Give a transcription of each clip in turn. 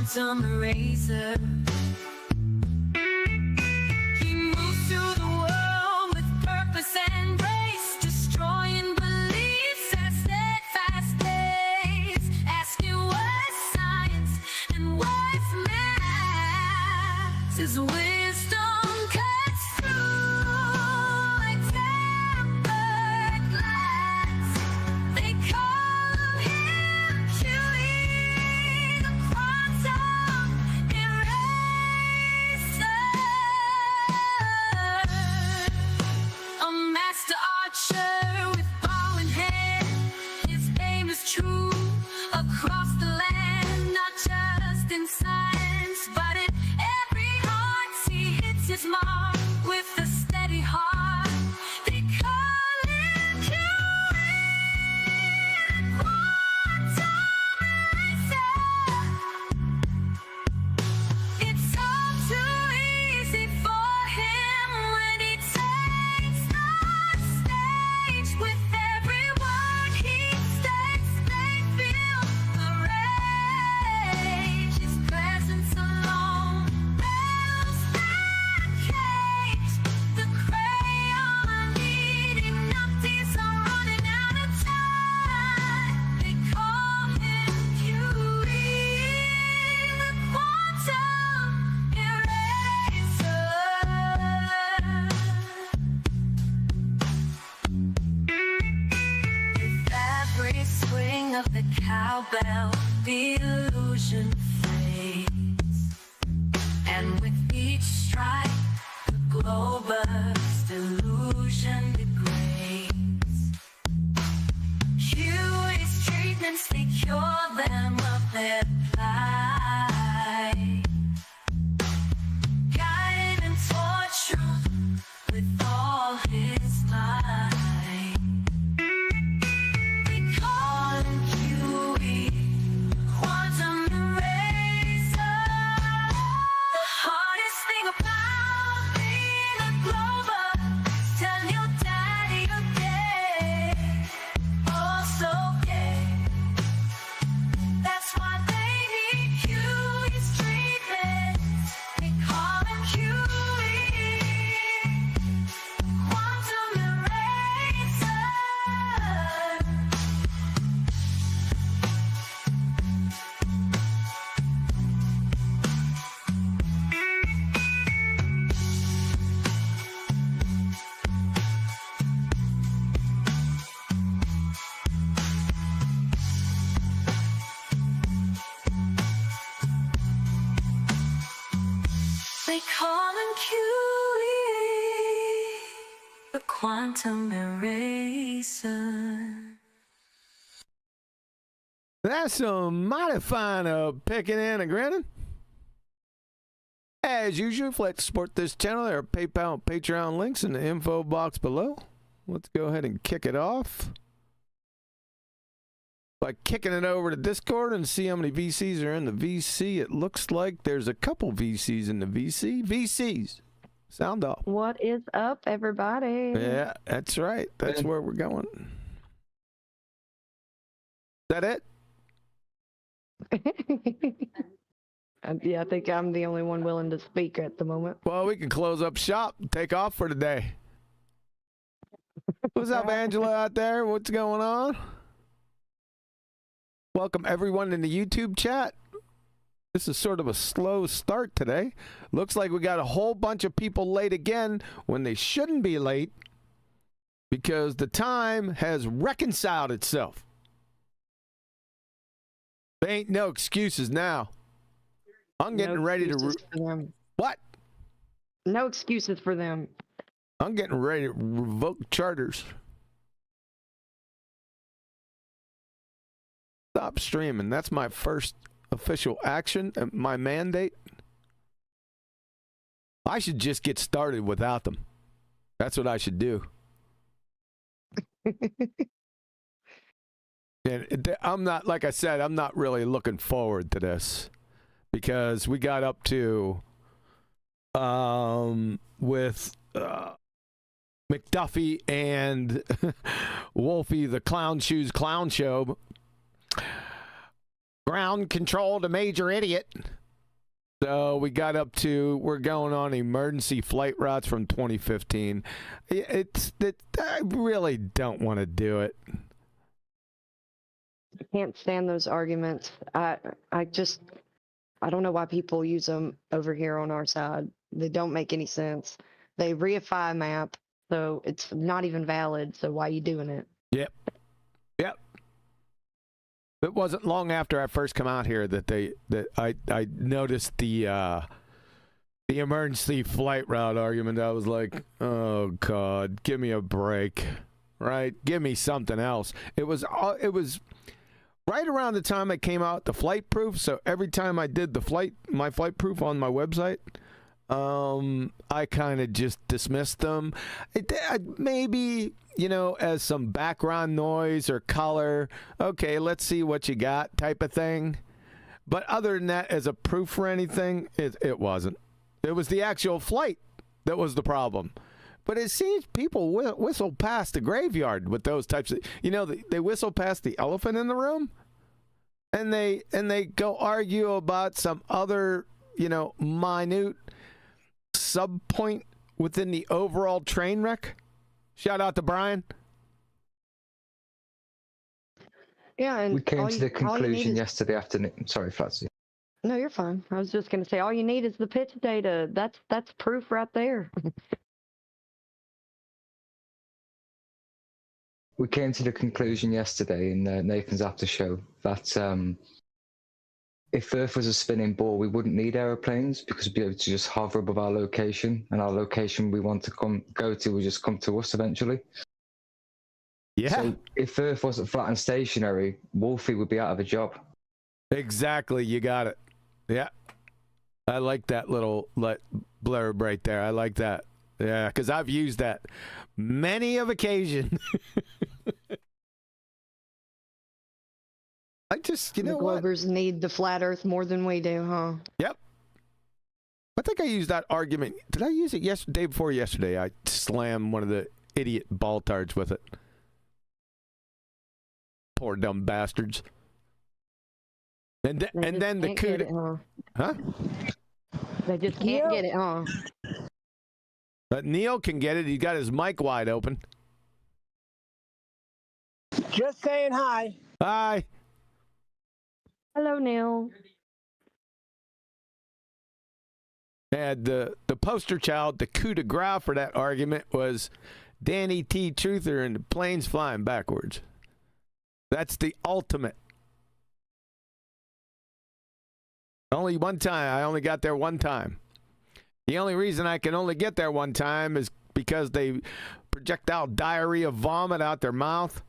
quantum eraser. He moves through the world with purpose and grace, destroying beliefs at steadfast pace, asking what's science and what's math. His wisdom cuts through like tempered glass. They call him Huey, the quantum eraser. A master archer with bow in hand, his aim is true across the land, not just in science, but in every heart. He hits his mark with a steady heart. They call him Huey, quantum eraser. It's all too easy for him when he takes the stage. With every word he states, they feel the rage. His presence alone rattles that cage. The crayon eating nutties are running out of time. They call him Huey, the quantum eraser. With every swing of the cowbell, the illusion fades, and with each strike, the glow burst, illusion degrades. Huey's treatments, they cure them of their plight, guide and torture with all his might. They call him Huey, quantum eraser. The hardest thing about being a Glover, tell your daddy you're gay, also gay. That's why they need Huey's treatment. They call him Huey, quantum eraser. They call him Huey, the quantum eraser. That's some mighty fine picking and a grinning. As usual, if you'd like to support this channel, there are PayPal and Patreon links in the info box below. Let's go ahead and kick it off by kicking it over to Discord and see how many VCs are in the VC. It looks like there's a couple VCs in the VC. VCs, sound off. What is up, everybody? Yeah, that's right. That's where we're going. Is that it? Yeah, I think I'm the only one willing to speak at the moment. Well, we can close up shop and take off for today. What's up, Angela, out there? What's going on? Welcome, everyone, in the YouTube chat. This is sort of a slow start today. Looks like we got a whole bunch of people late again when they shouldn't be late because the time has reconciled itself. There ain't no excuses now. I'm getting ready to... What? No excuses for them. I'm getting ready to revoke charters. Stop streaming. That's my first official action, my mandate. I should just get started without them. That's what I should do. And I'm not, like I said, I'm not really looking forward to this because we got up to with McDuffy and Wolfie the Clown Shoes Clown Show. ground control to major idiot. So we got up to, we're going on emergency flight routes from 2015. I really don't want to do it. I can't stand those arguments. I don't know why people use them over here on our side. They don't make any sense. They reify a map, so it's not even valid. So why are you doing it? Yep. It wasn't long after I first come out here that I noticed the emergency flight route argument. I was like, oh God, give me a break, right? Give me something else. It was right around the time I came out the flight proof. So every time I did my flight proof on my website, I kind of just dismissed them. Maybe, as some background noise or color. Okay, let's see what you got type of thing. But other than that, as a proof for anything, it wasn't. It was the actual flight that was the problem. But it seems people whistle past the graveyard with those types of, they whistle past the elephant in the room, and they go argue about some other, minute sub-point within the overall train wreck. Shout out to Brian. Yeah, and we came to the conclusion yesterday afternoon. Sorry, Flatsy. No, you're fine. I was just going to say, all you need is the pitch data. That's proof right there. We came to the conclusion yesterday in Nathan's after show that if Earth was a spinning ball, we wouldn't need aeroplanes because we'd be able to just hover above our location, and our location we want to go to will just come to us eventually. Yeah. So if Earth wasn't flat and stationary, Wolfie would be out of a job. Exactly. You got it. Yeah. I like that little blurb right there. I like that. Yeah, because I've used that many of occasion. I just, the what? Globers need the flat Earth more than we do, huh? Yep. I think I used that argument. Did I use it day before yesterday? I slammed one of the idiot BallTARDs with it. Poor dumb bastards. And then the coup. Huh? They just can't get it, huh? But Neil can get it. He got his mic wide open. Just saying hi. Hi. Hello, Neil. And the poster child, the coup de grace for that argument was Danny T. Truther and the planes flying backwards. That's the ultimate. Only one time. I only got there one time. The only reason I can only get there one time is because they projectile diarrhea vomit out their mouth.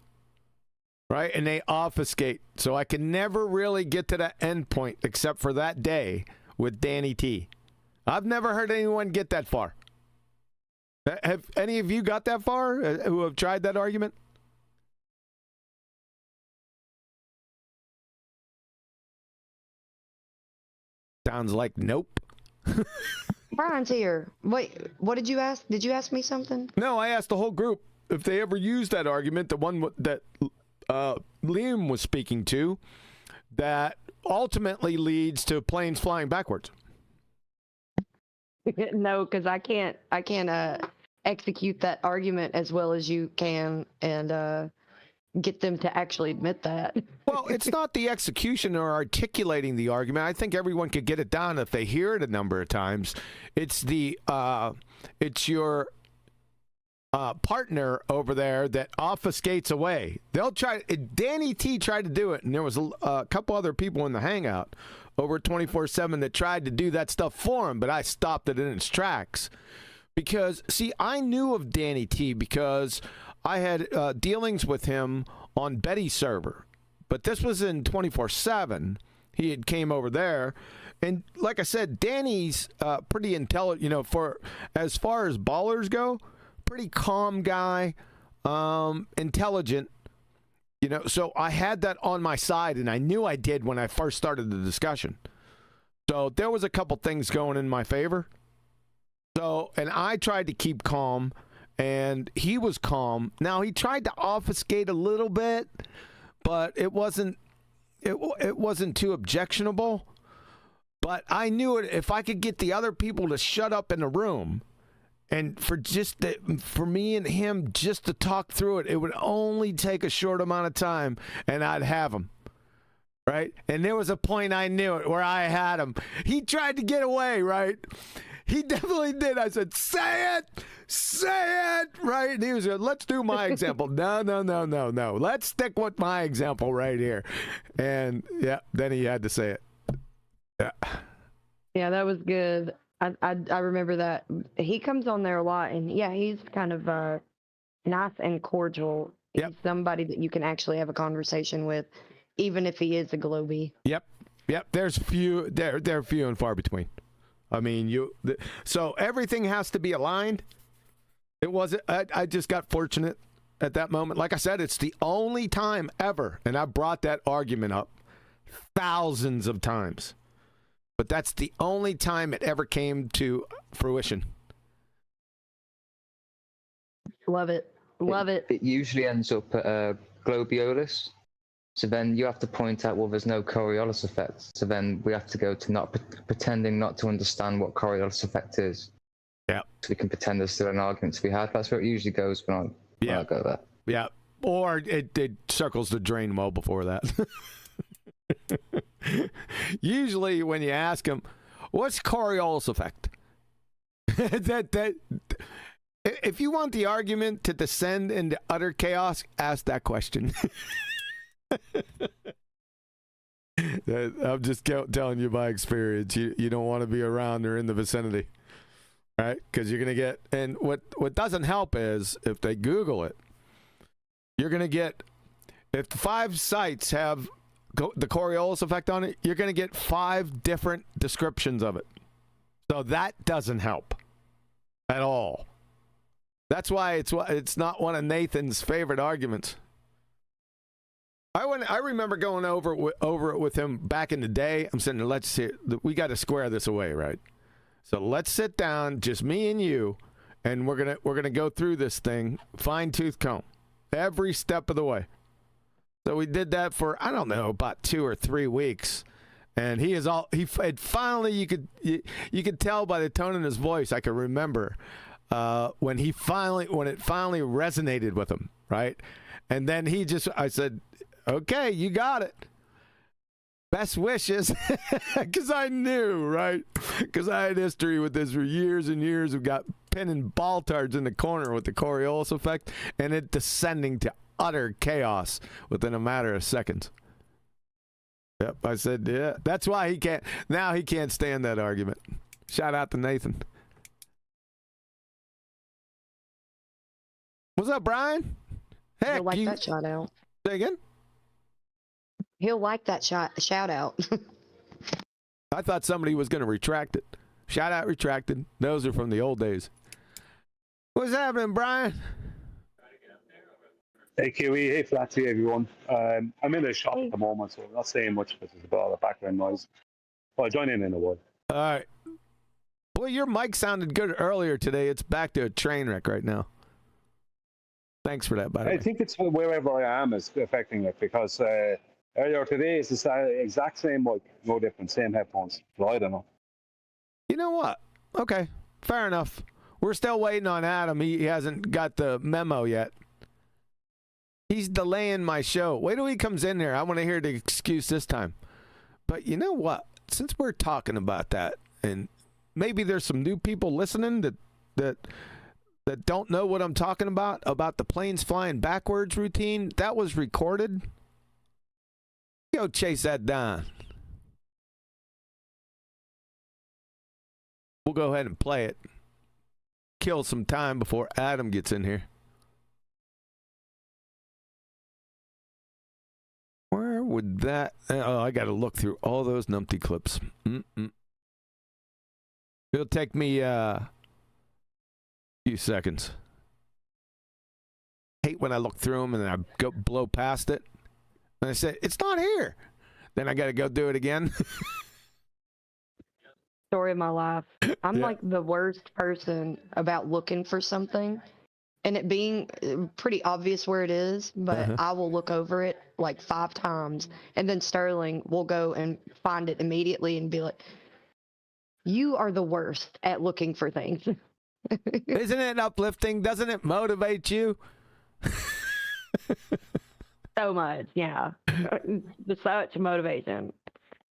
Right? And they obfuscate. So I can never really get to that end point except for that day with Danny T. I've never heard anyone get that far. Have any of you got that far who have tried that argument? Sounds like nope. Brian's here. Wait, what did you ask? Did you ask me something? No, I asked the whole group if they ever used that argument, the one that Lieu was speaking to, that ultimately leads to planes flying backwards. No, because I can't execute that argument as well as you can and get them to actually admit that. Well, it's not the execution or articulating the argument. I think everyone could get it down if they hear it a number of times. It's it's your partner over there that obfuscates away. They'll try. Danny T tried to do it, and there was a couple other people in the hangout over 24/7 that tried to do that stuff for him, but I stopped it in its tracks. Because, see, I knew of Danny T because I had dealings with him on Betty's server. But this was in 24/7. He had came over there. And like I said, Danny's pretty intelligent, for as far as ballers go, pretty calm guy, intelligent. So I had that on my side, and I knew I did when I first started the discussion. So there was a couple things going in my favor. So, and I tried to keep calm, and he was calm. Now, he tried to obfuscate a little bit, but it wasn't, it wasn't too objectionable, but I knew it if I could get the other people to shut up in the room. And for me and him just to talk through it, it would only take a short amount of time, and I'd have him, right? And there was a point I knew it where I had him. He tried to get away, right? He definitely did. I said, say it, right? And he was like, let's do my example. No. Let's stick with my example right here. And yeah, then he had to say it. Yeah. Yeah, that was good. I remember that. He comes on there a lot, and yeah, he's kind of nice and cordial. Yep. He's somebody that you can actually have a conversation with, even if he is a globie. Yep. There's few. They're few and far between. I mean, so everything has to be aligned. It wasn't. I just got fortunate at that moment. Like I said, it's the only time ever, and I brought that argument up thousands of times. But that's the only time it ever came to fruition. Love it. It usually ends up at Globiolis. So then you have to point out, well, there's no Coriolis effect. So then we have to go to not pretending not to understand what Coriolis effect is. Yeah. So we can pretend there's still an argument to be had. That's where it usually goes when I go there. Yeah. Or it circles the drain well before that. Usually when you ask them, what's Coriolis effect? If you want the argument to descend into utter chaos, ask that question. I'm just telling you by experience. You don't want to be around or in the vicinity, right? Because you're going to get, and what doesn't help is if they Google it, you're going to get, if 5 sites have the Coriolis effect on it, you're going to get 5 different descriptions of it. So that doesn't help at all. That's why it's not one of Nathan's favorite arguments. I remember going over it with him back in the day. I'm saying, we got to square this away, right? So let's sit down, just me and you, and we're gonna go through this thing, fine tooth comb, every step of the way. So we did that for, I don't know, about 2 or 3 weeks. And finally, you could tell by the tone in his voice, I could remember when it finally resonated with him, right? And then I said, okay, you got it. Best wishes. Because I knew, right? Because I had history with this for years and years. We've got pinning BallTARDs in the corner with the Coriolis effect and it descending to utter chaos within a matter of seconds. Yep, I said, yeah. That's why he can't stand that argument. Shout out to Nathan. What's up, Brian? Heck, He'll like that shout out. Say again? He'll like that shout out. I thought somebody was going to retract it. Shout out retracted. Those are from the old days. What's happening, Brian? Hey Kiwi, hey Flatsy everyone. I'm in a shop at the moment, so I'm not saying much because there's a bit of background noise. But I'll join in a while. All right. Boy, your mic sounded good earlier today. It's back to a train wreck right now. Thanks for that, by the way. I think it's wherever I am is affecting it because earlier today it's the exact same mic, no different, same headphones. So I don't know. You know what? Okay, fair enough. We're still waiting on Adam. He hasn't got the memo yet. He's delaying my show. Wait till he comes in there. I want to hear the excuse this time. But you know what? Since we're talking about that, and maybe there's some new people listening that don't know what I'm talking about the planes flying backwards routine, that was recorded. Go chase that down. We'll go ahead and play it. Kill some time before Adam gets in here. Where would that... Oh, I got to look through all those numpty clips. It'll take me a few seconds. Hate when I look through them and then I blow past it. And I say, it's not here. Then I got to go do it again. Story of my life. I'm like the worst person about looking for something. and it being pretty obvious where it is, but I will look over it like 5 times, and then Sterling will go and find it immediately and be like, "You are the worst at looking for things." Isn't it uplifting? Doesn't it motivate you? So much, yeah. Such motivation.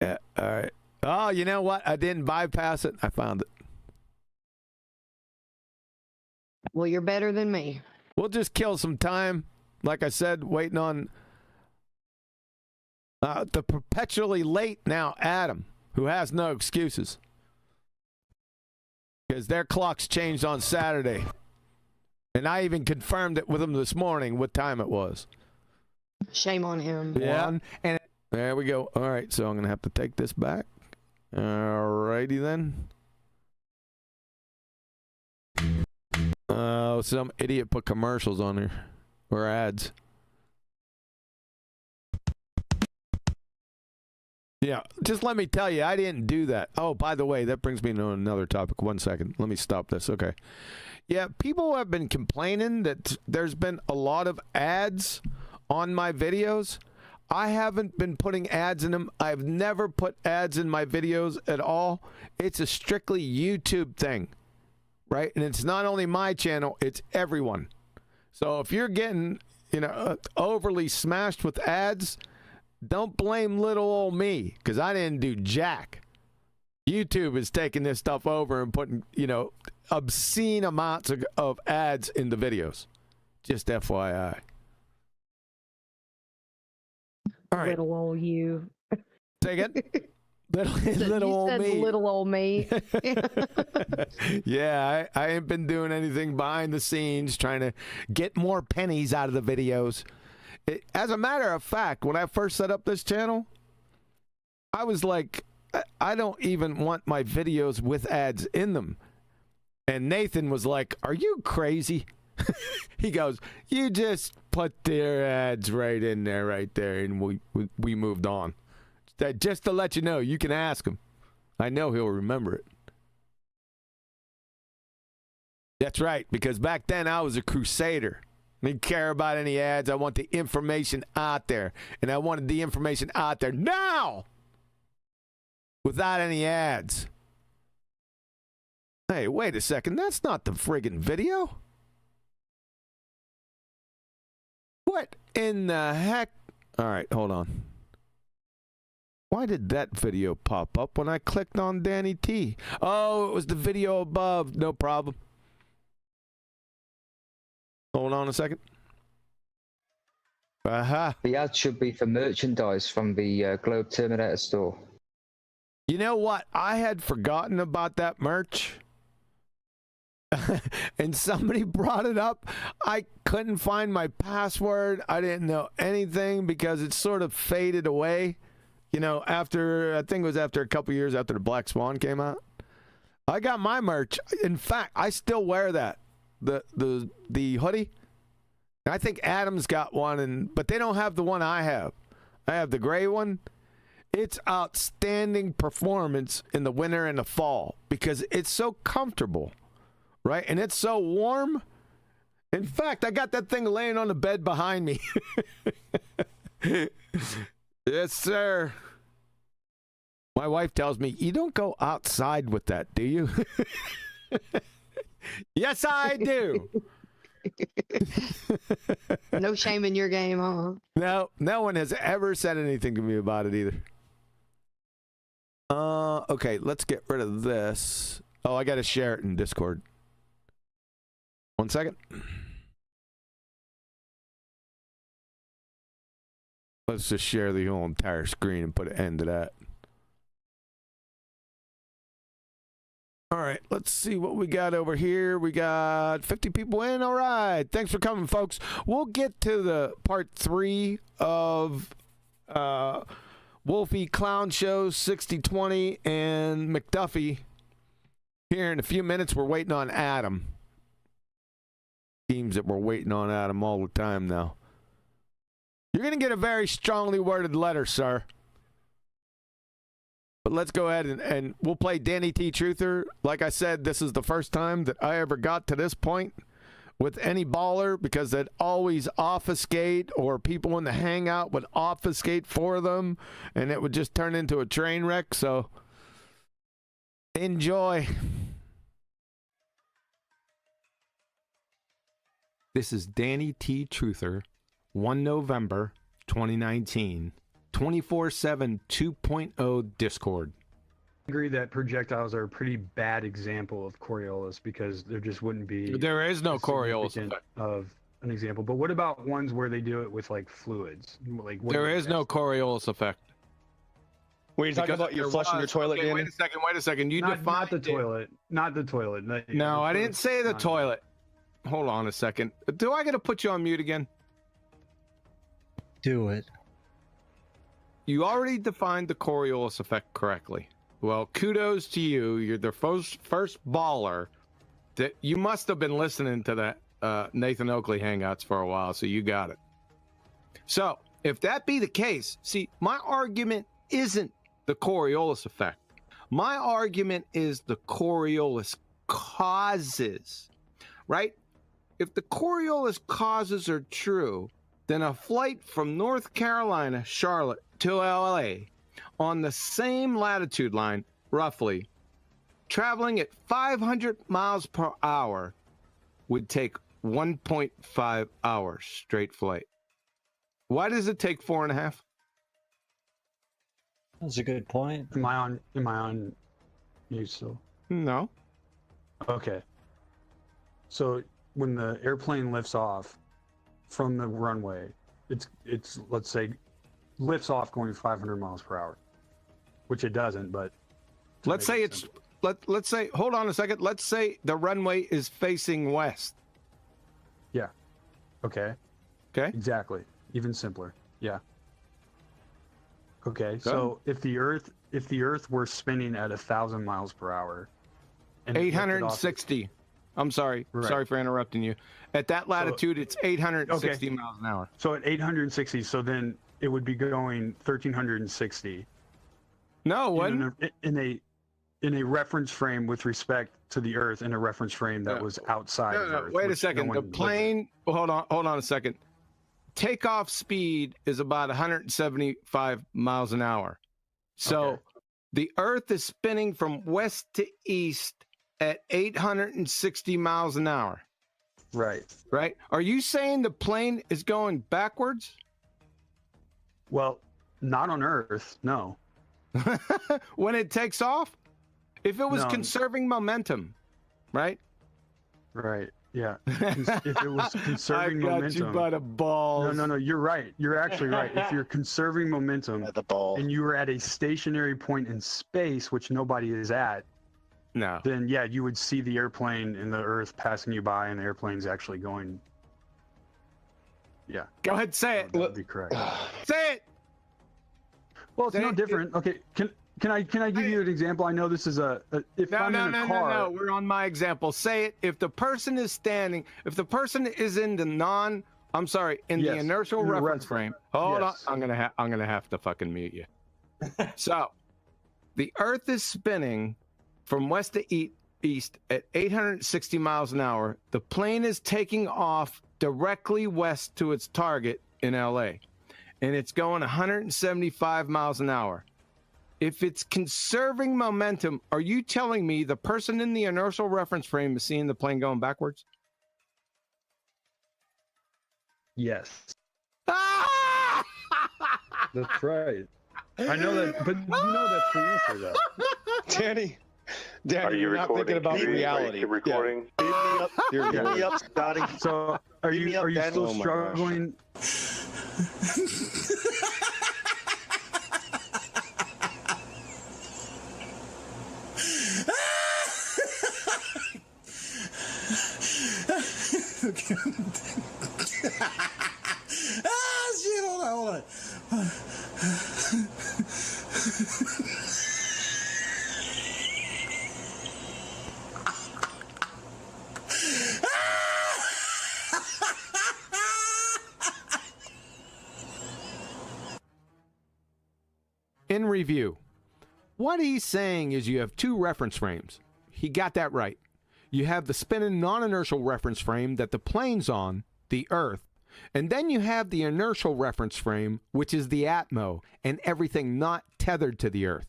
Yeah, all right. Oh, you know what? I didn't bypass it. I found it. Well, you're better than me. We'll just kill some time. Like I said, waiting on the perpetually late now Adam, who has no excuses. Because their clocks changed on Saturday. And I even confirmed it with him this morning what time it was. Shame on him. Yeah. And there we go. All right, so I'm going to have to take this back. All righty then. Oh, some idiot put commercials on here. Or ads. Yeah, just let me tell you, I didn't do that. Oh, by the way, that brings me to another topic. 1 second. Let me stop this. Okay. Yeah, people have been complaining that there's been a lot of ads on my videos. I haven't been putting ads in them. I've never put ads in my videos at all. It's a strictly YouTube thing, right? And it's not only my channel, it's everyone. So if you're getting, overly smashed with ads, don't blame little old me, because I didn't do jack. YouTube is taking this stuff over and putting, obscene amounts of ads in the videos. Just FYI. All right. Little old you. Say again? Little old me. Little old me. Yeah, I ain't been doing anything behind the scenes trying to get more pennies out of the videos. As a matter of fact, when I first set up this channel, I was like, I don't even want my videos with ads in them. And Nathan was like, "Are you crazy?" He goes, "You just put their ads right in there, right there," and we moved on. Just to let you know, you can ask him. I know he'll remember it. That's right, because back then I was a crusader. I didn't care about any ads. I want the information out there, and I wanted the information out there now, without any ads. Hey, wait a second. That's not the friggin' video. What in the heck? All right, hold on. Why did that video pop up when I clicked on Danny T? Oh, it was the video above. No problem. Hold on a second. Aha. The ad should be for merchandise from the Globe Terminator store. You know what? I had forgotten about that merch. And somebody brought it up. I couldn't find my password. I didn't know anything because it sort of faded away. After, I think it was after a couple years after the Black Swan came out. I got my merch. In fact, I still wear that. The hoodie. I think Adam's got one, but they don't have the one I have. I have the gray one. It's outstanding performance in the winter and the fall because it's so comfortable, right? And it's so warm. In fact, I got that thing laying on the bed behind me. Yes, sir. My wife tells me, "You don't go outside with that, do you?" Yes, I do. No shame in your game, huh? No one has ever said anything to me about it either. Okay, let's get rid of this. Oh, I got to share it in Discord. 1 second. Let's just share the whole entire screen and put an end to that. All right, let's see what we got over here. We got 50 people in. All right, thanks for coming, folks. We'll get to the part 3 of Wolfie Clown Show 6020 and McDuffy here in a few minutes. We're waiting on Adam. Seems that we're waiting on Adam all the time now. You're going to get a very strongly worded letter, sir. But let's go ahead and we'll play Danny T. Truther. Like I said, this is the first time that I ever got to this point with any baller because they'd always obfuscate, or people in the hangout would obfuscate for them, and it would just turn into a train wreck. So enjoy. This is Danny T. Truther, 1 November 2019, 24/7 2.0 Discord. I agree that projectiles are a pretty bad example of Coriolis because there just wouldn't be. There is no a Coriolis significant effect. of an example. But what about ones where they do it with like fluids? Like what There are is the no best? Coriolis effect. Were you talking Because about if you're there flushing your was- toilet, okay, Danny? Wait a second. You Not defined the it. toilet. Not the toilet. No, I didn't say the Not- toilet. Hold on a second. Do I got to put you on mute again? Do it. You already defined the Coriolis effect correctly. Well, kudos to you. You're the first baller that you must have been listening to that Nathan Oakley Hangouts for a while, so you got it. So, if that be the case, see, my argument isn't the Coriolis effect. My argument is the Coriolis causes, right? If the Coriolis causes are true, then a flight from North Carolina, Charlotte, to LA on the same latitude line, roughly, traveling at 500 miles per hour would take 1.5 hours straight flight. Why does it take 4.5? That's a good point. Am I on mute still? No. Okay. So when the airplane lifts off from the runway, it's let's say lifts off going 500 miles per hour, which it doesn't, but Let's say it's let's say, hold on a second. Let's say the runway is facing west. okay. Okay. Exactly. Even simpler. Yeah. Okay. So if the Earth were spinning at 1,000 miles per hour, and it lifted off- 860. I'm sorry. Right. Sorry for interrupting you. At that latitude, it's 860 miles an hour. So at 860, so then it would be going 1,360 No, when in a reference frame with respect to the Earth, in a reference frame that was outside of Earth. wait a which second. no The one lives in. plane. Hold on a second. Takeoff speed is about 175 miles an hour. So Okay. the Earth is spinning from west to east at 860 miles an hour. Right. Right? Are you saying the plane is going backwards? Well, not on Earth. No. When it takes off? If it was No. conserving momentum, right? Right. Yeah. If it was conserving I got momentum. you by the balls. No. You're right. You're actually right. If you're conserving momentum At the ball. and you were at a stationary point in space, which nobody is at, No. then yeah, you would see the airplane and the Earth passing you by, and the airplane's actually going. Yeah, Go ahead, say it. that would be correct. Say it. Well, it's no Say- different. Okay, can I give you an example? I know this is if I'm in a car. No. We're on my example. Say it. If the person is standing, if the person is in the the Yes, inertial in the reference frame. Hold Yes. on. I'm gonna have to fucking mute you. So, the Earth is spinning from west to east at 860 miles an hour. The plane is taking off directly west to its target in LA, and it's going 175 miles an hour. If it's conserving momentum, are you telling me the person in the inertial reference frame is seeing the plane going backwards? Yes, Ah! that's right. I know that, but you know that's the answer, though. Danny, Are you you're not thinking recording? about Are you reality. recording? Yeah. Beam me up. Yeah. Beam me up, Scotty. So are Beam me you up, Danny. still Oh my gosh. struggling? Shit, hold on. In review, what he's saying is you have two reference frames. He got that right. You have the spinning non-inertial reference frame that the plane's on, the Earth. And then you have the inertial reference frame, which is the Atmo, and everything not tethered to the Earth.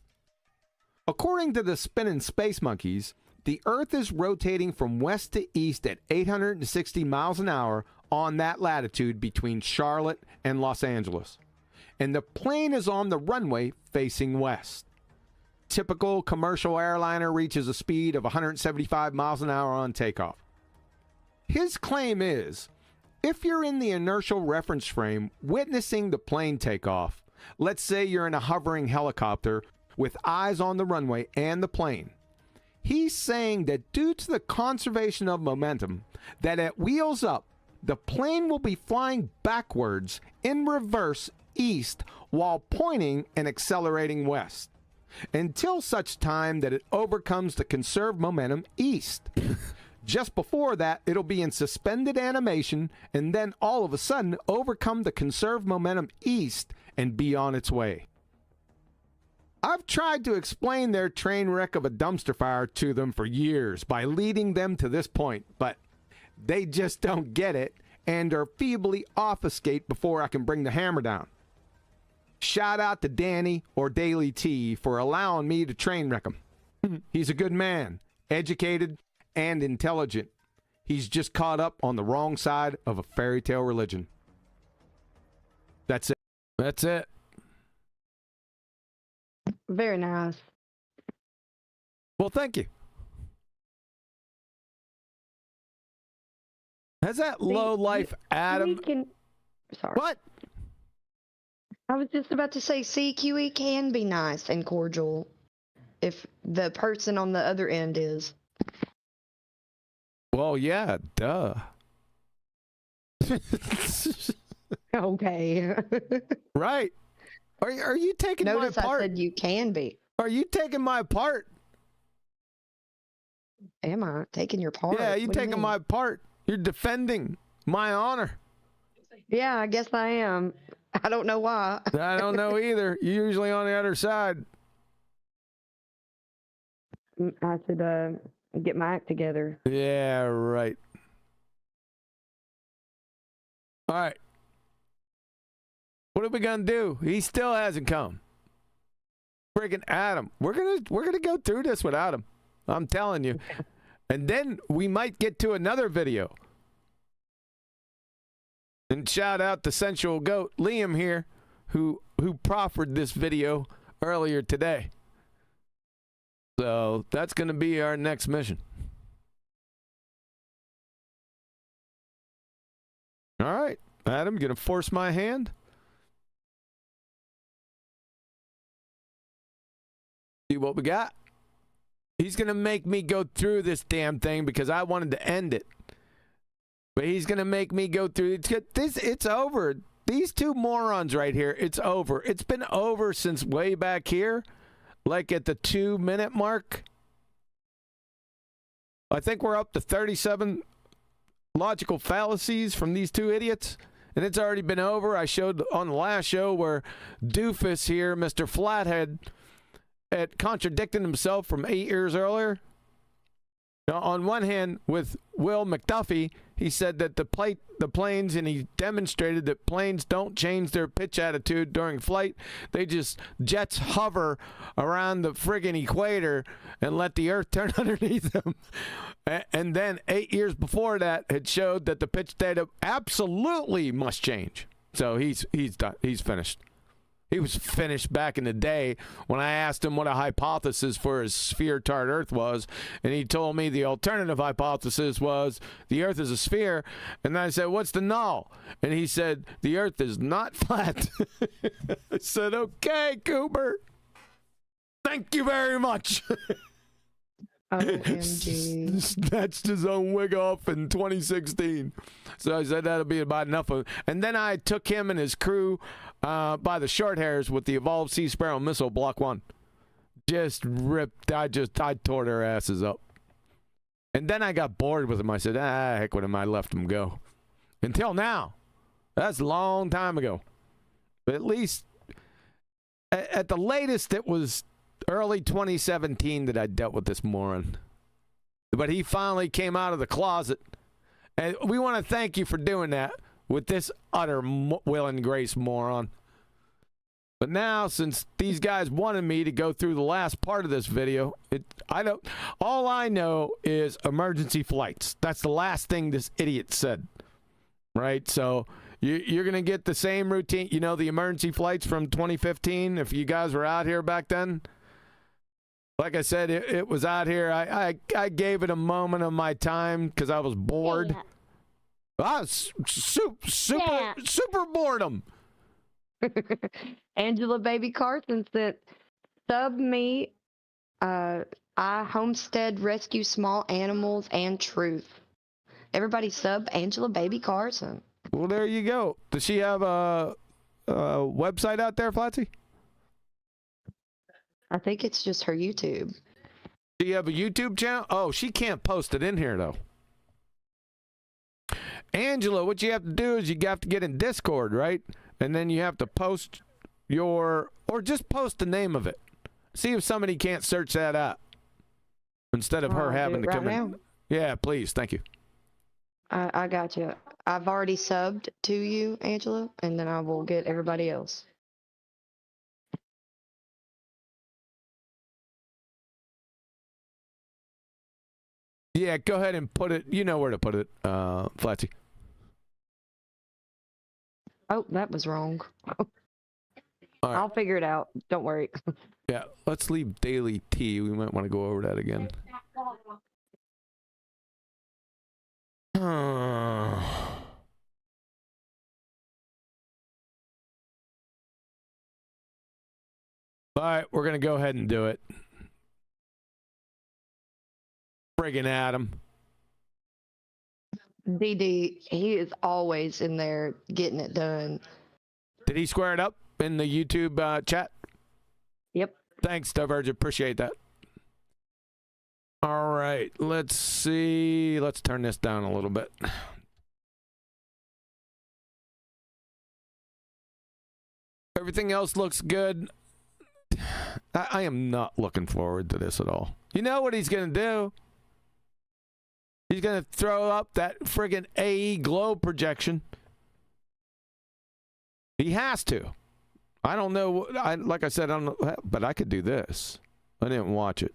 According to the spinning space monkeys, the Earth is rotating from west to east at 860 miles an hour on that latitude between Charlotte and Los Angeles. And the plane is on the runway facing west. Typical commercial airliner reaches a speed of 175 miles an hour on takeoff. His claim is, if you're in the inertial reference frame witnessing the plane take off, let's say you're in a hovering helicopter with eyes on the runway and the plane, he's saying that due to the conservation of momentum, that at wheels up, the plane will be flying backwards in reverse east while pointing and accelerating west, until such time that it overcomes the conserved momentum east. Just before that, it'll be in suspended animation and then all of a sudden overcome the conserved momentum east and be on its way. I've tried to explain their train wreck of a dumpster fire to them for years by leading them to this point, but they just don't get it and are feebly obfuscate before I can bring the hammer down. Shout out to Danny or Daily T for allowing me to train wreck him. He's a good man, educated, and intelligent. He's just caught up on the wrong side of a fairy tale religion. That's it. That's it. Very nice. Well, thank you. Has that low life Adam? Sorry. What? I was just about to say CQE can be nice and cordial if the person on the other end is. Well, yeah, duh. Okay. Right. Are you taking Notice my part? I said you can be. Are you taking my part? Am I taking your part? Yeah, you What do taking mean? my part. You're defending my honor. Yeah, I guess I am. I don't know why. I don't know either. You're usually on the other side. I should get my act together. Yeah, right. All right. What are we gonna do? He still hasn't come. Friggin' Adam. We're gonna go through this without him. I'm telling you. And then we might get to another video. And shout out to Sensual Goat Liam here, who proffered this video earlier today. So that's gonna be our next mission. All right, Adam, you gonna force my hand? See what we got. He's gonna make me go through this damn thing because I wanted to end it, but he's gonna make me go through it. It's over. These two morons right here. It's over. It's been over since way back here, like at the 2-minute mark. I think we're up to 37 logical fallacies from these two idiots, and it's already been over. I showed on the last show where Doofus here, Mr. Flathead, had contradicted himself from 8 years earlier. Now, on one hand, with Will McDuffy, he said that the planes, and he demonstrated that planes don't change their pitch attitude during flight. They just, jets hover around the friggin' equator and let the earth turn underneath them. And then 8 years before that had showed that the pitch data absolutely must change. So he's done. He's finished. He was finished back in the day when I asked him what a hypothesis for his sphere-tard Earth was, and he told me the alternative hypothesis was the Earth is a sphere, and then I said, what's the null? And he said, the Earth is not flat. I said, okay, Cooper. Thank you very much. OMG. Snatched his own wig off in 2016. So I said that'll be about enough of it. And then I took him and his crew by the short hairs with the Evolved Sea Sparrow missile Block 1. Just ripped. I tore their asses up. And then I got bored with him. I said, heck with him. I left him go. Until now. That's a long time ago. But at least, at the latest, it was early 2017 that I dealt with this moron. But he finally came out of the closet. And we want to thank you for doing that with this utter will and grace moron. But now, since these guys wanted me to go through the last part of this video, all I know is emergency flights. That's the last thing this idiot said, right? So you're going to get the same routine. You know, the emergency flights from 2015, if you guys were out here back then. Like I said, it was out here. I gave it a moment of my time because I was bored. Yeah. Super boredom. Angela Baby Carson said, sub me, I homestead, rescue small animals, and truth. Everybody sub Angela Baby Carson. Well, there you go. Does she have a website out there, Flatsy? I think it's just her YouTube. Do you have a YouTube channel? Oh, she can't post it in here, though. Angela, what you have to do is you have to get in Discord, right? And then you have to post or just post the name of it. See if somebody can't search that up instead of her having to come in. Yeah, please. Thank you. I got you. I've already subbed to you, Angela, and then I will get everybody else. Yeah, go ahead and put it. You know where to put it, Flatsy. Oh, that was wrong. All right. I'll figure it out. Don't worry. Yeah, let's leave Daily T. We might want to go over that again. All right, we're going to go ahead and do it. Friggin' Adam. DD, he is always in there getting it done. Did he square it up in the YouTube chat? Yep. Thanks, Divergent. Appreciate that. All right, let's see. Let's turn this down a little bit. Everything else looks good. I am not looking forward to this at all. You know what he's going to do? He's going to throw up that friggin' AE globe projection. He has to. I don't know. Like I said, I don't know, but I could do this. I didn't watch it.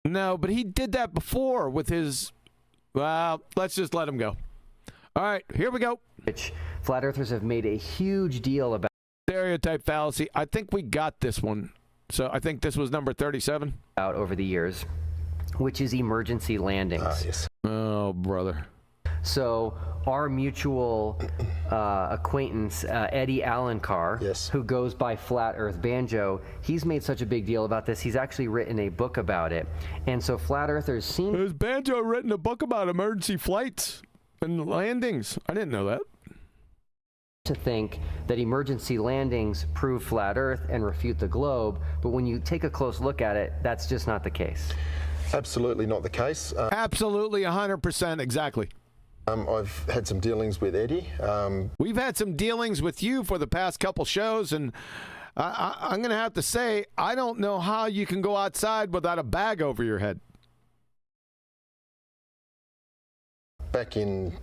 No, but he did that before with his... Well, let's just let him go. All right, here we go. Which flat earthers have made a huge deal about. Stereotype fallacy. I think we got this one. So I think this was number 37. Out over the years, which is emergency landings. Yes. Oh, brother. So our mutual acquaintance, Eddie Alencar, Yes. who goes by Flat Earth Banjo, he's made such a big deal about this. He's actually written a book about it. And so flat earthers seem... Has Banjo written a book about emergency flights and landings? I didn't know that. To think that emergency landings prove flat Earth and refute the globe, but when you take a close look at it, that's just not the case. Absolutely not the case. Absolutely 100%, exactly. I've had some dealings with Eddie. We've had some dealings with you for the past couple shows, and I'm going to have to say, I don't know how you can go outside without a bag over your head. Back in,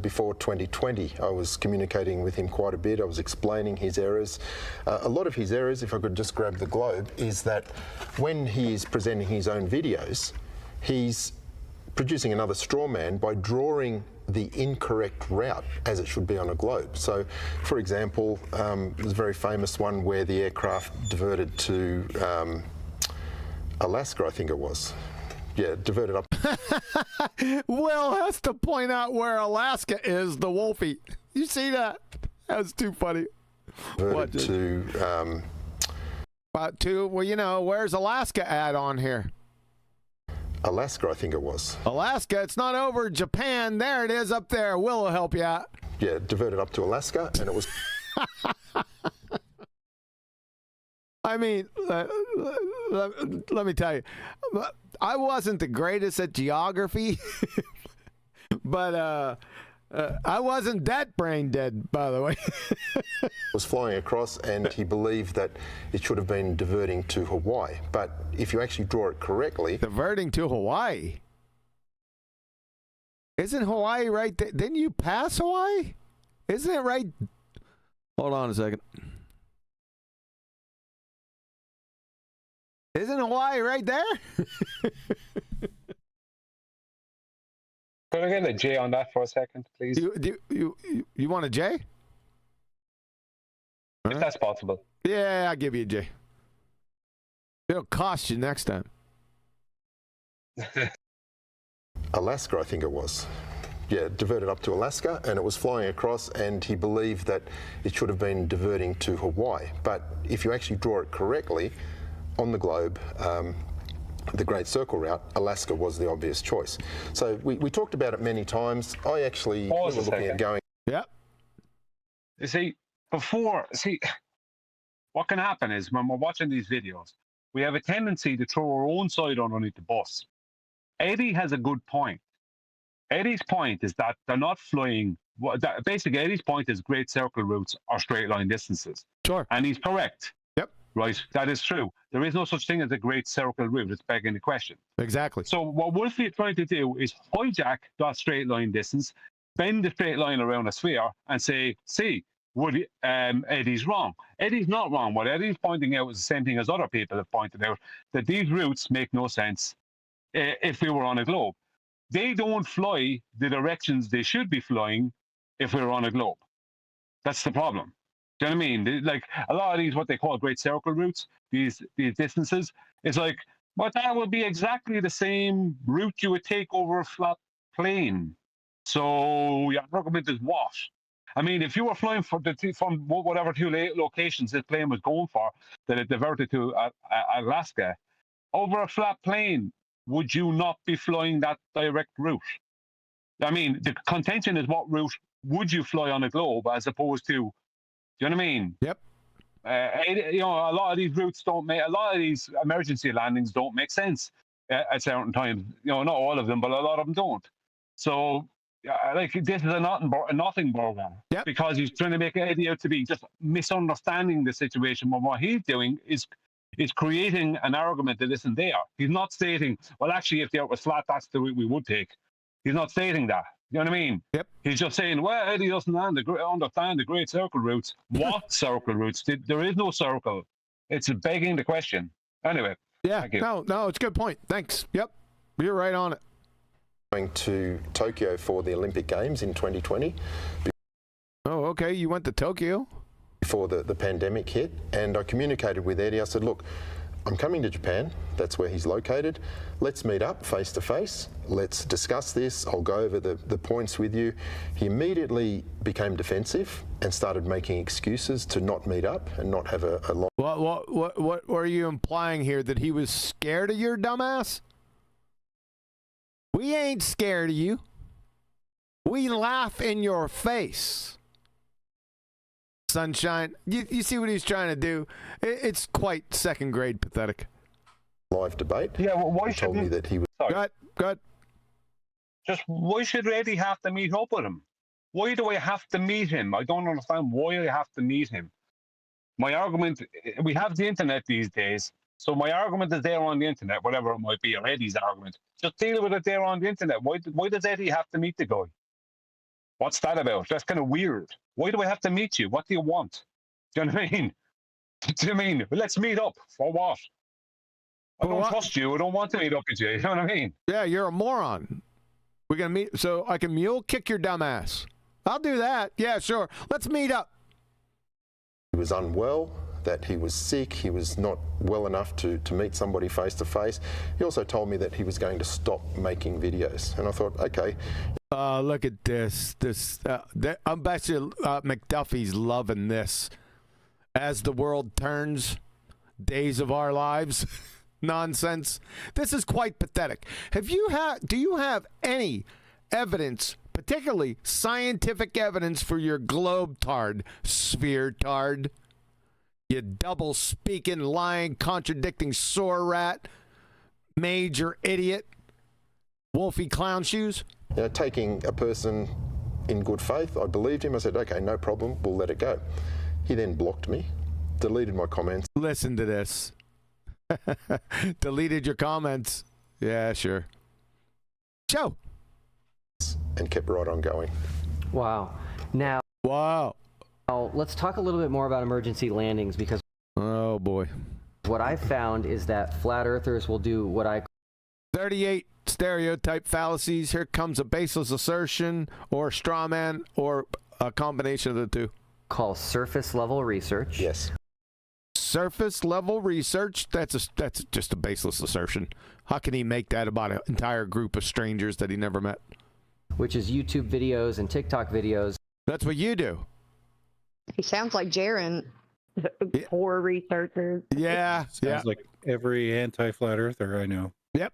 before 2020, I was communicating with him quite a bit. I was explaining his errors. A lot of his errors, if I could just grab the globe, is that when he is presenting his own videos, he's producing another straw man by drawing the incorrect route as it should be on a globe. So, for example, there's a very famous one where the aircraft diverted to Alaska, I think it was. Yeah, diverted up. Will has to point out where Alaska is, the Wolfie. You see that? That's too funny. Diverted to, well, where's Alaska at on here? Alaska, I think it was. Alaska, it's not over Japan. There it is up there. Will help you out. Yeah, diverted up to Alaska, and it was... I mean, let me tell you, I wasn't the greatest at geography, but I wasn't that brain dead, by the way. Was flying across, and he believed that it should have been diverting to Hawaii. But if you actually draw it correctly... Diverting to Hawaii? Isn't Hawaii right there? Didn't you pass Hawaii? Isn't it right? Hold on a second. Isn't Hawaii right there? Could I get a J on that for a second, please? You want a J? If that's possible. Yeah, I'll give you a J. It'll cost you next time. Alaska, I think it was. Yeah, diverted up to Alaska, and it was flying across, and he believed that it should have been diverting to Hawaii. But if you actually draw it correctly on the globe, the Great Circle route, Alaska was the obvious choice. So we talked about it many times. I actually was looking at going... Yeah. You see, what can happen is when we're watching these videos, we have a tendency to throw our own side underneath the bus. Eddie has a good point. Eddie's point is that they're not flying. Basically, Eddie's point is great circle routes are straight line distances. Sure. And he's correct. Yep. Right. That is true. There is no such thing as a great circle route. It's begging the question. Exactly. So what Wolfie is trying to do is hijack that straight line distance, bend the straight line around a sphere, and say, see, Eddie's wrong. Eddie's not wrong. What Eddie's pointing out is the same thing as other people have pointed out, that these routes make no sense if we were on a globe. They don't fly the directions they should be flying if we were on a globe. That's the problem. Do you know what I mean? Like a lot of these, what they call great circle routes, these distances, it's like, but that would be exactly the same route you would take over a flat plane. So your argument is what? I mean, if you were flying from whatever two locations this plane was going for, that it diverted to Alaska, over a flat plane, would you not be flying that direct route? I mean, the contention is what route would you fly on a globe as opposed to, do you know what I mean? Yep. You know, a lot of these routes don't make, a lot of these emergency landings don't make sense at certain times. You know, not all of them, but a lot of them don't. So, like, this is a nothing burger. Yep. Because he's trying to make an idea to be just misunderstanding the situation. But what he's doing is creating an argument that isn't there. He's not stating, well, actually, if the earth was flat, that's the route we would take. He's not stating that. You know what I mean? Yep. He's just saying, well, Eddie doesn't understand the great circle routes. What circle routes? There is no circle. It's begging the question. Anyway. Yeah. Thank you. No, it's a good point. Thanks. Yep. You're right on it. Going to Tokyo for the Olympic Games in 2020. Oh, okay. You went to Tokyo? Before the pandemic hit, and I communicated with Eddie. I said, look, I'm coming to Japan. That's where he's located. Let's meet up face to face. Let's discuss this. I'll go over the points with you. He immediately became defensive and started making excuses to not meet up and not have a long... What are you implying here? That he was scared of your dumbass? We ain't scared of you. We laugh in your face. Sunshine, you see what he's trying to do? It's quite second grade pathetic. Live debate. Yeah, well, why should me that he was... Good. Just why should Eddie have to meet up with him? Why do I have to meet him? I don't understand why I have to meet him. My argument, we have the internet these days, so my argument is there on the internet, whatever it might be, or Eddie's argument. Just deal with it there on the internet. Why does Eddie have to meet the guy? What's that about? That's kind of weird. Why do I have to meet you? What do you want? Do you know what I mean? Do you mean, let's meet up? For what? I don't trust you. I don't want to meet up with you. You know what I mean? Yeah, you're a moron. We're going to meet, so I can mule kick your dumb ass. I'll do that. Yeah, sure. Let's meet up. He was unwell, that he was sick, he was not well enough to meet somebody face to face. He also told me that he was going to stop making videos. And I thought, okay. Look at this. I bet you McDuffy's loving this. As the world turns, days of our lives. Nonsense. This is quite pathetic. Do you have any evidence, particularly scientific evidence, for your BallTARD, sphere-tard? You double-speaking, lying, contradicting sore rat, major idiot, Wolfie clown shoes? You know, taking a person in good faith. I believed him. I said, okay, no problem, we'll let it go. He then blocked me, deleted my comments. Listen to this. Deleted your comments. Yeah, sure. Show. And kept right on going. Wow. Now, let's talk a little bit more about emergency landings, because oh boy, what I found is that flat earthers will do what I 38 stereotype fallacies. Here comes a baseless assertion or straw man or a combination of the two. call surface level research. Yes. Surface level research, that's just a baseless assertion. How can he make that about an entire group of strangers that he never met? Which is YouTube videos and TikTok videos. That's what you do. He sounds like Jeran, poor researcher. Yeah. Sounds like every anti-flat earther I know. Yep.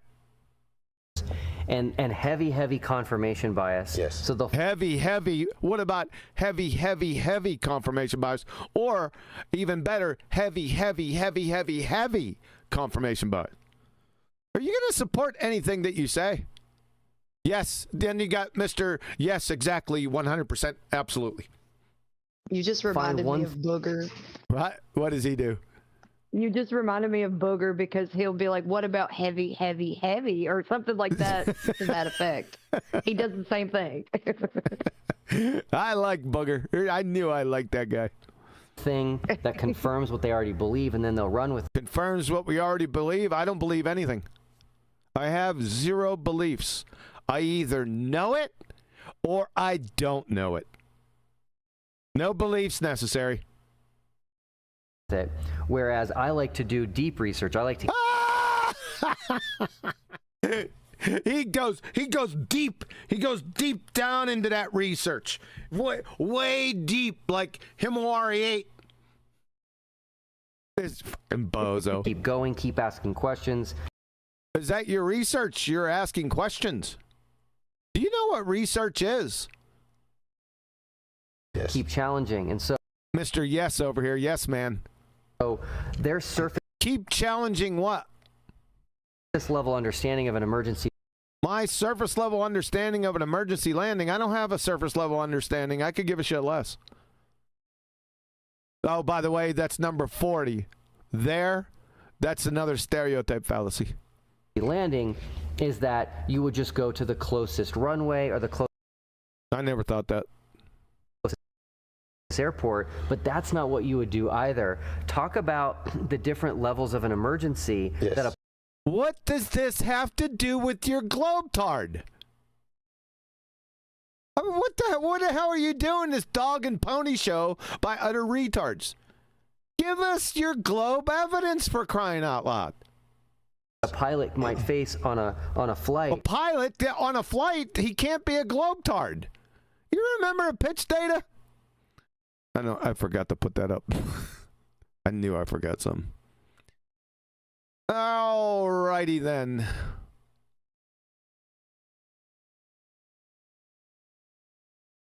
And heavy confirmation bias. Yes. So the heavy. What about heavy confirmation bias, or even better, heavy confirmation bias? Are you going to support anything that you say? Yes. Then you got Mr. Yes, exactly, 100%, absolutely. You just reminded me of Booger. What does he do? You just reminded me of Booger because he'll be like, what about heavy, or something like that to that effect. He does the same thing. I like Booger. I knew I liked that guy. Thing that confirms what they already believe, and then they'll run with it. Confirms what we already believe? I don't believe anything. I have zero beliefs. I either know it or I don't know it. No beliefs necessary. It. Whereas I like to do deep research. I like to. He goes deep. He goes deep down into that research. Way deep, like Himawari 8. This fucking bozo. Keep going. Keep asking questions. Is that your research? You're asking questions. Do you know what research is? Yes. Keep challenging. And so, Mr. Yes over here, yes, man. So their surface. Keep challenging what? This level understanding of an emergency. My surface level understanding of an emergency landing. I don't have a surface level understanding. I could give a shit less. Oh, by the way, that's number 40. That's another stereotype fallacy. Landing is that you would just go to the closest runway or the closest. I never thought that. Airport, but that's not what you would do either. Talk about the different levels of an emergency. Yes. What does this have to do with your BallTARD? I mean, what the hell are you doing this dog and pony show by utter retards? Give us your globe evidence, for crying out loud. A pilot might face on a flight. A pilot on a flight, he can't be a BallTARD. You remember pitch data? I know, I forgot to put that up. I knew I forgot some. Alrighty then.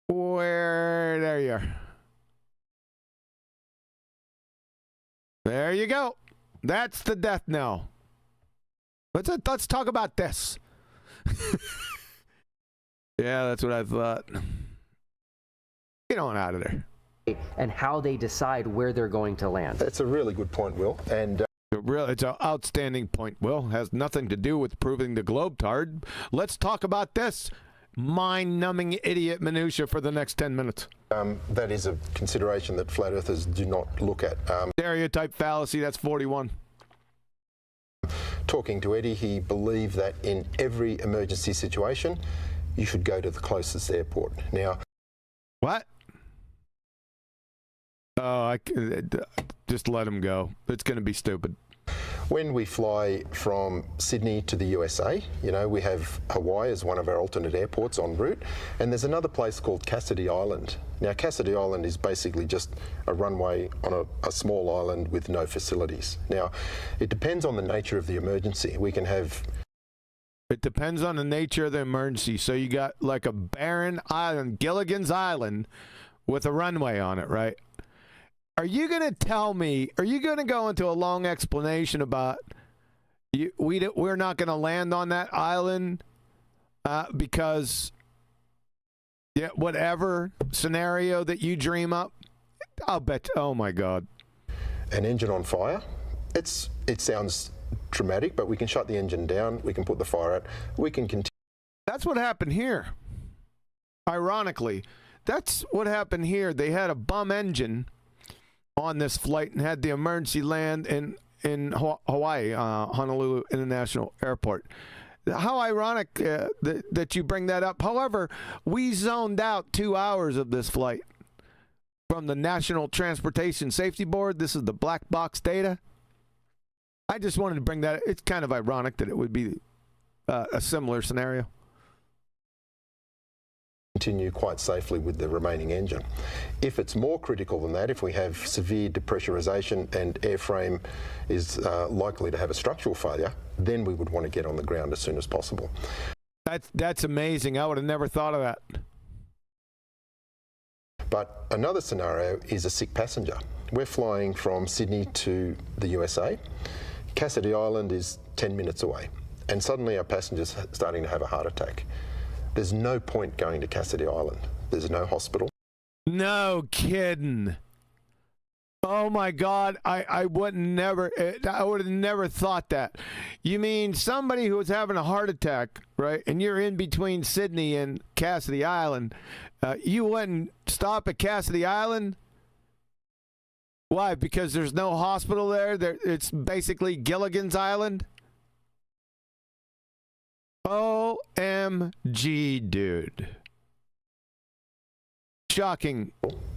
There you are. There you go. That's the death knell. Let's talk about this. Yeah, that's what I thought. Get on out of there. And how they decide where they're going to land. That's a really good point, Will. And it's an outstanding point, Will. Has nothing to do with proving the BallTARD. Let's talk about this mind-numbing idiot minutia for the next 10 minutes. that is a consideration that flat earthers do not look at. Stereotype fallacy, that's 41. Talking to Eddie, he believed that in every emergency situation, you should go to the closest airport. Now, what? Oh, just let him go. It's going to be stupid. when we fly from Sydney to the USA, you know, we have Hawaii as one of our alternate airports en route, and there's another place called Cassidy Island. Now, Cassidy Island is basically just a runway on a small island with no facilities. Now, it depends on the nature of the emergency. We can have... It depends on the nature of the emergency. So you got like a barren island, Gilligan's Island, with a runway on it, right? Are you going to tell me, are you going to go into a long explanation about we're not going to land on that island because Yeah, whatever scenario that you dream up, I'll bet. Oh my God. An engine on fire. It sounds dramatic, but we can shut the engine down. We can put the fire out. We can continue. That's what happened here. Ironically, that's what happened here. They had a bum engine on this flight and had the emergency land in Hawaii, Honolulu International Airport. How ironic that you bring that up. However, we zoned out 2 hours of this flight from the National Transportation Safety Board. This is the black box data. I just wanted to bring that. It's kind of ironic that it would be a similar scenario. Continue quite safely with the remaining engine. If it's more critical than that, if we have severe depressurization and airframe is likely to have a structural failure, then we would want to get on the ground as soon as possible. That's amazing. I would have never thought of that. But another scenario is a sick passenger. We're flying from Sydney to the USA. Cassidy Island is 10 minutes away, and suddenly our passenger's starting to have a heart attack. There's no point going to Cassidy Island. There's no hospital. No kidding. Oh my God, I would have never thought that. You mean somebody who was having a heart attack, right? And you're in between Sydney and Cassidy Island. You wouldn't stop at Cassidy Island? Why? Because there's no hospital there? It's basically Gilligan's Island? OMG, dude. Shocking.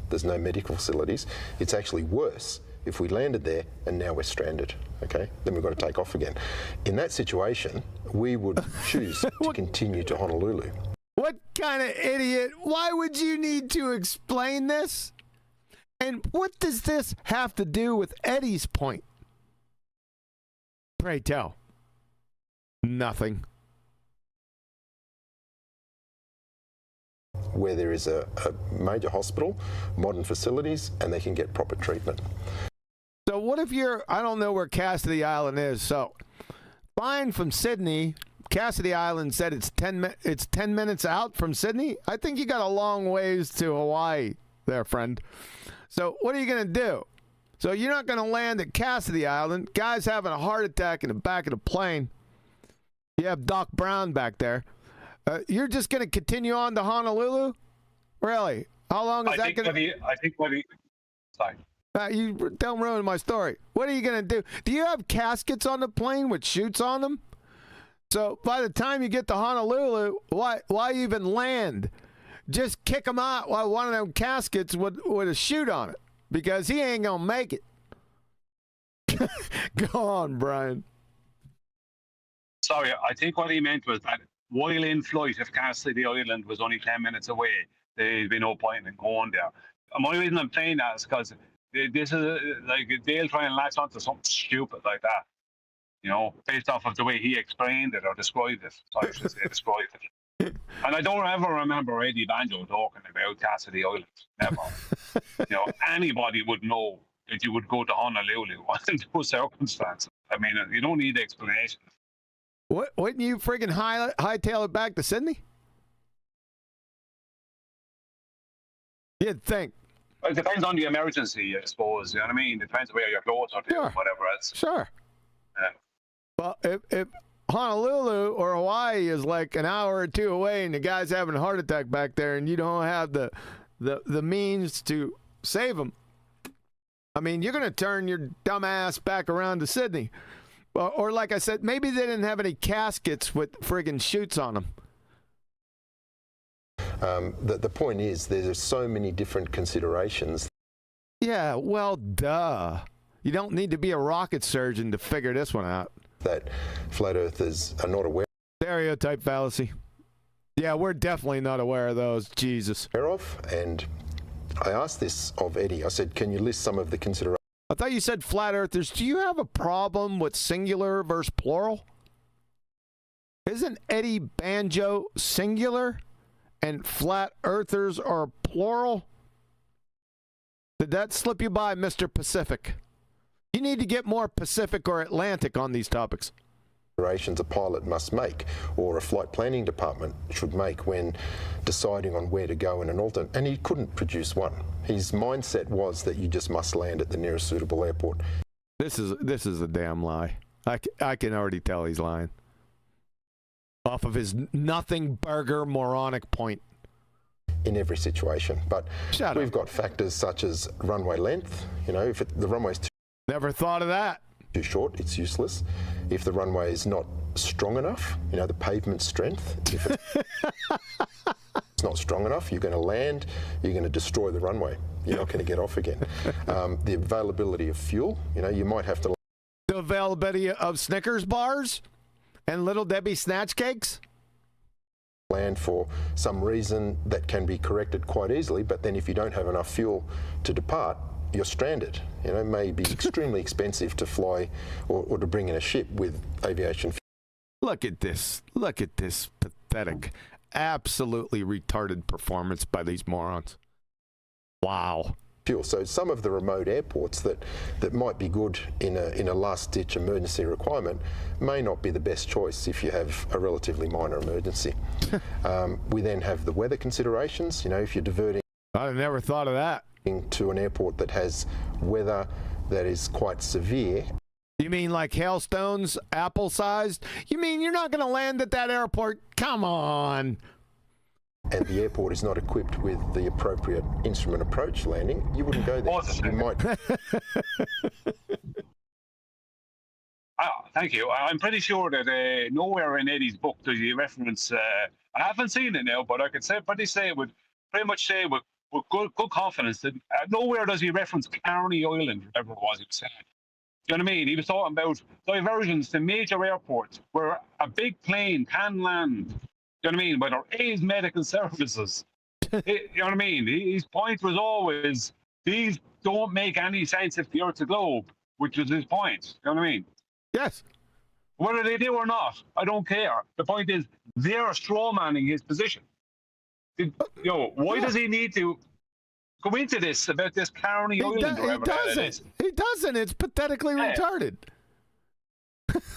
There's no medical facilities. It's actually worse if we landed there and now we're stranded, okay? Then we've got to take off again. In that situation, we would choose to continue to Honolulu. What kind of idiot? Why would you need to explain this? And what does this have to do with Eddie's point? Pray tell. Nothing. Where there is a major hospital, modern facilities, and they can get proper treatment. So what if I don't know where Cassidy Island is, so flying from Sydney, Cassidy Island said it's 10 minutes out from Sydney? I think you got a long ways to Hawaii there, friend. So what are you going to do? So you're not going to land at Cassidy Island. Guy's having a heart attack in the back of the plane. You have Doc Brown back there. You're just going to continue on to Honolulu? Really? How long is that going to... Sorry. You don't ruin my story. What are you going to do? Do you have caskets on the plane with chutes on them? So by the time you get to Honolulu, why even land? Just kick him out while one of them caskets with a chute on it, because he ain't going to make it. Go on, Brian. Sorry, I think what he meant was that while in flight, if Cassidy Island was only 10 minutes away, there'd be no point in going there. And my reason I'm saying that is because this is like they'll try and latch onto something stupid like that, you know, based off of the way he explained it or described it. So I should say described it. And I don't ever remember Eddie Banjo talking about Cassidy Island. Never. You know, anybody would know that you would go to Honolulu under those circumstances. I mean, you don't need explanation. Wouldn't you friggin' hightail it back to Sydney? You'd think. Well, it depends on the emergency, I suppose. You know what I mean? It depends where you're close or to, whatever else. Sure. Yeah. Well, if Honolulu or Hawaii is like an hour or two away and the guy's having a heart attack back there and you don't have the means to save him, I mean, you're going to turn your dumb ass back around to Sydney. Or like I said, maybe they didn't have any caskets with friggin' chutes on them. The point is there's so many different considerations. Yeah, well, duh. You don't need to be a rocket surgeon to figure this one out. That flat earthers are not aware. Stereotype fallacy. Yeah, we're definitely not aware of those. Jesus. Of, and I asked this of Eddie. I said, can you list some of the considerations? I thought you said flat earthers. Do you have a problem with singular versus plural? Isn't Eddie Banjo singular and flat earthers are plural? Did that slip you by, Mr. Pacific? You need to get more Pacific or Atlantic on these topics. considerations a pilot must make, or a flight planning department should make when deciding on where to go in an alternate, and he couldn't produce one. His mindset was that you just must land at the nearest suitable airport. This is a damn lie. I can already tell he's lying. Off of his nothing burger moronic point. In every situation, but Shut we've up. got factors such as runway length. You know, if the runway's Never thought of that. too short, it's useless. If the runway is not strong enough, you know, the pavement strength, if it's not strong enough, you're going to land, you're going to destroy the runway. You're not going to get off again. The availability of fuel, you know, you might have to... The availability of Snickers bars and Little Debbie snatch cakes? land for some reason that can be corrected quite easily, but then if you don't have enough fuel to depart, you're stranded. You know, it may be extremely expensive to fly or to bring in a ship with aviation fuel. Look at this pathetic, absolutely retarded performance by these morons. Wow. So some of the remote airports that might be good in a last-ditch emergency requirement may not be the best choice if you have a relatively minor emergency. We then have the weather considerations. You know, if you're diverting... I never thought of that. ...to an airport that has weather that is quite severe. You mean like hailstones, apple-sized? You mean you're not going to land at that airport? Come on. And the airport is not equipped with the appropriate instrument approach landing, you wouldn't go there. You might... Thank you. I'm pretty sure that nowhere in Eddie's book does he reference, I haven't seen it now, but I could pretty much say with good confidence that nowhere does he reference Carney Island, whatever it was he was saying. You know what I mean? He was talking about diversions to major airports where a big plane can land. You know what I mean? But there is medical services. You know what I mean? His point was always, these don't make any sense if the Earth's a globe, which was his point. You know what I mean? Yes. Whether they do or not, I don't care. The point is, they're strawmanning his position. Why does he need to go into this about this Carney Island? He doesn't. It's pathetically retarded.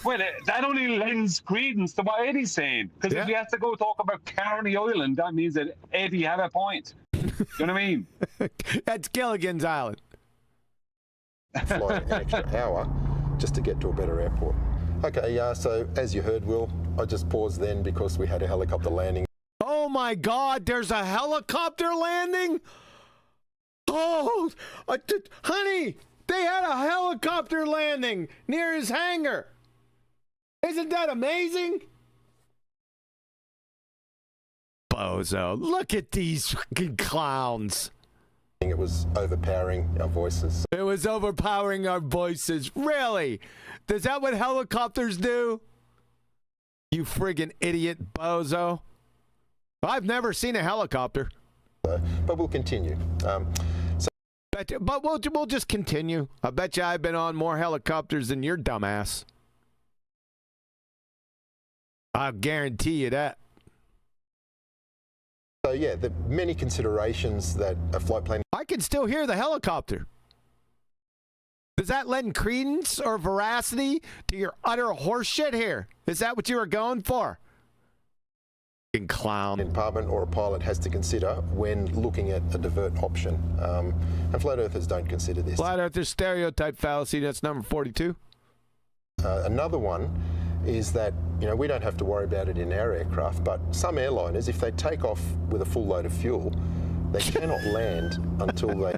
Well, that only lends credence to what Eddie's saying. Because if you have to go talk about Carney Island, that means that Eddie had a point. You know what I mean? That's Gilligan's Island. Fly an extra hour just to get to a better airport. Okay, so as you heard, Will, I just paused then because we had a helicopter landing. Oh my God, there's a helicopter landing? Oh, honey, they had a helicopter landing near his hangar. Isn't that amazing? Bozo, look at these fucking clowns. It was overpowering our voices. It was overpowering our voices. Really? Is that what helicopters do? You friggin' idiot, bozo. I've never seen a helicopter. But we'll continue. But we'll just continue. I bet you I've been on more helicopters than your dumbass. I'll guarantee you that. So yeah, the many considerations that a flight plan... I can still hear the helicopter. Does that lend credence or veracity to your utter horseshit here? Is that what you were going for? Fucking clown. ...department or a pilot has to consider when looking at a divert option. And flat earthers don't consider this. Flat earther stereotype fallacy, that's number 42. Another one is that, you know, we don't have to worry about it in our aircraft, but some airliners, if they take off with a full load of fuel, they cannot land until they...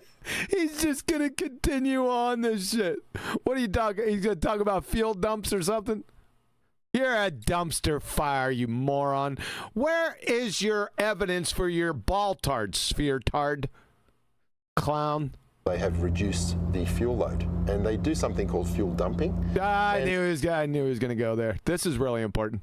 He's just going to continue on this shit. What are you talking? He's going to talk about fuel dumps or something? You're a dumpster fire, you moron. Where is your evidence for your BallTARD, sphere tard? Clown. They have reduced the fuel load, and they do something called fuel dumping. I knew he was going to go there. This is really important.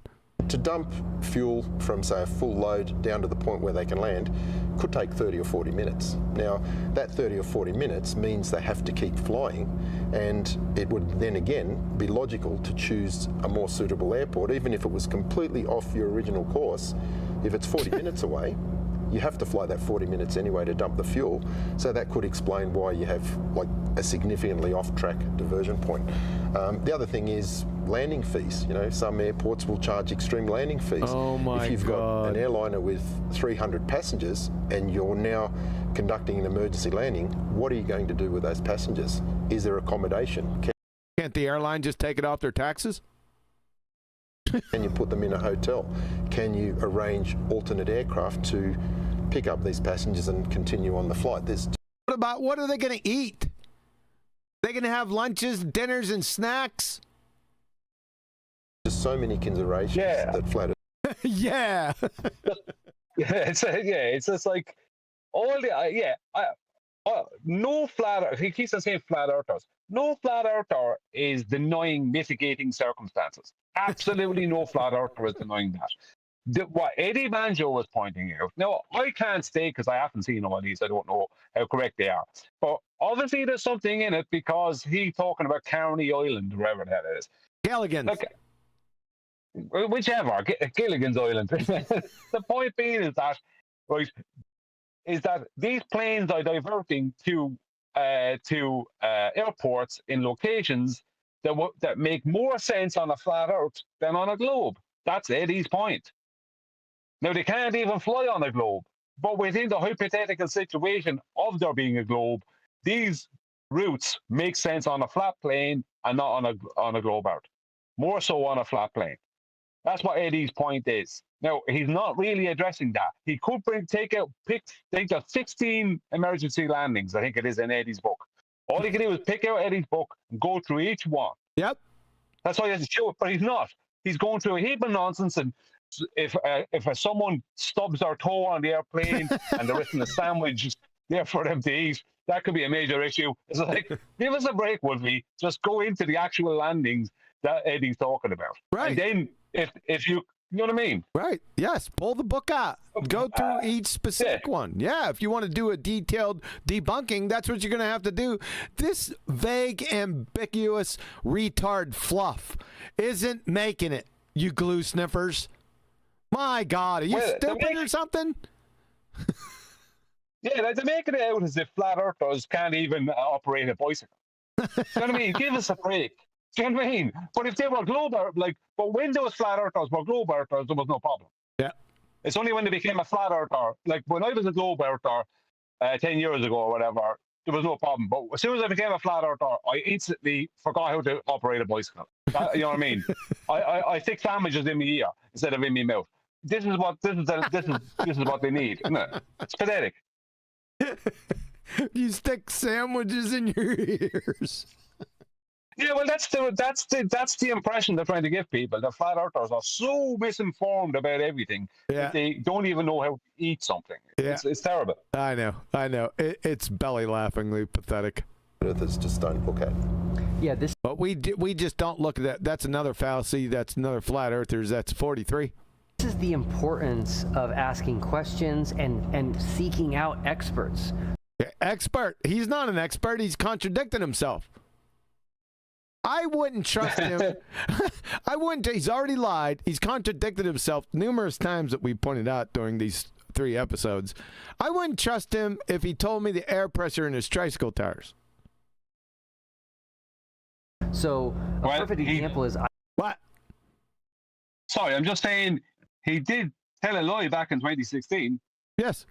To dump fuel from, say, a full load down to the point where they can land could take 30 or 40 minutes. Now, that 30 or 40 minutes means they have to keep flying, and it would then again be logical to choose a more suitable airport, even if it was completely off your original course. If it's 40 minutes away, you have to fly that 40 minutes anyway to dump the fuel. So that could explain why you have like a significantly off-track diversion point. The other thing is landing fees. You know, some airports will charge extreme landing fees. Oh my If you've got God. an airliner with 300 passengers and you're now conducting an emergency landing, what are you going to do with those passengers? Is there accommodation? Can't the airline just take it off their taxes? Can you put them in a hotel? Can you arrange alternate aircraft to pick up these passengers and continue on the flight? What are they going to eat? They going to have lunches, dinners, and snacks? There's so many considerations that flat. Yeah. It's just like all the no flat earth. He keeps on saying flat earthers. No flat earther is denying mitigating circumstances. Absolutely no flat earther is denying that. What Eddie Banjo was pointing out. Now, I can't state because I haven't seen all these. I don't know how correct they are. But obviously there's something in it because he's talking about Carney Island, wherever that is. Gilligan's. Look, whichever, Gilligan's Island. The point being is that, right, is that these planes are diverting to airports in locations that make more sense on a flat Earth than on a globe. That's Eddie's point. Now, they can't even fly on a globe, but within the hypothetical situation of there being a globe, these routes make sense on a flat plane and not on a globe Earth. More so on a flat plane. That's what Eddie's point is. Now, he's not really addressing that. He could take out 16 emergency landings, I think it is in Eddie's book. All he can do is pick out Eddie's book and go through each one. Yep. That's why he has to show it, but he's not. He's going through a heap of nonsense, and if someone stubs their toe on the airplane and there isn't a sandwich there for them to eat, that could be a major issue. It's like, give us a break, Wolfie. Just go into the actual landings that Eddie's talking about. Right. And then if you know what I mean? Right. Yes. Pull the book out. Go through each specific one. Yeah. If you want to do a detailed debunking, that's what you're going to have to do. This vague, ambiguous retard fluff isn't making it, you glue sniffers. My God. Are you stupid or something? Yeah, they're making it out as if flat earthers can't even operate a bicycle. You know what I mean? Give us a break. Do you know what I mean? But if they were globe earthers, but when those flat earthers were globe earthers, there was no problem. Yeah. It's only when they became a flat earther, like when I was a globe earther 10 years ago or whatever, there was no problem. But as soon as I became a flat earther, I instantly forgot how to operate a bicycle. You know what I mean? I stick sandwiches in my ear instead of in my mouth. This is what they need, isn't it? It's pathetic. You stick sandwiches in your ears. Yeah, well, that's the impression they're trying to give people. The flat earthers are so misinformed about everything that they don't even know how to eat something. Yeah. It's terrible. I know. It's belly laughingly pathetic. Earthers just don't look at. Yeah, this. But we just don't look at that. That's another fallacy. That's another flat earthers. That's 43. This is the importance of asking questions and seeking out experts. Yeah, expert. He's not an expert. He's contradicting himself. I wouldn't trust him. I wouldn't. He's already lied. He's contradicted himself numerous times that we pointed out during these 3 episodes. I wouldn't trust him if he told me the air pressure in his tricycle tires. So a perfect example is what? Sorry, I'm just saying he did tell a lie back in 2016. Yes.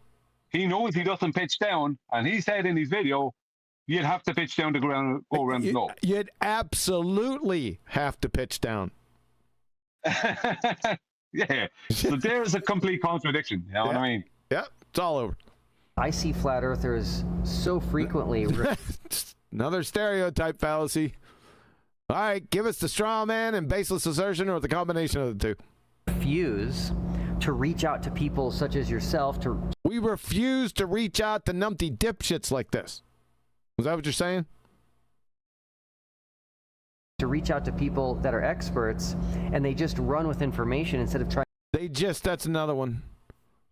He knows he doesn't pitch down, and he said in his video, you'd have to pitch down to go around the globe. You'd absolutely have to pitch down. Yeah. So there's a complete contradiction. You know what I mean? Yeah, it's all over. I see flat earthers so frequently. Another stereotype fallacy. All right, give us the straw man and baseless assertion or the combination of the two. Refuse to reach out to people such as yourself. We refuse to reach out to numpty dipshits like this. Is that what you're saying? To reach out to people that are experts, and they just run with information instead of trying. That's another one.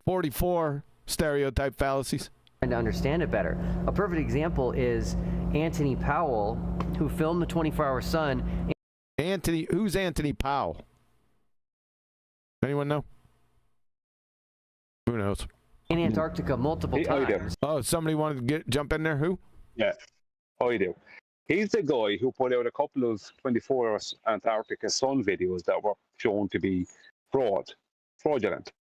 44 stereotype fallacies. Trying to understand it better. A perfect example is Anthony Powell, who filmed the 24-Hour Sun. Who's Anthony Powell? Anyone know? Who knows? in Antarctica multiple I do. times. Oh, somebody wanted to jump in there? Who? Yeah, I do. He's the guy who put out a couple of 24-hour Antarctica sun videos that were shown to be fraudulent.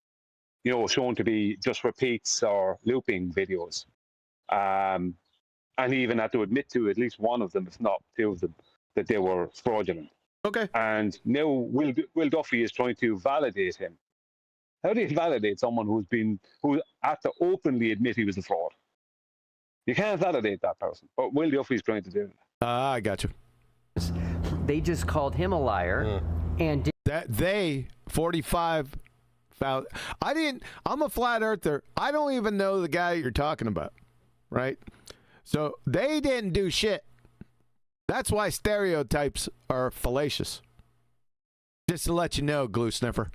You know, shown to be just repeats or looping videos. And he even had to admit to at least one of them, if not two of them, that they were fraudulent. Okay. And now Will Duffy is trying to validate him. How do you validate someone who had to openly admit he was a fraud? You can't validate that person, but Will Duffy's trying to do it. I got you. They just called him a liar, and That they 45,000. I'm a flat earther. I don't even know the guy you're talking about, right? So they didn't do shit. That's why stereotypes are fallacious. Just to let you know, glue sniffer.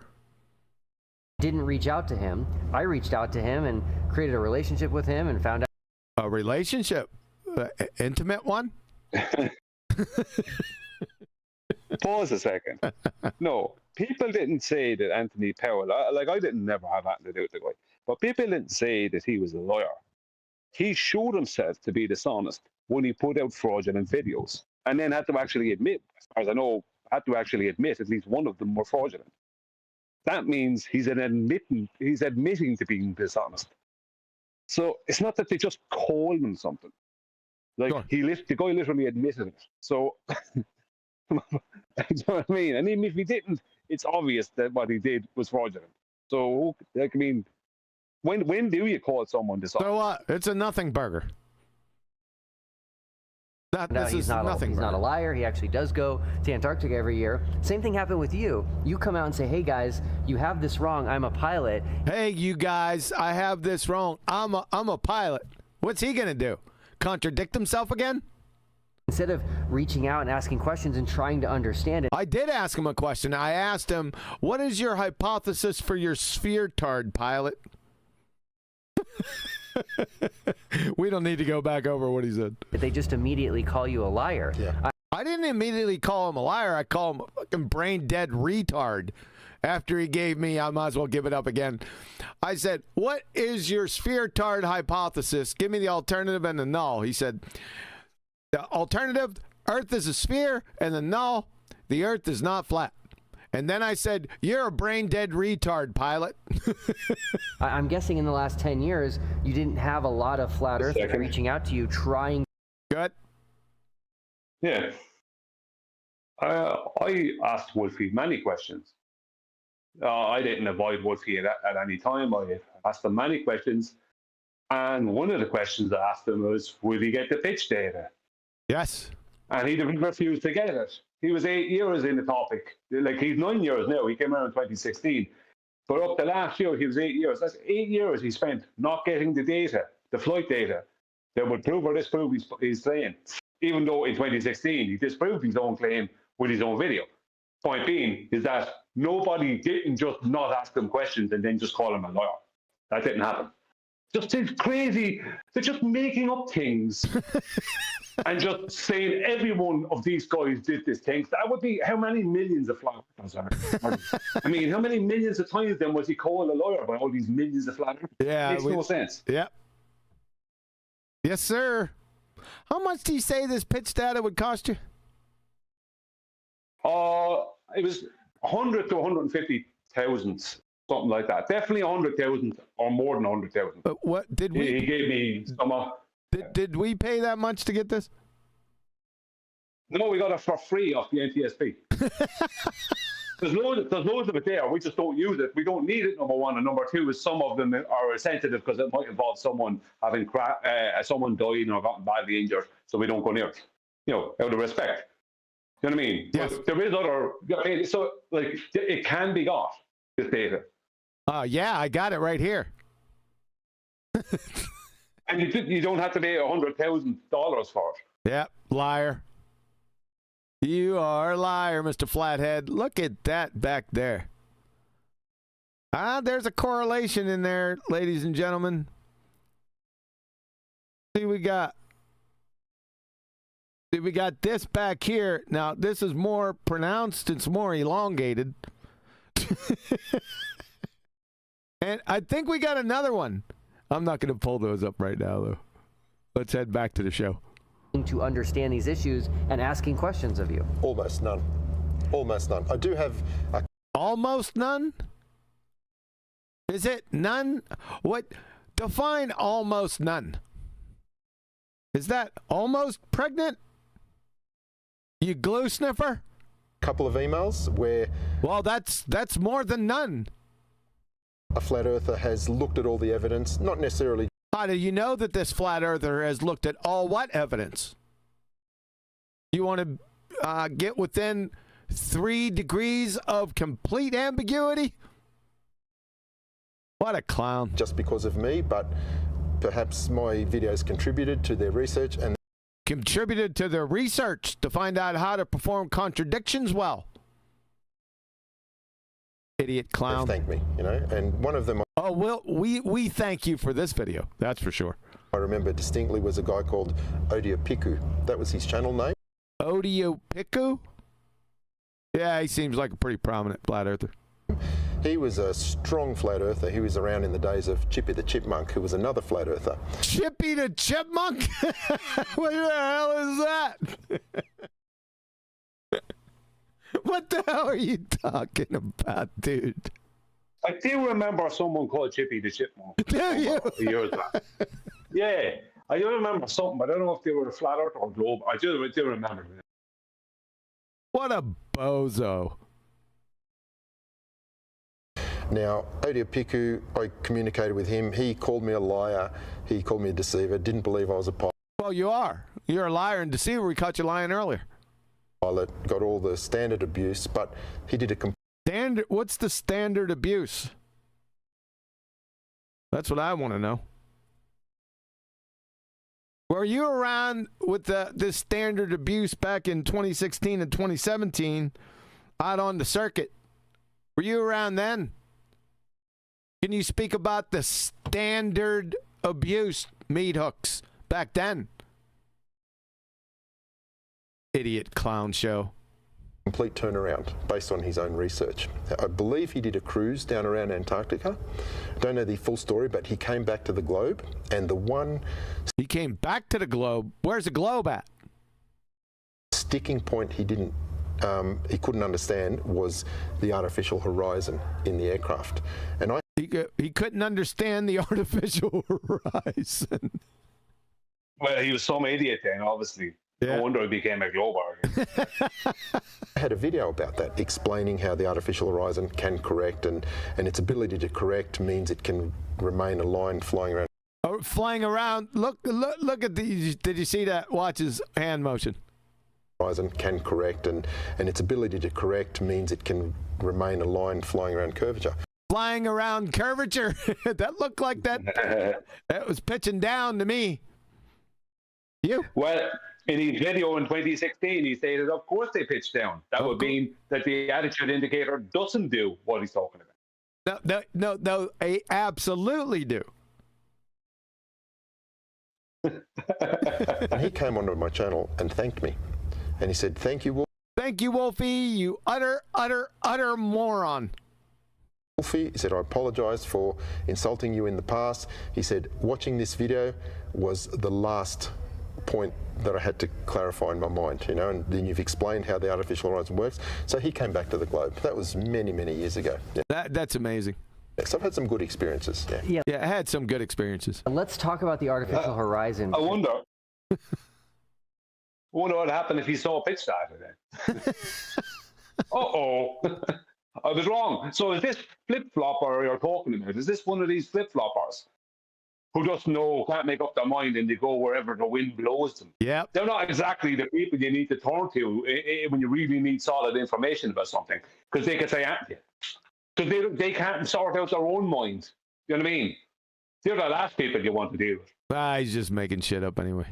didn't reach out to him. I reached out to him and created a relationship with him and found out. A relationship? Intimate one? Pause a second. No, people didn't say that Anthony Powell, like I didn't never have anything to do with the guy, but people didn't say that he was a lawyer. He showed himself to be dishonest when he put out fraudulent videos and then had to actually admit, as far as I know, had to actually admit at least one of them were fraudulent. That means he's admitting to being dishonest. So it's not that they just called him something. Like Sure. the guy literally admitted it. So you know what I mean? And even if he didn't, it's obvious that what he did was fraudulent. So like, I mean, when do you call someone dishonest? So what? It's a nothing burger. No, This he's is not. nothing He's not a burger. liar. He actually does go to Antarctica every year. Same thing happened with you. You come out and say, "Hey guys, you have this wrong. I'm a pilot." Hey, you guys, I have this wrong. I'm a pilot. What's he gonna do? Contradict himself again? Instead of reaching out and asking questions and trying to understand it, I did ask him a question. I asked him, "What is your hypothesis for your sphere-tard, pilot?" We don't need to go back over what he said. they just immediately call you a liar. Yeah. I didn't immediately call him a liar. I call him a fucking brain-dead retard. After he gave me, I might as well give it up again. I said, "What is your sphere-tard hypothesis? Give me the alternative and the null." He said, "The alternative, Earth is a sphere, and the null, the Earth is not flat." And then I said, "You're a brain-dead retard, pilot." I'm guessing in the last 10 years, you didn't have a lot of flat earthers Second. reaching out to you trying. Good. Yeah. I asked Wolfie many questions. I didn't avoid Wolfie at any time. I asked him many questions. And one of the questions I asked him was, will he get the pitch data? Yes. And he refused to get it. He was 8 years in the topic. Like, he's 9 years now. He came out in 2016. But up to last year, he was 8 years. That's 8 years he spent not getting the data, the flight data, that would prove or disprove his claim. Even though in 2016, he disproved his own claim with his own video. Point being is that nobody didn't just not ask him questions and then just call him a lawyer. That didn't happen. Just it's crazy. They're just making up things and just saying every one of these guys did this thing. That would be how many millions of flat earthers? I mean, how many millions of times then was he called a lawyer by all these millions of flat earthers? Yeah. Makes no sense. Yep. Yes, sir. How much do you say this pitch data would cost you? It was 100 to 150,000, something like that. Definitely 100,000 or more than 100,000. But what did He we gave me some. did we pay that much to get this? No, we got it for free off the NTSB. There's loads of it there. We just don't use it. We don't need it, number one. And number two is some of them are sensitive because it might involve someone having someone dying or gotten badly injured. So we don't go near it, you know, out of respect. You know what I mean? Yes. But there is other, so like it can be got, this data. Yeah, I got it right here. And you don't have to pay $100,000 for it. Yep, liar. You are a liar, Mr. Flathead. Look at that back there. There's a correlation in there, ladies and gentlemen. See, we got this back here. Now, this is more pronounced. It's more elongated. And I think we got another one. I'm not going to pull those up right now, though. Let's head back to the show. To understand these issues and asking questions of you. Almost none. Almost none. I do have a Almost none? Is it none? What? Define almost none. Is that almost pregnant? You glue sniffer? couple of emails where Well, that's more than none. a flat earther has looked at all the evidence, not necessarily How do you know that this flat earther has looked at all what evidence? You want to get within 3 degrees of complete ambiguity? What a clown. just because of me, but perhaps my videos contributed to their research and Contributed to their research to find out how to perform contradictions well. Idiot they clown. thanked me, you know, and one of them Oh, well, we thank you for this video. That's for sure. I remember distinctly was a guy called Odia Piku. That was his channel name. Odio Piku? Yeah, he seems like a pretty prominent flat earther. He was a strong flat earther. He was around in the days of Chippy the Chipmunk, who was another flat earther. Chippy the Chipmunk? What the hell is that? What the hell are you talking about, dude? I do remember someone called Chippy the Chipmunk. Do you? Years back. Yeah, I do remember something, but I don't know if they were a flat earth or globe. I do remember. What a bozo. Now, Odia Piku, I communicated with him. He called me a liar. He called me a deceiver. Didn't believe I was a Well, you are. You're a liar and deceiver. We caught you lying earlier. pilot. Got all the standard abuse, but he did a Standard. What's the standard abuse? That's what I want to know. Were you around with this standard abuse back in 2016 and 2017 out on the circuit? Were you around then? Can you speak about the standard abuse meat hooks back then? Idiot clown show. complete turnaround based on his own research. I believe he did a cruise down around Antarctica. Don't know the full story, but he came back to the globe, and the one He came back to the globe. Where's the globe at? sticking point he couldn't understand was the artificial horizon in the aircraft. And He couldn't understand the artificial horizon. Well, he was some idiot then, obviously. Yeah. No wonder he became a glober. I had a video about that, explaining how the artificial horizon can correct, and its ability to correct means it can remain a line flying around. Oh, flying around. Look at the. Did you see that? Watch his hand motion. Horizon can correct, and its ability to correct means it can remain a line flying around curvature. Flying around curvature. That looked like that. That was pitching down to me. You? Well, in his video in 2016, he stated, of course they pitch down. That would mean that the attitude indicator doesn't do what he's talking about. No, I absolutely do. And he came onto my channel and thanked me. And he said, "Thank you, Thank you, Wolfie, you utter moron." Wolfie," he said, "I apologize for insulting you in the past." He said, "Watching this video was the last point that I had to clarify in my mind, you know, and then you've explained how the artificial horizon works." So he came back to the globe. That was many, many years ago. Yeah. That's amazing. Yes, I've had some good experiences. Yeah. Yeah, I had some good experiences. Let's talk about the artificial horizon. I wonder what happened if he saw a pitch data then. Uh-oh. I was wrong. So is this flip-flopper you're talking about? Is this one of these flip-floppers who doesn't know, can't make up their mind, and they go wherever the wind blows them? Yep. They're not exactly the people you need to turn to when you really need solid information about something, because they can say anything. Because they can't sort out their own mind. You know what I mean? They're the last people you want to deal with. He's just making shit up anyway.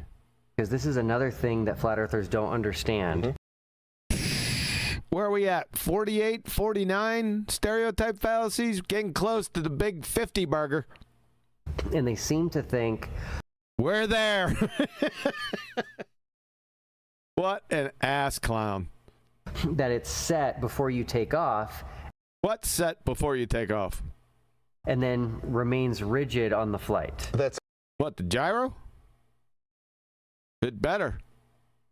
Because this is another thing that flat earthers don't understand. Where are we at? 48, 49 stereotype fallacies? Getting close to the big 50 burger. And they seem to think we're there. What an ass clown. that it's set before you take off. What's set before you take off? and then remains rigid on the flight. That's What, the gyro? It better.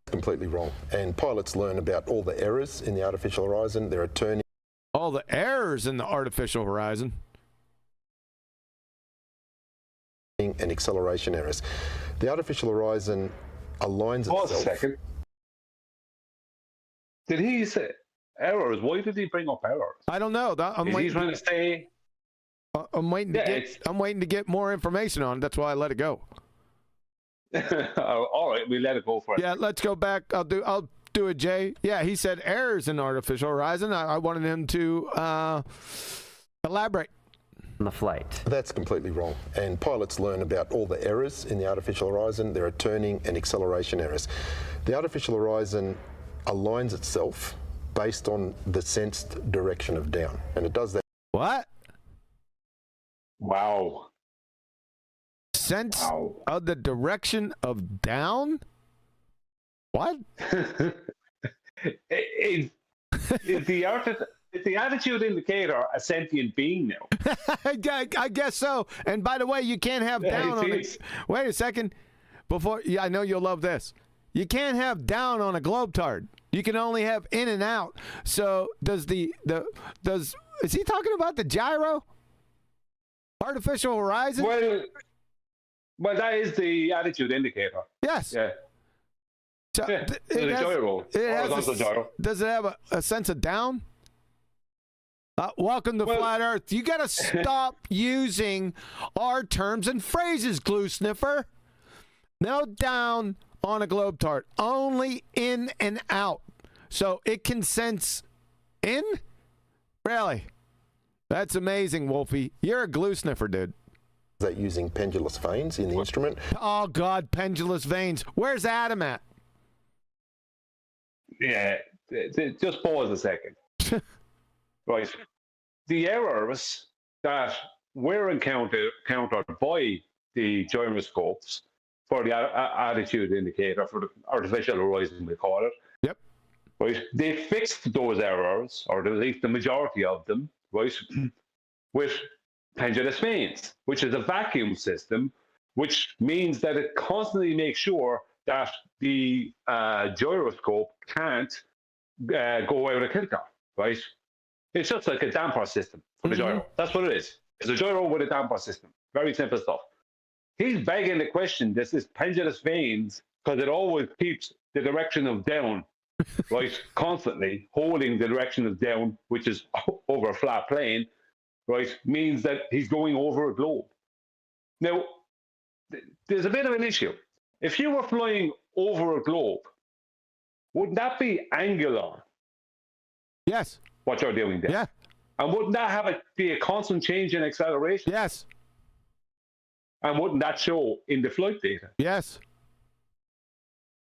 completely wrong. And pilots learn about all the errors in the artificial horizon. There are turning All the errors in the artificial horizon. and acceleration errors. The artificial horizon aligns Pause a itself. second. Did he say errors? Why did he bring up errors? I don't know. I'm Is he waiting. trying to say? I'm waiting to Yeah, get. I'm waiting to get more information on it. That's why I let it go. All right, we let it go for it. Yeah, let's go back. I'll do it, Jay. Yeah, he said errors in artificial horizon. I wanted him to elaborate. On the flight. That's completely wrong. And pilots learn about all the errors in the artificial horizon. There are turning and acceleration errors. The artificial horizon aligns itself based on the sensed direction of down. And it does that. What? Wow. Sense Wow. of the direction of down? What? is the attitude indicator a sentient being now? I guess so. And by the way, you can't have Yeah, down on it it. is. Wait a second. Before, yeah, I know you'll love this. You can't have down on a BallTARD. You can only have in and out. So does is he talking about the gyro? Artificial horizon? Well, that is the attitude indicator. Yes. Yeah. So Yeah. The gyro. Horizontal gyro. Does it have a sense of down? Welcome to Flat Earth. You got to stop using our terms and phrases, glue sniffer. No down on a BallTARD. Only in and out. So it can sense in? Really? That's amazing, Wolfie. You're a glue sniffer, dude. That using pendulous vanes in the instrument. Oh, God, pendulous veins. Where's Adam at? Yeah. Just pause a second. Right. The errors that were encountered by the gyroscopes for the attitude indicator, for the artificial horizon, we call it. Yep. Right. They fixed those errors, or at least the majority of them, right, with pendulous vanes, which is a vacuum system, which means that it constantly makes sure that the gyroscope can't go out of kilter, right? It's just like a damper system for the gyro. That's what it is. It's a gyro with a damper system. Very simple stuff. He's begging the question, this is pendulous vanes, because it always keeps the direction of down, right? Constantly holding the direction of down, which is over a flat plane, right? Means that he's going over a globe. Now, there's a bit of an issue. If you were flying over a globe, wouldn't that be angular? Yes. What you're doing there? Yeah. And wouldn't that be a constant change in acceleration? Yes. And wouldn't that show in the flight data? Yes.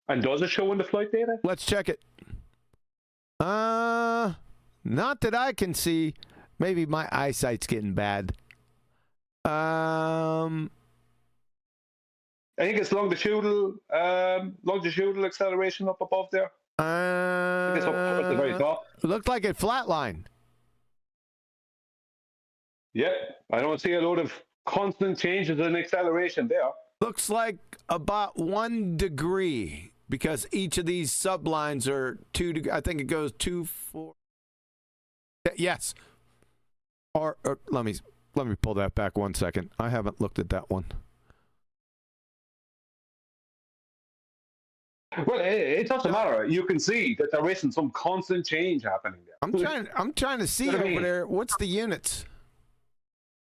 And does it show in the flight data? Let's check it. Not that I can see. Maybe my eyesight's getting bad. I think it's longitudinal acceleration up above there. I think it's up at the very top. It looked like it flatlined. Yep, I don't see a load of constant changes in acceleration there. Looks like about 1 degree because each of these sublines are 2 degrees. I think it goes 2, 4. Yes. Or let me pull that back 1 second. I haven't looked at that one. Well, it doesn't matter. You can see that there isn't some constant change happening there. I'm trying to see You know what I over mean? there. What's the units?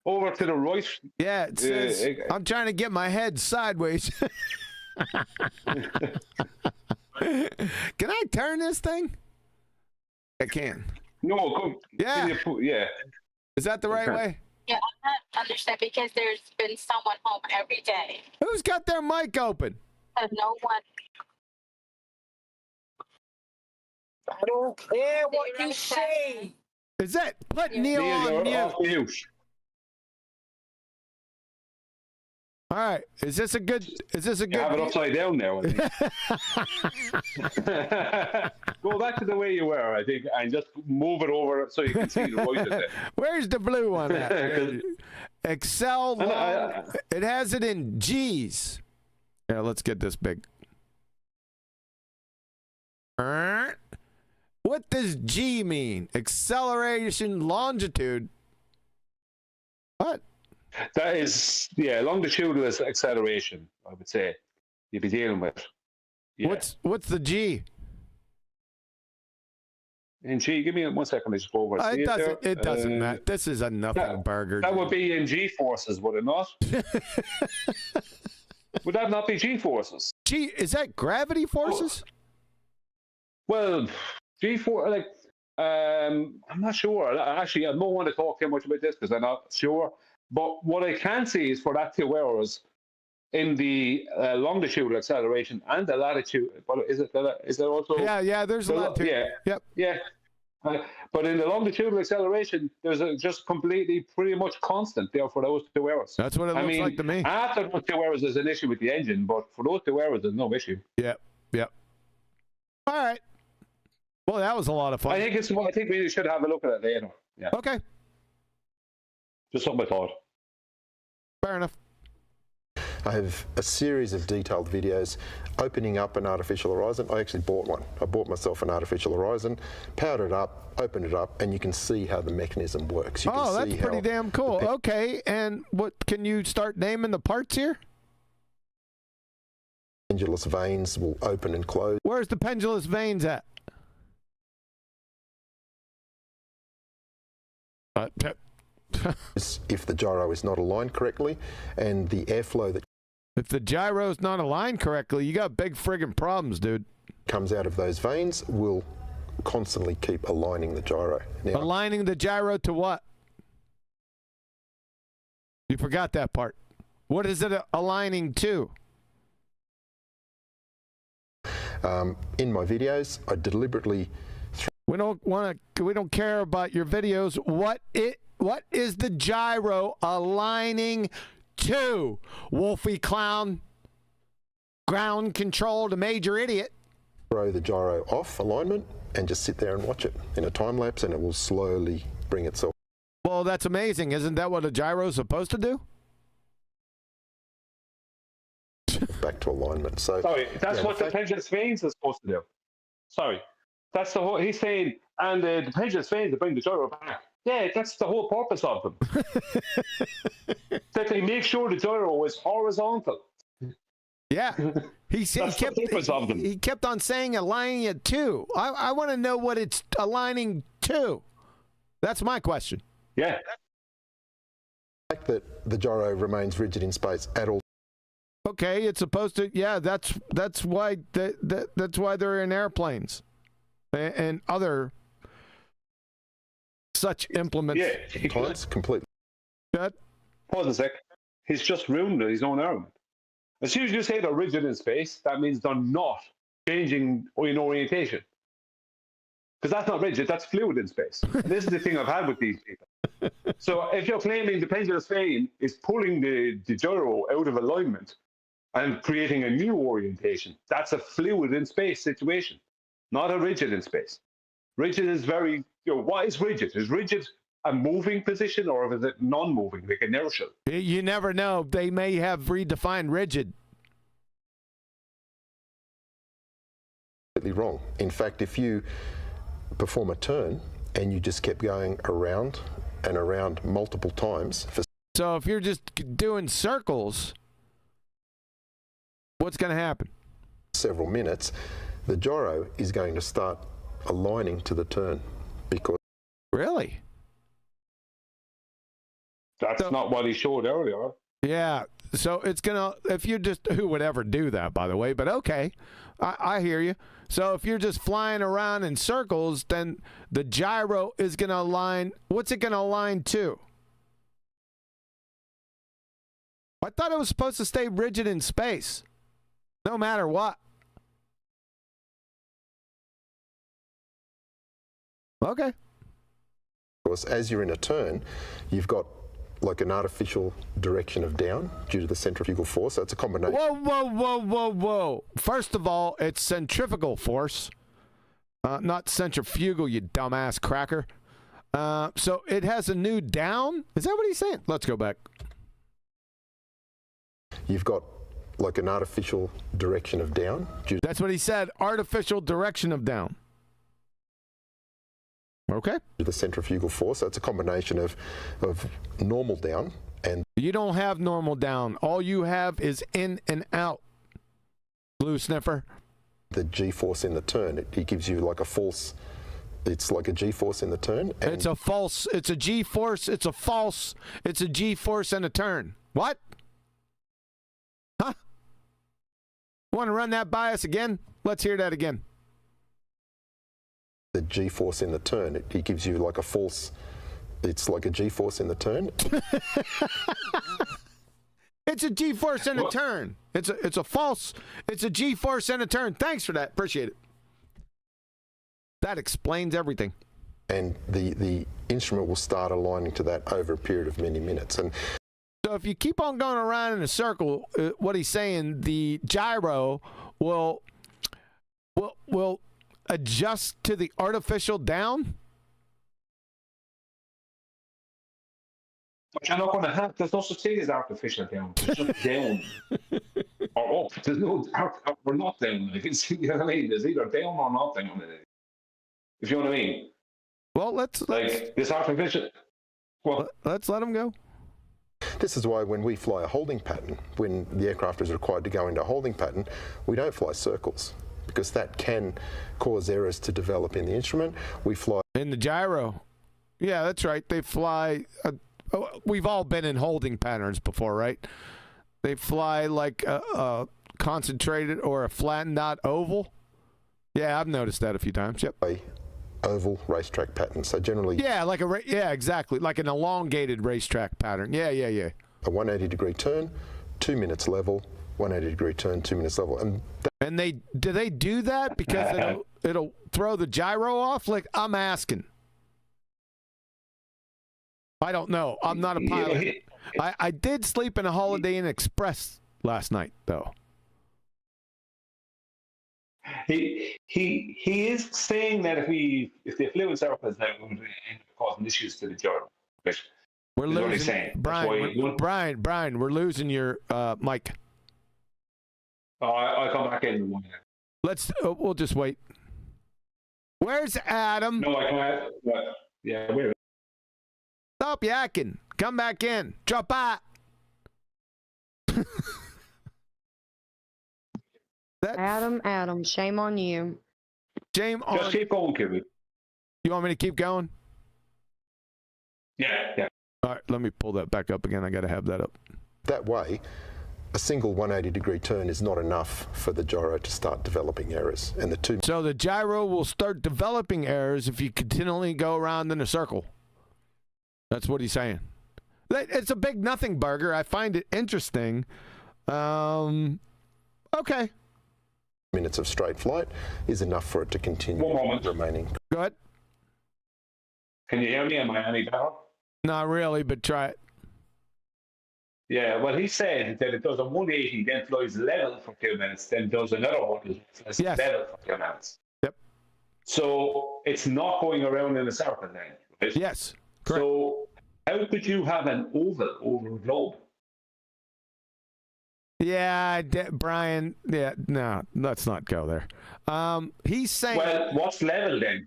Over to the right. Yeah, it says. I'm trying to get my head sideways. Can I turn this thing? I can. No, go. Yeah. Yeah. Is that the right way? Yeah, I'm not understand because there's been someone home every day. Who's got their mic open? No one. I don't care what you say. Is that put Neil on mute? Off mute. All right. Is this a good? You have it upside down there. I think. Go back to the way you were, I think, and just move it over so you can see the right of it. Where's the blue one at? Excel long. It has it in G's. Yeah, let's get this big. What does G mean? Acceleration longitude. What? That is, longitudinal acceleration, I would say, you'd be dealing with. Yeah. What's the G? In G, give me 1 second, I just go over it. It doesn't matter. This is a nothing burger. That would be in G forces, would it not? Would that not be G forces? G, is that gravity forces? Well, G4, I'm not sure. Actually, I don't want to talk too much about this because I'm not sure. But what I can see is for that 2 hours in the longitudinal acceleration and the latitude. But is it also? Yeah. There's a latitude. Yeah. But in the longitudinal acceleration, there's just completely pretty much constant there for those 2 hours. That's what it looks like to me. After those 2 hours, there's an issue with the engine, but for those 2 hours, there's no issue. Yep. All right. Well, that was a lot of fun. I think we should have a look at it later. Yeah. Okay. Just something I thought. Fair enough. I have a series of detailed videos opening up an artificial horizon. I actually bought one. I bought myself an artificial horizon, powered it up, opened it up, and you can see how the mechanism works. You can that's see pretty damn cool. Okay, and what can you start naming the parts here? Pendulous veins will open and close. Where's the pendulous veins at? If the gyro is not aligned correctly, and the airflow that if the gyro's not aligned correctly, you got big friggin' problems, dude. Comes out of those veins will constantly keep aligning the gyro. Now, aligning the gyro to what? You forgot that part. What is it aligning to? in my videos, I deliberately. We don't care about your videos. What is the gyro aligning to? Wolfie clown, ground control to major idiot. Throw the gyro off alignment and just sit there and watch it in a time lapse, and it will slowly bring itself. Well, that's amazing. Isn't that what a gyro is supposed to do? Back to alignment. So sorry, that's what the pendulous veins are supposed to do. Sorry, that's the whole. He's saying, and the pendulous veins to bring the gyro back. Yeah, that's the whole purpose of them. That they make sure the gyro is horizontal. Yeah, he kept on saying aligning it to. I want to know what it's aligning to. That's my question. Yeah. The fact that the gyro remains rigid in space at all. Okay, it's supposed to. Yeah, that's why that's why they're in airplanes and other such implements. Yeah, times completely. Good. Pause a sec. He's just ruined his own argument. As soon as you say they're rigid in space, that means they're not changing in orientation. Because that's not rigid, that's fluid in space. And this is the thing I've had with these people. So if you're claiming the pendulous vane is pulling the gyro out of alignment and creating a new orientation, that's a fluid in space situation, not a rigid in space. Rigid is very, what is rigid? Is rigid a moving position, or is it non-moving, like inertial? You never know. They may have redefined rigid. Completely wrong. In fact, if you perform a turn and you just kept going around and around multiple times. So if you're just doing circles, what's going to happen? Several minutes, the gyro is going to start aligning to the turn because. Really? That's not what he showed earlier. Yeah. So it's going to, if you just, who would ever do that, by the way, but okay. I hear you. So if you're just flying around in circles, then the gyro is going to align. What's it going to align to? I thought it was supposed to stay rigid in space, no matter what. Okay. Because as you're in a turn, you've got like an artificial direction of down due to the centrifugal force. So it's a combination. Whoa, whoa, whoa, whoa, whoa. First of all, it's centrifugal force, not centrifugal, you dumbass cracker. So it has a new down? Is that what he's saying? Let's go back. You've got like an artificial direction of down. That's what he said, artificial direction of down. Okay. The centrifugal force. So it's a combination of normal down and... You don't have normal down. All you have is in and out, blue sniffer. The G-force in the turn. It gives you like a false... It's like a G-force in the turn. And it's a false, it's a G-force, it's a false, it's a G-force and a turn. What? Huh? Want to run that by us again? Let's hear that again. The G-force in the turn. It gives you like a false... It's like a G-force in the turn. It's a G-force and a turn. It's a false, it's a G-force and a turn. Thanks for that. Appreciate it. That explains everything. And the instrument will start aligning to that over a period of many minutes. And so if you keep on going around in a circle, what he's saying, the gyro will adjust to the artificial down? But you're not going to have, there's no such thing as artificial down. It's just down or up. There's no, we're not down. You know what I mean? There's either down or not down. If you know what I mean. Well, let's this artificial. Well, let's let him go. This is why when we fly a holding pattern, when the aircraft is required to go into a holding pattern, we don't fly circles because that can cause errors to develop in the instrument. We fly in the gyro. Yeah, that's right. They fly. We've all been in holding patterns before, right? They fly like a concentrated or a flattened out oval. Yeah, I've noticed that a few times. Yep. Oval racetrack pattern. So generally, yeah, like yeah, exactly, like an elongated racetrack pattern. Yeah. A 180-degree turn, 2 minutes level. 180-degree turn, 2 minutes level, and do they do that because it'll throw the gyro off? Like, I'm asking. I don't know. I'm not a pilot. I did sleep in a Holiday Inn Express last night, though. He is saying that if the fluid surface now would end up causing issues to the gyro. We're losing Brian, we're losing your mic. Oh, I'll come back in. We'll just wait. Where's Adam? No, I can't. Yeah, wait. Stop yakking. Come back in. Drop out. Adam, shame on you. Shame on. Just keep going, Kiwi. You want me to keep going? Yeah. All right, let me pull that back up again. I got to have that up. That way, a single 180-degree turn is not enough for the gyro to start developing errors. And So the gyro will start developing errors if you continually go around in a circle. That's what he's saying. It's a big nothing burger. I find it interesting. Okay. Minutes of straight flight is enough for it to continue remaining. Go ahead. Can you hear me? Am I any better? Not really, but try it. Yeah, well, he said that it does a 180, then flies level for 2 minutes, then does another one that's level for 2 minutes. Yep. So it's not going around in a circle then, right? Yes, correct. So how could you have an oval over a globe? Yeah, Brian, no, let's not go there. He's saying... Well, what's level then?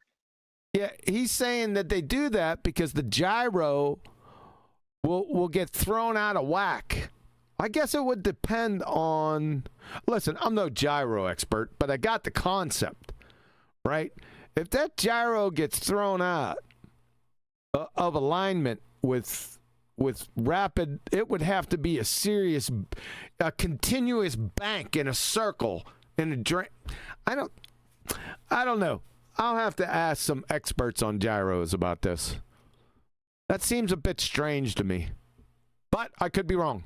Yeah, he's saying that they do that because the gyro will get thrown out of whack. I guess it would depend on... Listen, I'm no gyro expert, but I got the concept, right? If that gyro gets thrown out of alignment with rapid, it would have to be a continuous bank in a circle in a drain. I don't know. I'll have to ask some experts on gyros about this. That seems a bit strange to me, but I could be wrong.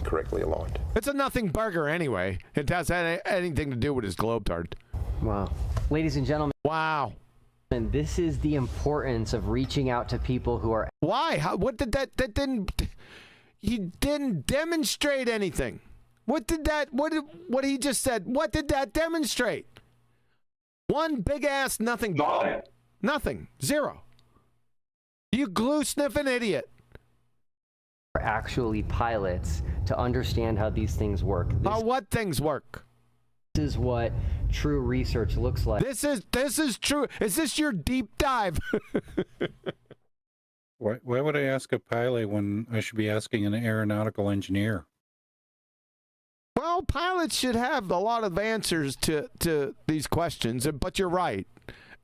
Correctly aligned. It's a nothing burger anyway. It doesn't have anything to do with his BallTARD. Wow. Ladies and gentlemen. Wow. And this is the importance of reaching out to people who are. Why? What did that didn't, he didn't demonstrate anything. What he just said, what did that demonstrate? One big ass nothing. Nothing. Zero. You glue sniffing idiot. Are actually pilots to understand how these things work. How what things work? This is what true research looks like. This is true. Is this your deep dive? Why would I ask a pilot when I should be asking an aeronautical engineer? Well, pilots should have a lot of answers to these questions, but you're right.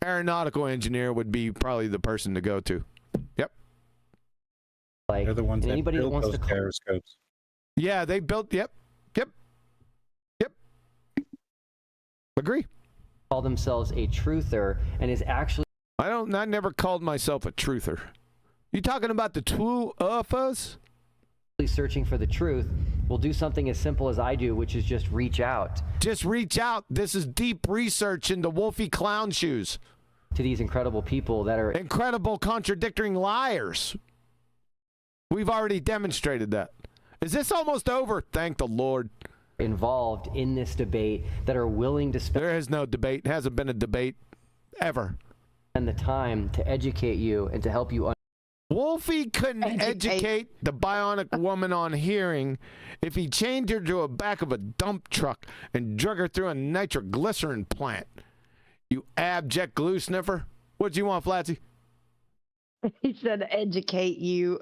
Aeronautical engineer would be probably the person to go to. Yep. Like, they're the ones that anybody that built wants those to gyroscopes. Yeah, they built. Yep. Agree. Call themselves a truther and is actually. I never called myself a truther. You talking about the two of us? Searching for the truth, will do something as simple as I do, which is just reach out. Just reach out. This is deep research into Wolfie clown shoes. To these incredible people that are incredible contradicting liars. We've already demonstrated that. Is this almost over? Thank the Lord. Involved in this debate that are willing to spend. There is no debate. Hasn't been a debate ever. And the time to educate you and to help you. Wolfie couldn't educate the bionic woman on hearing if he chained her to the back of a dump truck and drug her through a nitroglycerin plant. You abject glue sniffer. What do you want, Flatsy? He said educate you.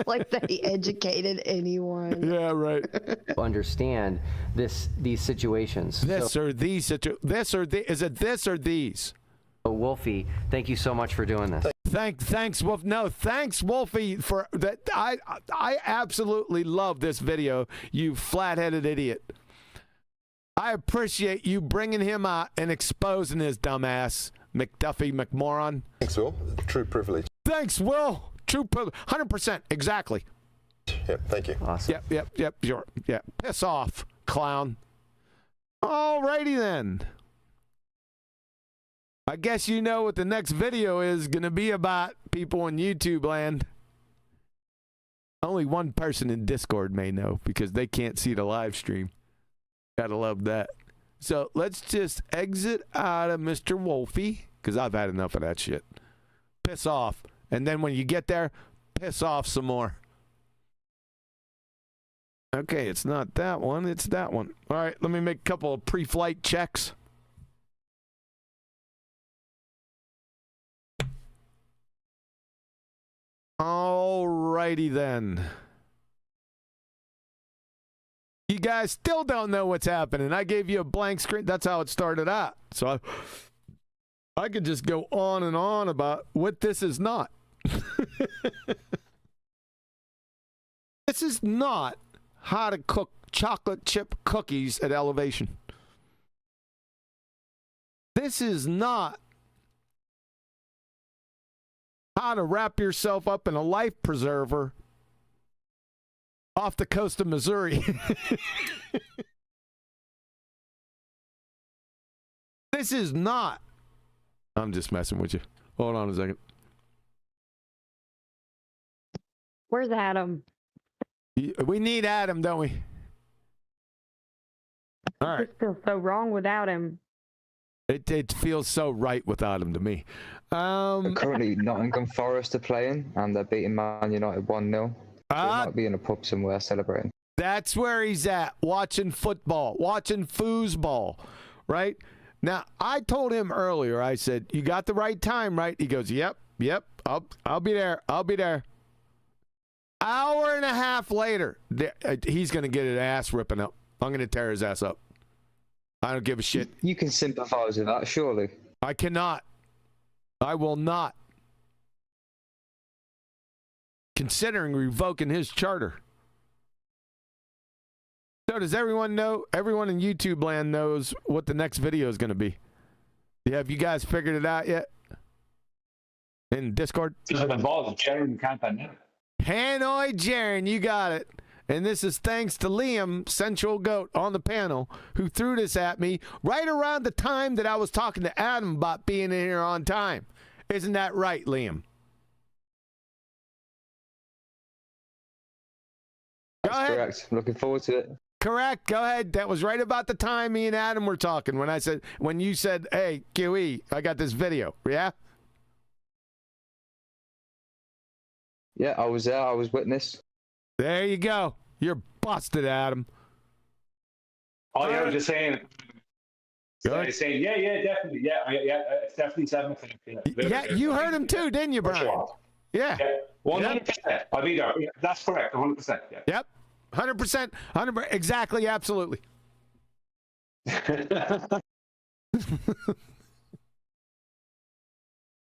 Like they educated anyone. Yeah, right. Understand these situations. Is it this or these? Wolfie, thank you so much for doing this. Thanks, Wolf. No, thanks, Wolfie, for that. I absolutely love this video, you flat-headed idiot. I appreciate you bringing him out and exposing his dumbass, McDuffy McMoron. Thanks, Will. True privilege. Thanks, Will. True privilege. 100%. Exactly. Yep, thank you. Awesome. Yep, sure. Yeah. Piss off, clown. Alrighty then. I guess you know what the next video is going to be about, people in YouTube land. Only one person in Discord may know because they can't see the live stream. Gotta love that. So let's just exit out of Mr. Wolfie because I've had enough of that shit. Piss off. And then when you get there, piss off some more. Okay, it's not that one. It's that one. All right, let me make a couple of pre-flight checks. Alrighty then. You guys still don't know what's happening. I gave you a blank screen. That's how it started out. So I could just go on and on about what this is not. This is not how to cook chocolate chip cookies at elevation. This is not how to wrap yourself up in a life preserver off the coast of Missouri. This is not. I'm just messing with you. Hold on a second. Where's Adam? We need Adam, don't we? All right. It feels so wrong without him. It feels so right without him to me. Currently, Nottingham Forest are playing, and they're beating Man United 1-0. He might be in a pub somewhere celebrating. That's where he's at, watching football, watching foosball, right? Now, I told him earlier, I said, you got the right time, right? He goes, yep, I'll be there. Hour and a half later, he's going to get his ass ripping up. I'm going to tear his ass up. I don't give a shit. You can sympathize with that, surely. I cannot. I will not. Considering revoking his charter. So does everyone know? Everyone in YouTube land knows what the next video is going to be. Have you guys figured it out yet? In Discord? It involves Jeran campaign. Hanoi Jeran, you got it. And this is thanks to Liam, Central Goat, on the panel, who threw this at me right around the time that I was talking to Adam about being in here on time. Isn't that right, Liam? That's correct. Looking forward to it. Correct. Go ahead. That was right about the time me and Adam were talking when you said, "Hey, QE, I got this video." Yeah. Yeah, I was there. I was witness. There you go. You're busted, Adam. Oh, yeah, I was just saying. Good. Saying, yeah, definitely. Yeah, it's definitely 7 o'clock. Yeah, you heard him too, didn't you, Brian? Yeah. 100%. I'll be there. Yeah, that's correct. 100%. Yeah. Yep. 100%. 100%. Exactly. Absolutely.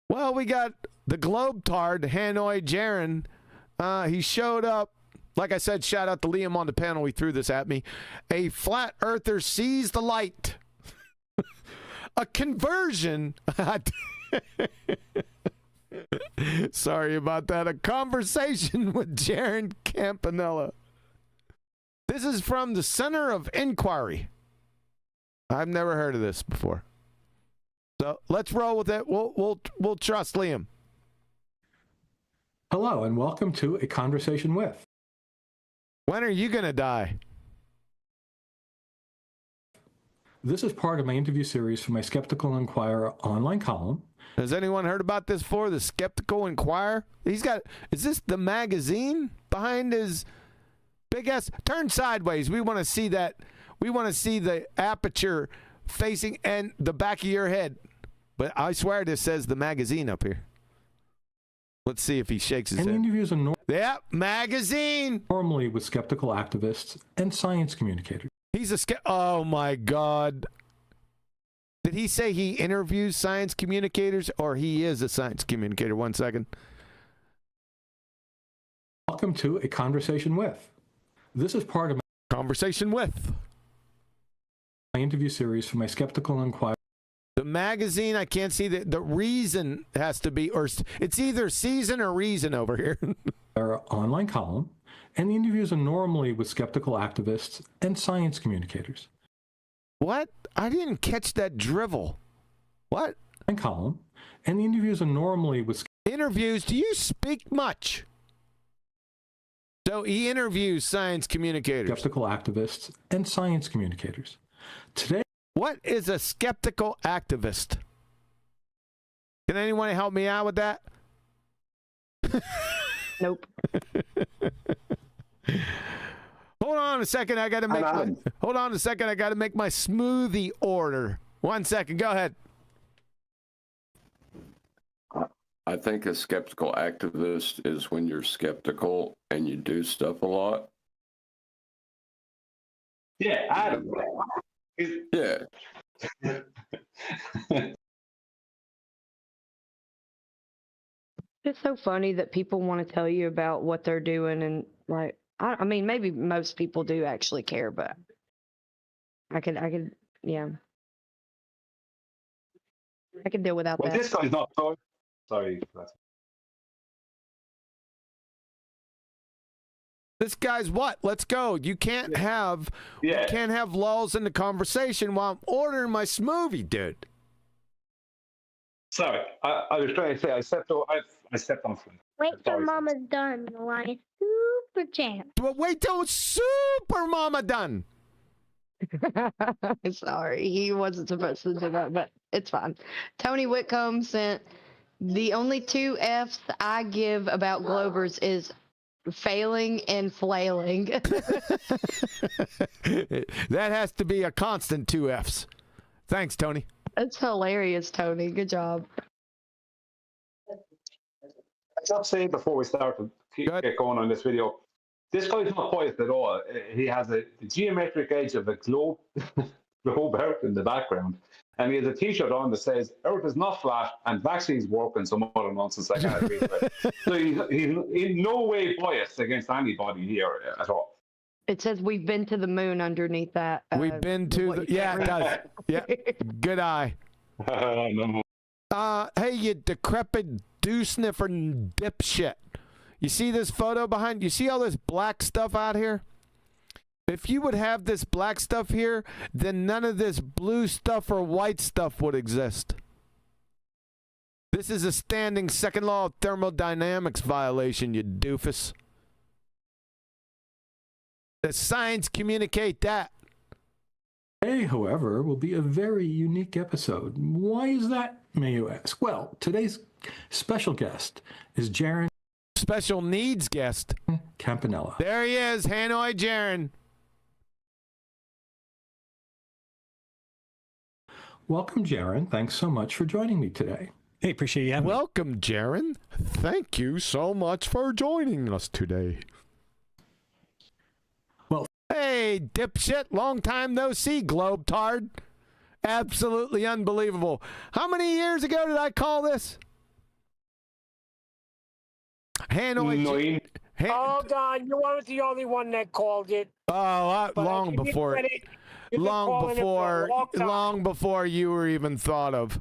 Well, we got the BallTARD, Hanoi Jeran. He showed up. Like I said, shout out to Liam on the panel. He threw this at me. A flat earther sees the light. A conversion. Sorry about that. A conversation with Jeran Campanella. This is from the Center of Inquiry. I've never heard of this before. So let's roll with it. We'll trust Liam. Hello and welcome to A Conversation With. When are you gonna die? This is part of my interview series for my Skeptical Inquirer online column. Has anyone heard about this before? The Skeptical Inquirer? Is this the magazine behind his big ass? Turn sideways. We want to see that. We want to see the aperture facing and the back of your head. But I swear this says the magazine up here. Let's see if he shakes his head. And the interviews are Yep, magazine. Normally with skeptical activists and science communicators. He's a oh my God. Did he say he interviews science communicators or he is a science communicator? 1 second. Welcome to A Conversation With. This is part of my Conversation With. My interview series for my Skeptical Inquirer. The magazine, I can't see the reason has to be, or it's either season or reason over here. Our online column, and the interviews are normally with skeptical activists and science communicators. What? I didn't catch that drivel. What? Column, and the interviews are normally with interviews. Do you speak much? So he interviews science communicators. Skeptical activists and science communicators. Today. What is a skeptical activist? Can anyone help me out with that? Nope. Hold on a second. I got to make. Hold on a second. I got to make my smoothie order. 1 second. Go ahead. I think a skeptical activist is when you're skeptical and you do stuff a lot. Yeah, Adam. Yeah. It's so funny that people want to tell you about what they're doing, and like, I mean, maybe most people do actually care, but I could, yeah, I could deal without that. This guy's not sorry. This guy's what? Let's go. You can't have lulls in the conversation while I'm ordering my smoothie, dude. Sorry, I was trying to say I stepped on. Wait till Mama's done. Like super champ. Well, wait till Super Mama done. Sorry, he wasn't supposed to do that, but it's fine. Tony Whitcomb sent the only 2 F's I give about Globers is failing and flailing. That has to be a constant 2 F's. Thanks, Tony. That's hilarious, Tony. Good job. I'll say before we start to get going on this video, this guy's not biased at all. He has the geometric edge of a globe Earth in the background. And he has a T-shirt on that says, Earth is not flat and vaccines work and some other nonsense like that. So he's in no way biased against anybody here at all. It says we've been to the moon underneath that. We've been to the... Yeah, it does. Yeah, good eye. Hey, you decrepit dew-sniffer dipshit. You see this photo behind? You see all this black stuff out here? If you would have this black stuff here, then none of this blue stuff or white stuff would exist. This is a standing second law of thermodynamics violation, you doofus. Does science communicate that? Today, however, will be a very unique episode. Why is that, may you ask? Well, today's special guest is Jeran. Special needs guest. Campanella. There he is, Hanoi Jeran. Welcome, Jeran. Thanks so much for joining me today. Hey, appreciate you having me. Welcome, Jeran. Thank you so much for joining us today. Well, hey, dipshit. Long time no see, BallTARD. Absolutely unbelievable. How many years ago did I call this? Hanoi. Hold on, you weren't the only one that called it. Oh, long give you before. credit. You've been calling it for a long time. Long before you were even thought of.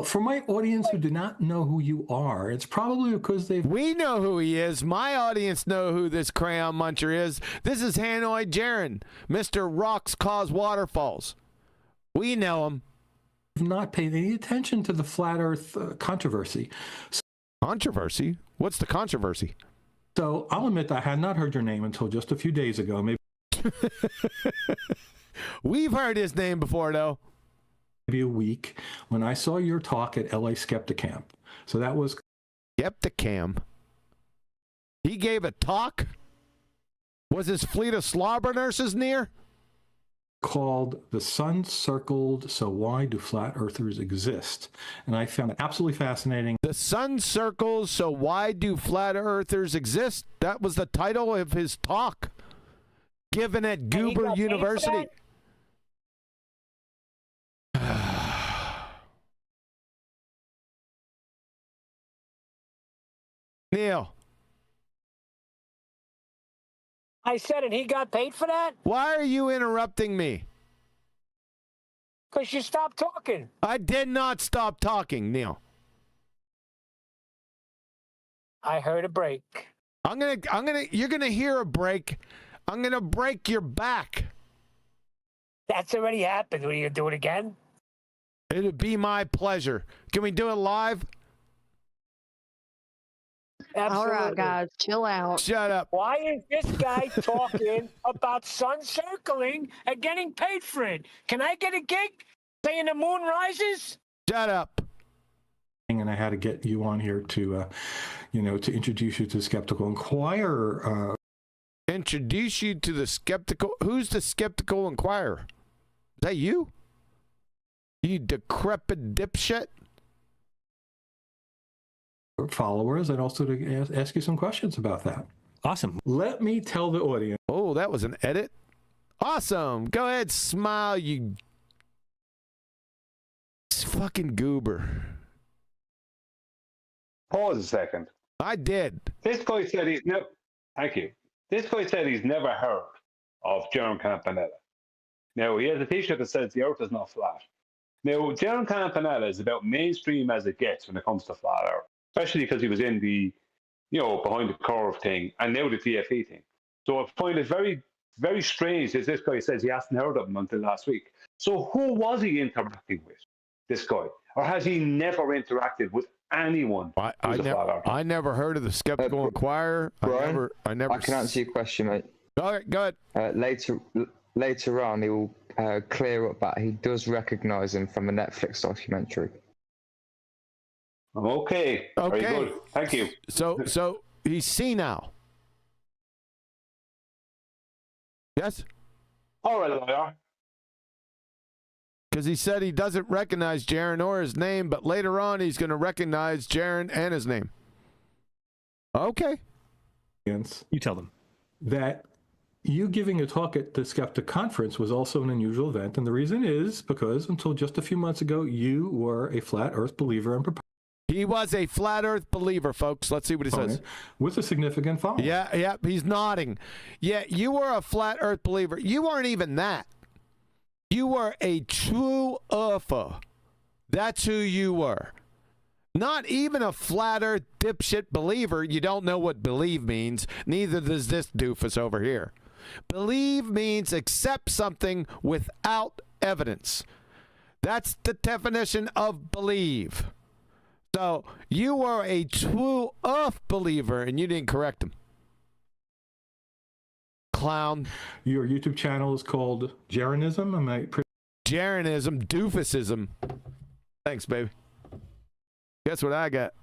For my audience who do not know who you are, it's probably because they've... We know who he is. My audience know who this crayon muncher is. This is Hanoi Jeran, Mr. Rocks Cause Waterfalls. We know him. Not paid any attention to the flat Earth controversy. Controversy? What's the controversy? So I'll admit I had not heard your name until just a few days ago. Maybe we've heard his name before, though. Maybe a week when I saw your talk at LA Skepticamp. So that was Skepticamp. He gave a talk. Was his fleet of slobber nurses near? Called The Sun Circled, So Why Do Flat Earthers Exist? And I found it absolutely fascinating. The sun circles, so why do flat earthers exist? That was the title of his talk given at Goober University. Neil. I said it. He got paid for that? Why are you interrupting me? Because you stopped talking. I did not stop talking, Neil. I heard a break. You're gonna hear a break. I'm gonna break your back. That's already happened. Are you gonna do it again? It'd be my pleasure. Can we do it live? Absolutely. All right, guys, chill out. Shut up. Why is this guy talking about sun circling and getting paid for it? Can I get a gig saying the moon rises? Shut up. And I had to get you on here to, to introduce you to the Skeptical Inquirer. Introduce you to the Skeptical... Who's the Skeptical Inquirer? Is that you? You decrepit dipshit? Followers, and also to ask you some questions about that. Awesome. Let me tell the audience. Oh, that was an edit. Awesome. Go ahead, smile, you fucking goober. Pause a second. I did. This guy said he's never. Thank you. This guy said he's never heard of Jeran Campanella. Now he has a T-shirt that says the Earth is not flat. Now Jeran Campanella is about mainstream as it gets when it comes to flat Earth, especially because he was in the, behind the curve thing, and now the TFE thing. So I find it very, very strange that this guy says he hasn't heard of him until last week. So who was he interacting with, this guy? Or has he never interacted with anyone? I never heard of the Skeptical Inquirer. Brian, I never. I can answer your question, mate. All right, go ahead. Later on, he will clear up that he does recognise him from a Netflix documentary. Okay. Very good. Thank you. So he's senile. Yes? All right, lawyer. Because he said he doesn't recognize Jeran or his name, but later on he's going to recognize Jeran and his name. Okay. You tell them. That you giving a talk at the Skeptic Conference was also an unusual event, and the reason is because until just a few months ago, you were a flat Earth believer and proponent. He was a flat Earth believer, folks. Let's see what he says. With a significant following. Yeah, he's nodding. Yeah, you were a flat Earth believer. You weren't even that. You were a true earther. That's who you were. Not even a flat Earth dipshit believer. You don't know what believe means. Neither does this doofus over here. Believe means accept something without evidence. That's the definition of believe. So you were a true earth believer and you didn't correct him. Clown. Your YouTube channel is called Jeranism. Am I Jeranism, doofusism. Thanks, baby. Guess what I got?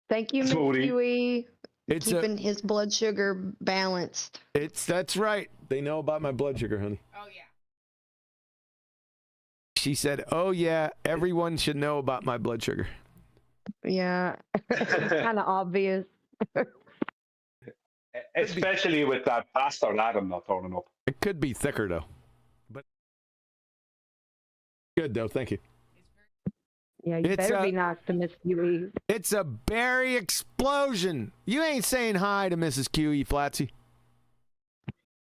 Thank you, Miss Huey. It's Keeping his blood sugar balanced. That's right. They know about my blood sugar, honey. Oh, yeah. She said, oh, yeah, everyone should know about my blood sugar. Yeah, kind of obvious. Especially with that bastard Adam not turning up. It could be thicker, though. But good, though. Thank you. Yeah, you better be nice to Miss Huey. It's a berry explosion. You ain't saying hi to Mrs. Q, you flatsy.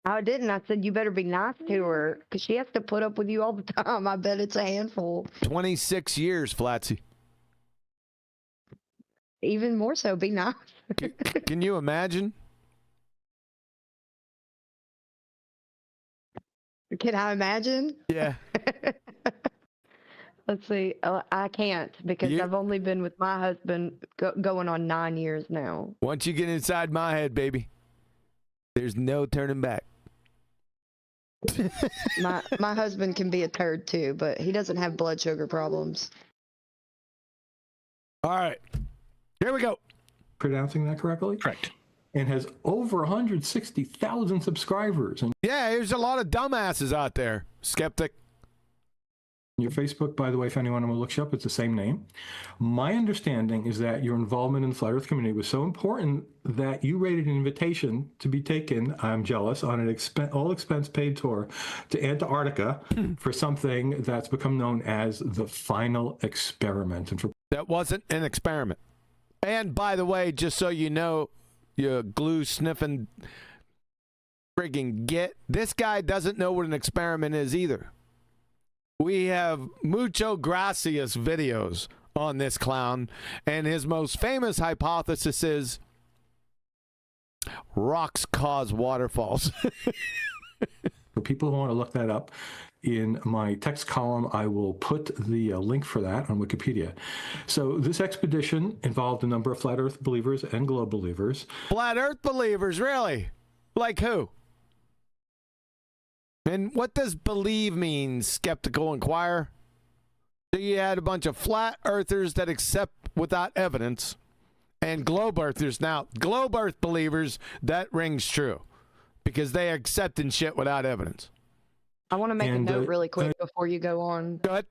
I didn't. I said you better be nice to her because she has to put up with you all the time. I bet it's a handful. 26 years, flatsy. Even more so, be nice. Can you imagine? Can I imagine? Yeah. Let's see. I can't because I've only been with my husband going on 9 years now. Once you get inside my head, baby, there's no turning back. my husband can be a turd too, but he doesn't have blood sugar problems. All right. Here we go. Pronouncing that correctly? Correct. And has over 160,000 subscribers. And yeah, there's a lot of dumbasses out there. Skeptic. Your Facebook, by the way, if anyone will look you up, it's the same name. My understanding is that your involvement in the Flat Earth community was so important that you rated an invitation to be taken, I'm jealous, on an all-expense paid tour to Antarctica for something that's become known as the final experiment. And that wasn't an experiment. And by the way, just so you know, you glue-sniffing friggin' git, this guy doesn't know what an experiment is either. We have mucho gracias videos on this clown, and his most famous hypothesis is rocks cause waterfalls. For people who want to look that up, in my text column, I will put the link for that on Wikipedia. So this expedition involved a number of Flat Earth believers and globe believers. Flat Earth believers, really? Like who? And what does believe mean, Skeptical Inquirer? So you had a bunch of flat earthers that accept without evidence, and globe earthers. Now, globe earth believers, that rings true, because they are accepting shit without evidence. I want to make a note really quick before you go on. Go ahead.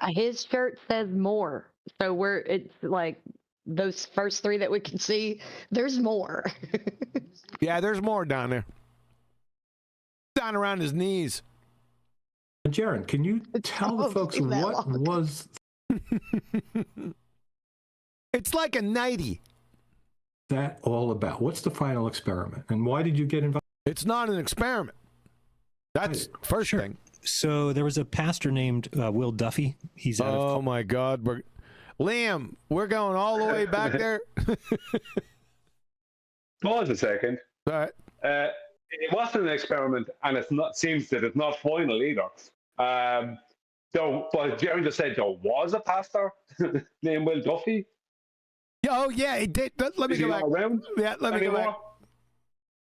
His shirt says more. So it's like those first three that we can see, there's more. Yeah, there's more down there. Down around his knees. Jeran, can you tell the folks what was... It's like a 90. That all about? What's the final experiment? And why did you get involved? It's not an experiment. That's first thing. So there was a pastor named Will Duffy. He's out of... Oh, my God. Liam, we're going all the way back there. Pause a second. All right. It wasn't an experiment, and seems that it's not final either. But Jerry just said there was a pastor named Will Duffy. Oh, yeah, he did. Let me go back. Around? Yeah, let me go back.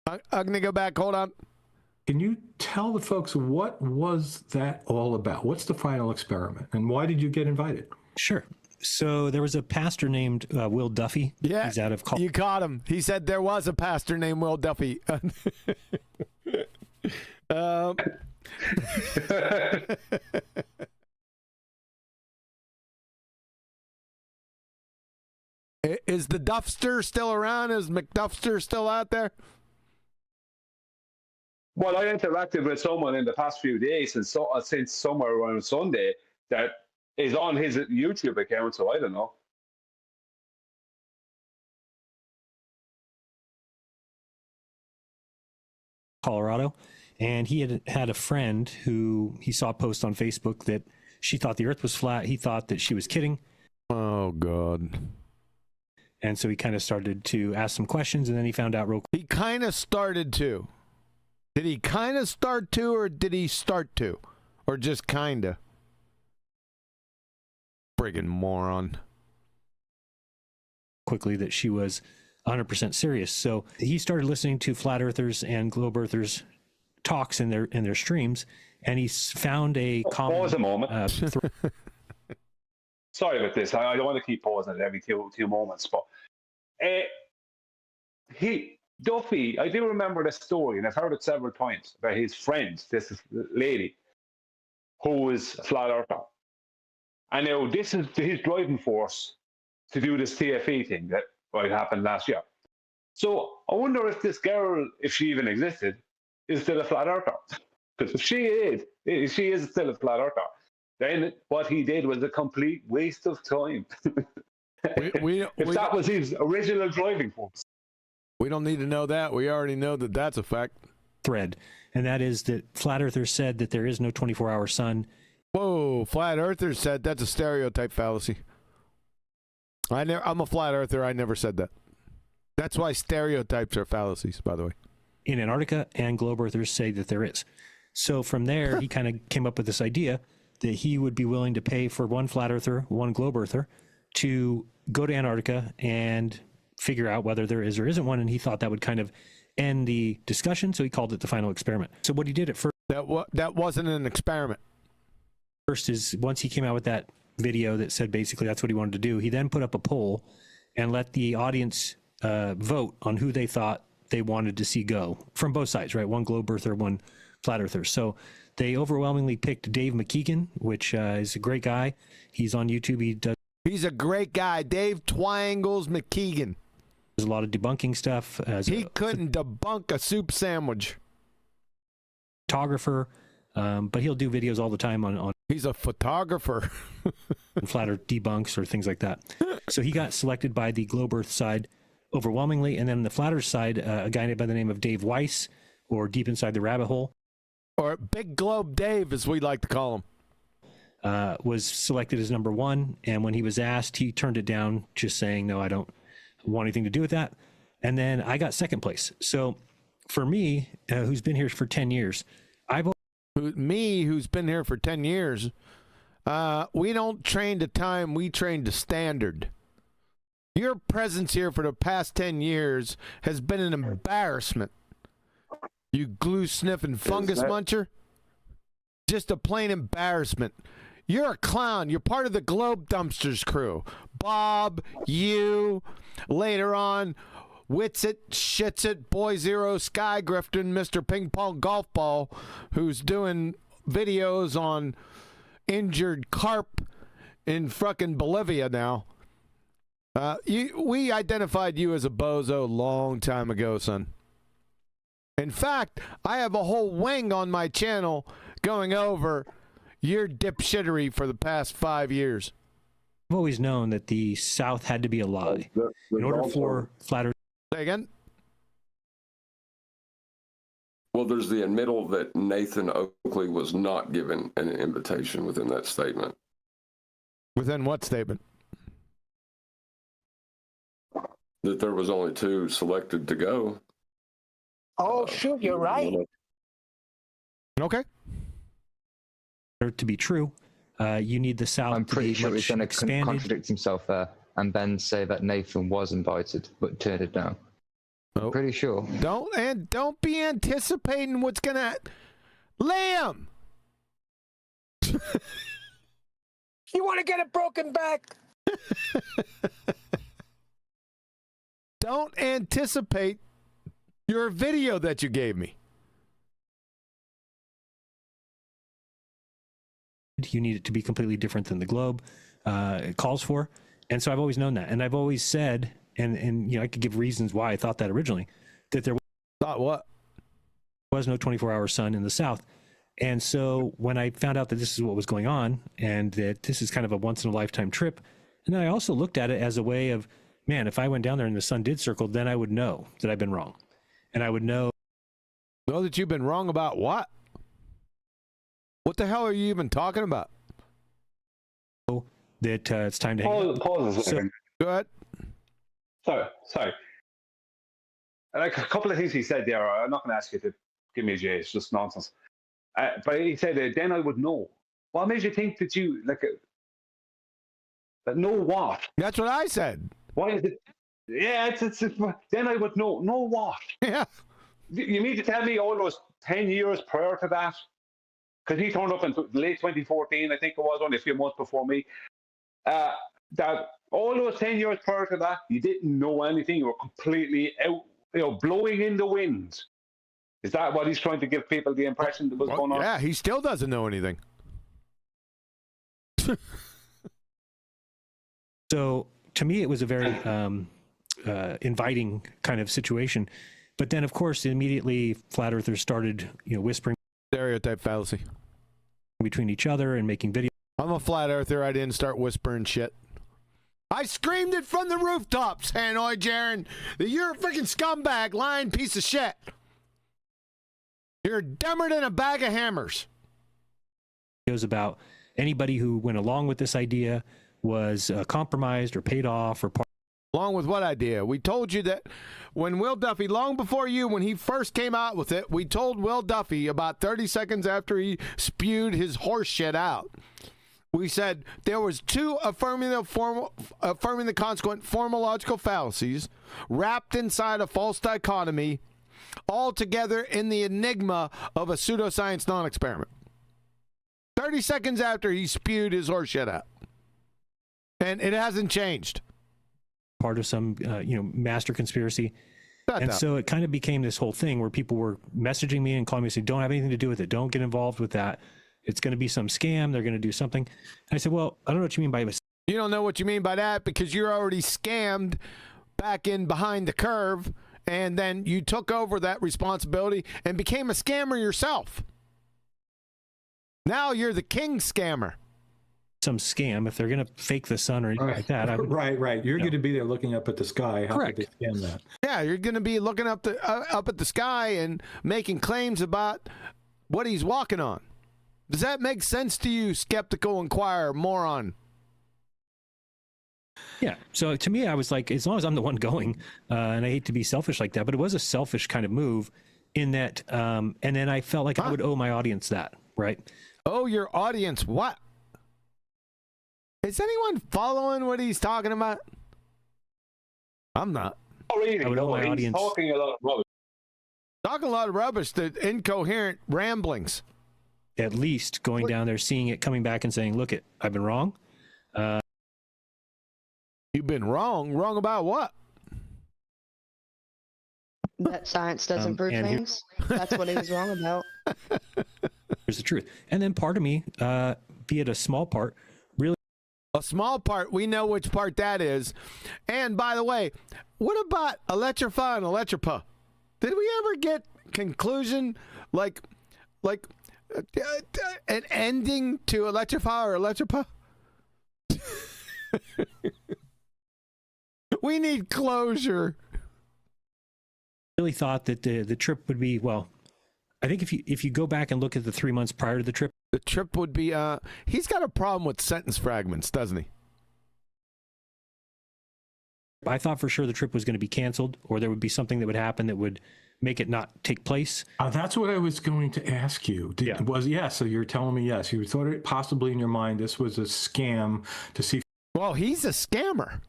I'm going to go back. Hold on. Can you tell the folks what was that all about? What's the final experiment, and why did you get invited? Sure. So there was a pastor named Will Duffy. Yeah, he's out of you caught him. He said there was a pastor named Will Duffy. Is the Duffster still around? Is McDuffster still out there? Well, I interacted with someone in the past few days, and since somewhere around Sunday, that is on his YouTube account, so I don't know. Colorado, and he had a friend who he saw a post on Facebook that she thought the earth was flat. He thought that she was kidding. Oh, God. And so he kind of started to ask some questions, and then he found out real quick. He kind of started to. Did he kind of start to, or did he start to? Or just kinda? Friggin' moron. Quickly that she was 100% serious. So he started listening to flat earthers and globe earthers talks in their streams, and he found a common. Pause a moment. Sorry about this. I don't want to keep pausing it every two moments, but Duffy, I do remember this story, and I've heard it several times about his friend, this lady, who is a flat earther. And now this is his driving force to do this TFE thing that happened last year. So I wonder if this girl, if she even existed, is still a flat earther. Because if she is still a flat earther, then what he did was a complete waste of time. If that was his original driving force. We don't need to know that. We already know that that's a fact. Thread, and that is that flat earthers said that there is no 24-hour sun. Whoa, flat earthers said that's a stereotype fallacy. I'm a flat earther. I never said that. That's why stereotypes are fallacies, by the way. In Antarctica, and globe earthers say that there is. So from there, he kind of came up with this idea that he would be willing to pay for one flat earther, one globe earther, to go to Antarctica and figure out whether there is or isn't one. And he thought that would kind of end the discussion. So he called it the final experiment. So what he did at first. That wasn't an experiment. First is once he came out with that video that said basically that's what he wanted to do, he then put up a poll and let the audience vote on who they thought they wanted to see go from both sides, right? One globe earther, one flat earther. So they overwhelmingly picked Dave McKeegan, which is a great guy. He's on YouTube. He's a great guy. Dave Twangles McKeegan. There's a lot of debunking stuff. He couldn't debunk a soup sandwich. Photographer, but he'll do videos all the time on He's a photographer. flat earth debunks or things like that. So he got selected by the globe earth side overwhelmingly. And then on the flat earth side, a guy by the name of Dave Weiss, or Deep Inside the Rabbit Hole. Or Big Globe Dave, as we like to call him. Was selected as number one. And when he was asked, he turned it down, just saying, no, I don't want anything to do with that. And then I got second place. So for me, who's been here for 10 years, who's been here for 10 years, we don't train to time, we train to standard. Your presence here for the past 10 years has been an embarrassment. You glue sniffing fungus muncher. Just a plain embarrassment. You're a clown. You're part of the Globe Dumpsters crew. Bob, you, later on, Witsit, Shitsit, Boy Zero, Sky Grifton, Mr. Ping Pong Golf Ball, who's doing videos on injured carp in fucking Bolivia now. We identified you as a bozo long time ago, son. In fact, I have a whole wing on my channel going over your dipshittery for the past 5 years. I've always known that the South had to be a lie. In order for flat earth. Say again? Well, there's the admittal that Nathan Oakley was not given an invitation within that statement. Within what statement? That there was only 2 selected to go. Oh, shoot, you're right. Okay. To be true, you need the South. I'm pretty to be sure he's going to expanded. contradict himself there and then say that Nathan was invited but turned it down. I'm pretty sure. Don't be anticipating what's gonna. Liam. You want to get a broken back? Don't anticipate your video that you gave me. You need it to be completely different than the globe calls for. And so I've always known that. And I've always said, and you know, I could give reasons why I thought that originally, that there was no 24-hour sun in the South. And so when I found out that this is what was going on and that this is kind of a once-in-a-lifetime trip, and then I also looked at it as a way of, man, if I went down there and the sun did circle, then I would know that I've been wrong. And I would know. Know that you've been wrong about what? What the hell are you even talking about? That it's time to hang up. Pause a second. Go ahead. Sorry. Like a couple of things he said there, I'm not going to ask you to give me a J, it's just nonsense. But he said, then I would know. What made you think that you, like, that know what? That's what I said. Why is it? Yeah, it's then I would know. Know what? Yeah. You mean to tell me all those 10 years prior to that? Because he turned up in late 2014, I think it was, only a few months before me. That all those 10 years prior to that, you didn't know anything. You were completely out, blowing in the wind. Is that what he's trying to give people the impression that was going on? Yeah, he still doesn't know anything. So to me, it was a very inviting kind of situation. But then, of course, immediately flat earthers started, whispering stereotype fallacy between each other and making videos. I'm a flat earther. I didn't start whispering shit. I screamed it from the rooftops, Hanoi, Jeran, that you're a freaking scumbag, lying piece of shit. You're dumber than a bag of hammers. About anybody who went along with this idea was compromised or paid off or part. Along with what idea? We told you that when Will Duffy, long before you, when he first came out with it, we told Will Duffy about 30 seconds after he spewed his horse shit out. We said there was two affirming the consequent formological fallacies wrapped inside a false dichotomy, all together in the enigma of a pseudoscience non-experiment. 30 seconds after he spewed his horse shit out. And it hasn't changed. Part of some, master conspiracy. So it kind of became this whole thing where people were messaging me and calling me and saying, don't have anything to do with it. Don't get involved with that. It's going to be some scam. They're going to do something. And I said, well, I don't know what you mean by this. You don't know what you mean by that because you're already scammed back in behind the curve. And then you took over that responsibility and became a scammer yourself. Now you're the king scammer. Some scam if they're going to fake the sun or anything like that. Right. You're going to be there looking up at the sky. How Correct. could they scam that? Yeah, you're going to be looking up at the sky and making claims about what he's walking on. Does that make sense to you, skeptical inquirer, moron? Yeah. So to me, I was like, as long as I'm the one going, and I hate to be selfish like that, but it was a selfish kind of move in that. And then I felt like I would owe my audience that, right? Oh, your audience what? Is anyone following what he's talking about? I'm not. Oh, really? I would owe my He's audience. talking a lot of rubbish. Talking a lot of rubbish, the incoherent ramblings. At least going down there, seeing it, coming back and saying, look, I've been wrong. You've been wrong? Wrong about what? That science doesn't prove things. That's what he was wrong about. Here's the truth. And then part of me, be it a small part, really. A small part, we know which part that is. And by the way, what about electrify and electripa? Did we ever get conclusion like an ending to electrify or electripa? We need closure. Really thought that the trip would be, well, I think if you go back and look at the 3 months prior to the trip would be, he's got a problem with sentence fragments, doesn't he? I thought for sure the trip was going to be canceled, or there would be something that would happen that would make it not take place. That's what I was going to ask you. So you're telling me yes. You thought it possibly in your mind this was a scam to see. Well, he's a scammer,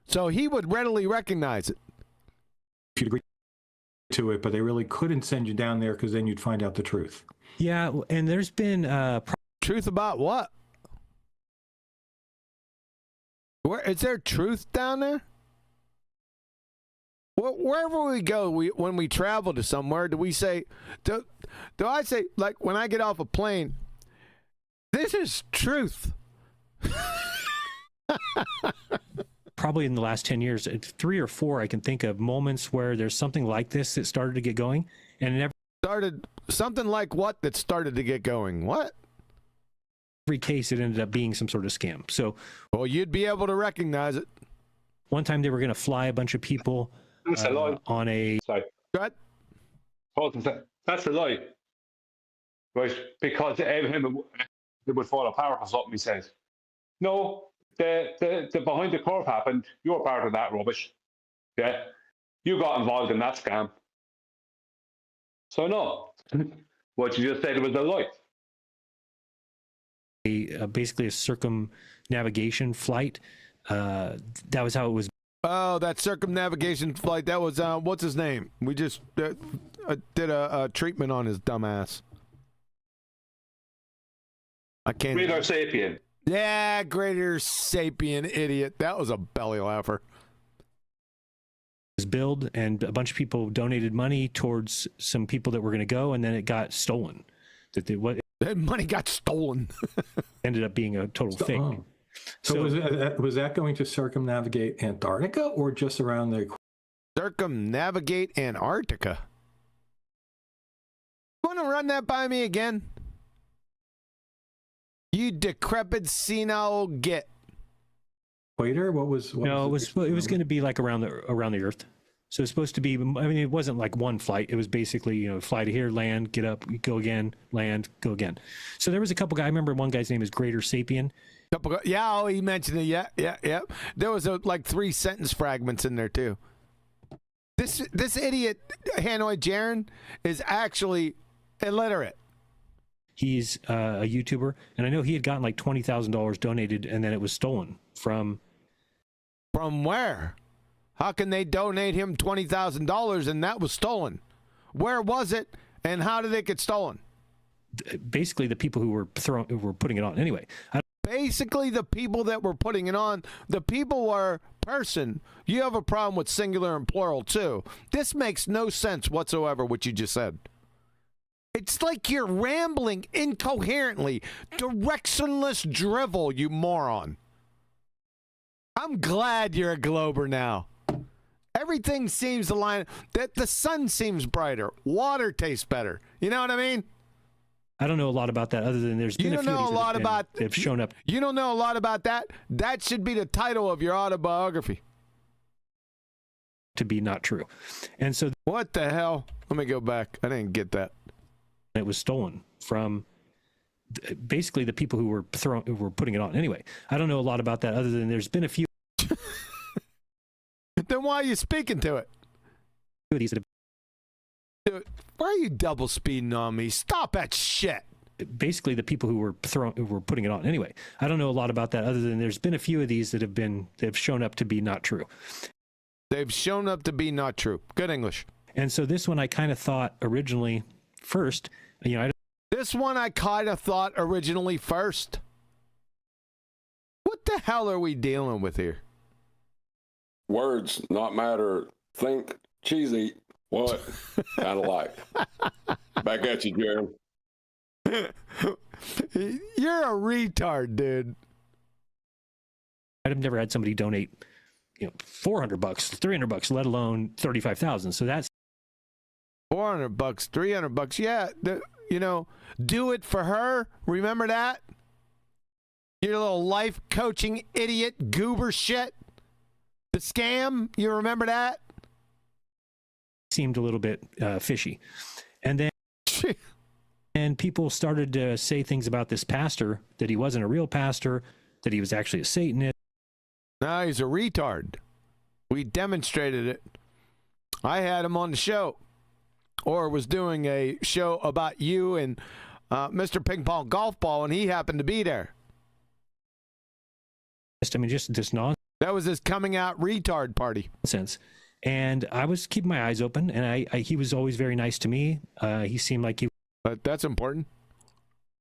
so he would readily recognize it. If you'd agree to it, but they really couldn't send you down there because then you'd find out the truth. Yeah, and there's been truth about what? Where is there truth down there? Wherever we go, when we travel to somewhere, do we say, do I say, like when I get off a plane, this is truth? Probably in the last 10 years, 3 or 4, I can think of moments where there's something like this that started to get going, and it never started. Something like what that started to get going? What? Every case, it ended up being some sort of scam. So, well, you'd be able to recognize it. One time, they were going to fly a bunch of people on a. Sorry. Go ahead. That's a lie. Right? Because it would fall apart or something, he says. No, the behind the curve happened. You're part of that rubbish. Yeah? You got involved in that scam. So no. What you just said was a lie. Basically a circumnavigation flight. That was how it was. Oh, that circumnavigation flight. That was, what's his name? We just did a treatment on his dumbass. I can't. Greater sapien. Yeah, greater sapien idiot. That was a belly laugher. Was billed, and a bunch of people donated money towards some people that were going to go, and then it got stolen. That money got stolen. Ended up being a total fake. Oh. So was that going to circumnavigate Antarctica or just around the circumnavigate Antarctica? You want to run that by me again? You decrepit senile git. Equator? What was it was going to be like around the Earth. So it's supposed to be. I mean, it wasn't like one flight. It was basically, fly to here, land, get up, go again, land, go again. So there was a couple guys. I remember one guy's name is Greater Sapien. Yeah, he mentioned it. Yeah. There was like 3 sentence fragments in there too. This idiot Hanoi Jeran is actually illiterate. He's a YouTuber, and I know he had gotten like $20,000 donated, and then it was stolen from. From where? How can they donate him $20,000 and that was stolen? Where was it, and how did it get stolen? Basically, the people who were putting it on anyway. Basically, the people that were putting it on, the people were person. You have a problem with singular and plural too. This makes no sense whatsoever. What you just said. It's like you're rambling incoherently, directionless drivel, you moron. I'm glad you're a Glober now. Everything seems to line. That the sun seems brighter. Water tastes better. You know what I mean? I don't know a lot about that other than there's been a few that have shown up. You don't know a lot about that? That should be the title of your autobiography. To be not true. And so. What the hell? Let me go back. I didn't get that. It was stolen from basically the people who were putting it on anyway. I don't know a lot about that other than there's been a few. Then why are you speaking to it? Dude, why are you double speeding on me? Stop that shit. Basically the people who were putting it on anyway. I don't know a lot about that other than there's been a few of these that have shown up to be not true. They've shown up to be not true. Good English. And so this one I kind of thought originally first, this one I kind of thought originally first. What the hell are we dealing with here? Words, not matter. Think, cheesy. What? Kind of like. Back at you, Jeran. You're a retard, dude. I've never had somebody donate, $400, $300, let alone $35,000. So that's $400, $300. Yeah, do it for her. Remember that? Your little life coaching idiot goober shit. The scam. You remember that? Seemed a little bit fishy. And then and people started to say things about this pastor, that he wasn't a real pastor, that he was actually a Satanist. No, he's a retard. We demonstrated it. I had him on the show, or was doing a show about you and Mr. Ping Pong Golf Ball, and he happened to be there. Just nonsense. That was his coming out retard party. Nonsense. And I was keeping my eyes open, and he was always very nice to me. He seemed like that's important.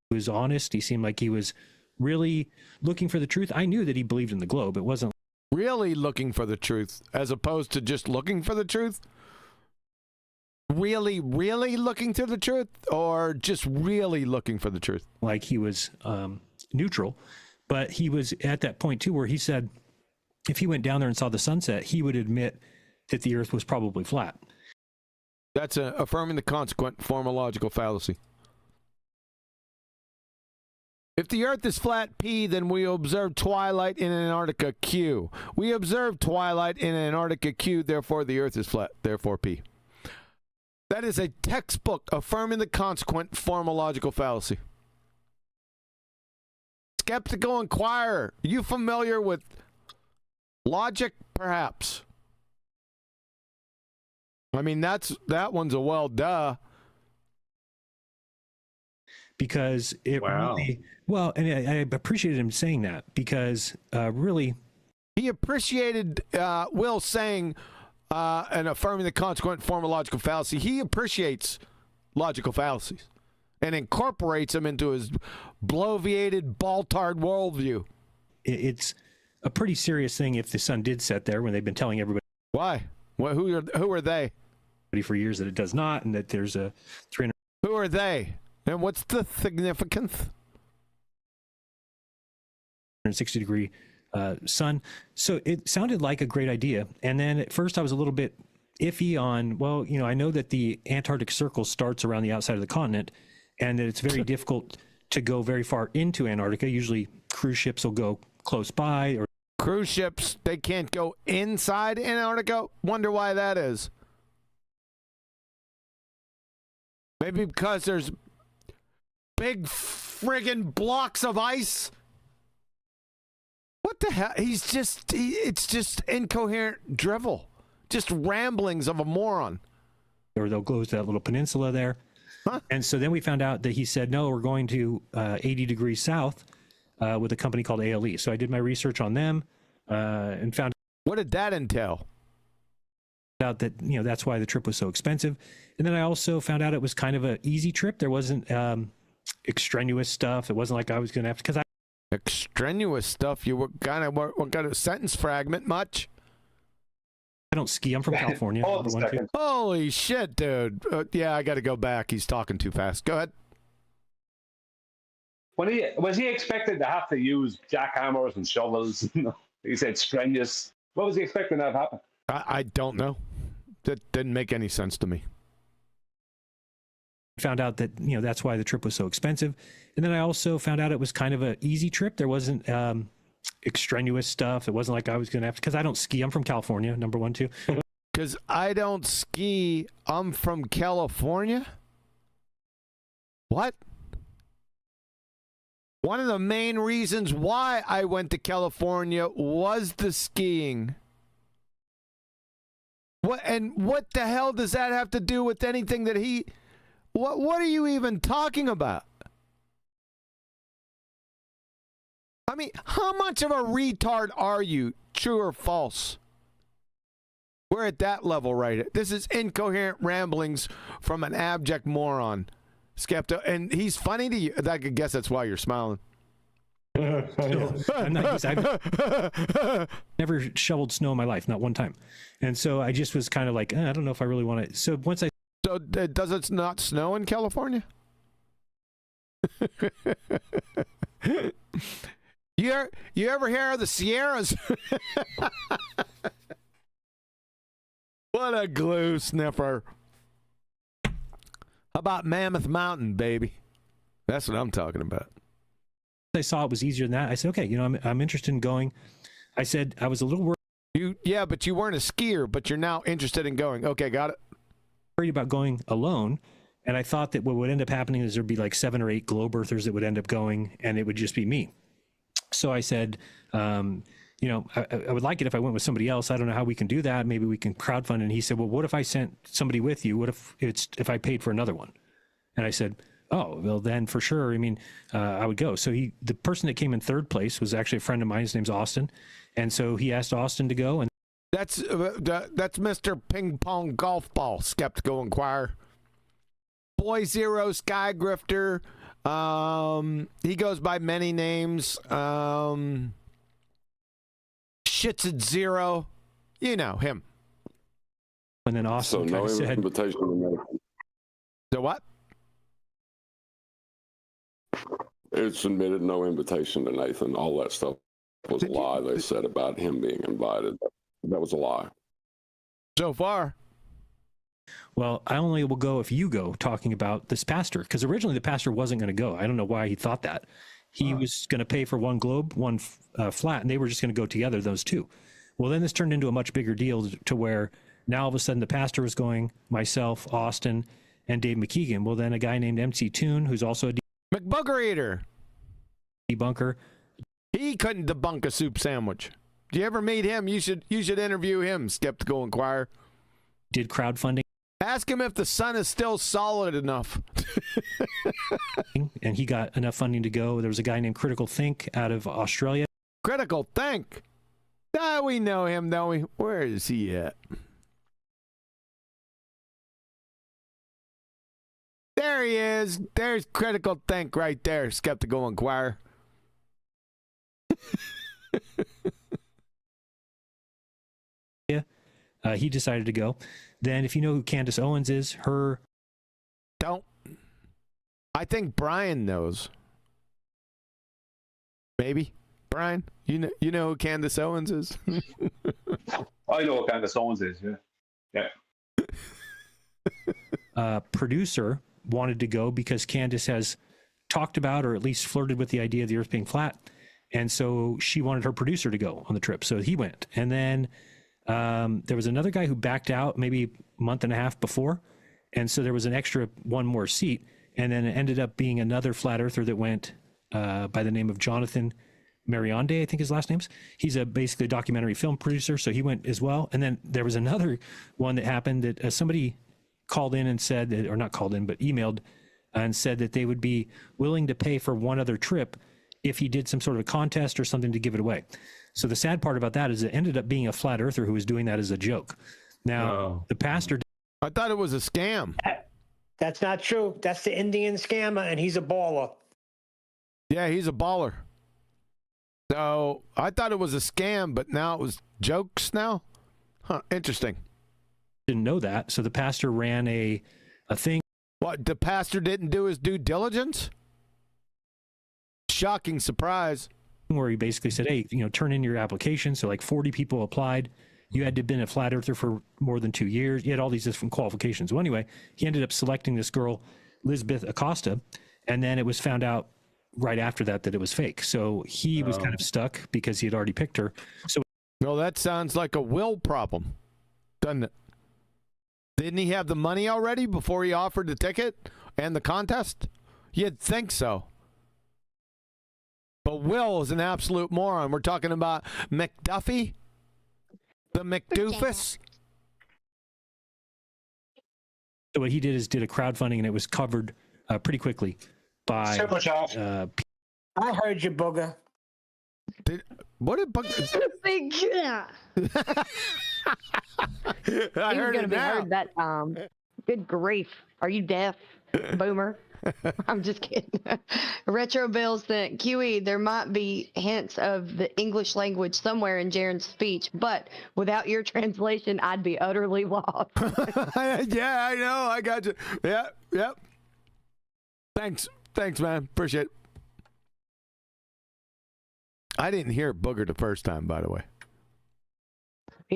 He was honest. He seemed like he was really looking for the truth. I knew that he believed in the globe. It wasn't really looking for the truth, as opposed to just looking for the truth. Really looking to the truth, or just really looking for the truth? Like he was neutral, but he was at that point too where he said if he went down there and saw the sunset, he would admit that the earth was probably flat. That's affirming the consequent form of logical fallacy. If the earth is flat P, then we observe twilight in Antarctica Q. We observe twilight in Antarctica Q, therefore the earth is flat, therefore P. That is a textbook affirming the consequent form of logical fallacy. Skeptical Inquirer. You familiar with logic, perhaps? I mean, that one's a well duh. because it really, well, and I appreciated him saying that because really. He appreciated Will saying and affirming the consequent form of logical fallacy. He appreciates logical fallacies and incorporates them into his bloviated BallTARD worldview. It's a pretty serious thing if the sun did set there when they've been telling everybody. Why? Who are they? For years that it does not, and that there's a 300. Who are they? And what's the significance? 360-degree sun. So it sounded like a great idea. And then at first I was a little bit iffy on, well, you know, I know that the Antarctic Circle starts around the outside of the continent and that it's very difficult to go very far into Antarctica. Usually cruise ships will go close by. Or cruise ships, they can't go inside Antarctica? Wonder why that is. Maybe because there's big friggin' blocks of ice. What the hell? It's just incoherent drivel. Just ramblings of a moron. Or they'll go to that little peninsula there. Huh? And so then we found out that he said, no, we're going to 80 degrees south with a company called ALE. So I did my research on them and found. What did that entail? Out that, you know, that's why the trip was so expensive. And then I also found out it was kind of an easy trip. There wasn't extraneous stuff. It wasn't like I was going to have to, because I. Extraneous stuff? You were kind of, what kind of sentence fragment much? I don't ski. I'm from California. Holy shit, dude. Yeah, I got to go back. He's talking too fast. Go ahead. Was he expected to have to use jackhammers and shovels? He said strenuous. What was he expecting to have happen? I don't know. That didn't make any sense to me. Found out that, you know, that's why the trip was so expensive. And then I also found out it was kind of an easy trip. There wasn't extraneous stuff. It wasn't like I was going to have to, because I don't ski. I'm from California, number one, too. Because I don't ski. I'm from California? What? One of the main reasons why I went to California was the skiing. What the hell does that have to do with anything that he... What are you even talking about? I mean, how much of a retard are you? True or false? We're at that level, right? This is incoherent ramblings from an abject moron. Skepto, and he's funny to you. I could guess that's why you're smiling. I'm not, I've never shoveled snow in my life, not one time. And so I just was kind of like, I don't know if I really want to. So once I. So does it not snow in California? You ever hear of the Sierras? What a glue sniffer. How about Mammoth Mountain, baby? That's what I'm talking about. I saw it was easier than that. I said, okay, you know, I'm interested in going. I said I was a little worried. Yeah, but you weren't a skier, but you're now interested in going. Okay, got it. Worried about going alone, and I thought that what would end up happening is there'd be like 7 or 8 globe earthers that would end up going, and it would just be me. So I said, you know, I would like it if I went with somebody else. I don't know how we can do that. Maybe we can crowdfund. And he said, well, what if I sent somebody with you? What if I paid for another one? And I said, oh, well, then for sure. I mean, I would go. So the person that came in third place was actually a friend of mine. His name's Austin. And so he asked Austin to go. And that's Mr. Ping Pong Golf Ball, Skeptical Inquirer. Boy Zero, Sky Grifter. He goes by many names. Shits at Zero. You know him. And then Austin so no said, invitation to Nathan. The what? It's admitted no invitation to Nathan. All that stuff was a lie they said about him being invited. That was a lie. So far. Well, I only will go if you go, talking about this pastor, because originally the pastor wasn't going to go. I don't know why he thought that. He was going to pay for one globe, one flat, and they were just going to go together, those two. Well, then this turned into a much bigger deal to where now all of a sudden the pastor was going, myself, Austin, and Dave McKeegan. Well, then a guy named MC Toon, who's also a McBugger Eater debunker. He couldn't debunk a soup sandwich. Do you ever meet him? You should interview him, Skeptical Inquirer. Did crowdfunding. Ask him if the sun is still solid enough. And he got enough funding to go. There was a guy named Critical Think out of Australia. Critical Think? Ah, we know him, don't we? Where is he at? There he is. There's Critical Think right there, Skeptical Inquirer. He decided to go. Then, if you know who Candace Owens is, her... Don't. I think Brian knows. Maybe. Brian, you know who Candace Owens is? I know what Candace Owens is, yeah. Producer wanted to go because Candace has talked about, or at least flirted with, the idea of the Earth being flat. And so she wanted her producer to go on the trip. So he went. And then there was another guy who backed out maybe a month and a half before. And so there was an extra one more seat. And then it ended up being another flat earther that went by the name of Jonathan Marionde, I think his last name's. He's basically a documentary film producer. So he went as well. And then there was another one that happened that somebody called in and said that, or not called in, but emailed and said that they would be willing to pay for one other trip if he did some sort of a contest or something to give it away. So the sad part about that is it ended up being a flat earther who was doing that as a joke. Now, the pastor... I thought it was a scam. That's not true. That's the Indian scammer, and he's a baller. Yeah, he's a baller. So I thought it was a scam, but now it was jokes now? Huh, interesting. Didn't know that. So the pastor ran a thing. What, the pastor didn't do his due diligence? Shocking surprise. Where he basically said, hey, turn in your application. So like 40 people applied. You had to have been a flat earther for more than 2 years. You had all these different qualifications. Well, anyway, he ended up selecting this girl, Lisbeth Acosta, and then it was found out right after that it was fake. So he was kind of stuck because he had already picked her. So, well, that sounds like a will problem, doesn't it? Didn't he have the money already before he offered the ticket and the contest? You'd think so. But Will is an absolute moron. We're talking about McDuffy, the McDoofus. So what he did is did a crowdfunding, and it was covered pretty quickly by... Superchat. I heard you, booger. What did booger... I heard it now. Heard that good grief. Are you deaf, boomer? I'm just kidding. Retro Bill sent QE. There might be hints of the English language somewhere in Jeran's speech, but without your translation, I'd be utterly lost. Yeah, I know. I got you. Yep. Thanks, man. Appreciate it. I didn't hear Booger the first time, by the way.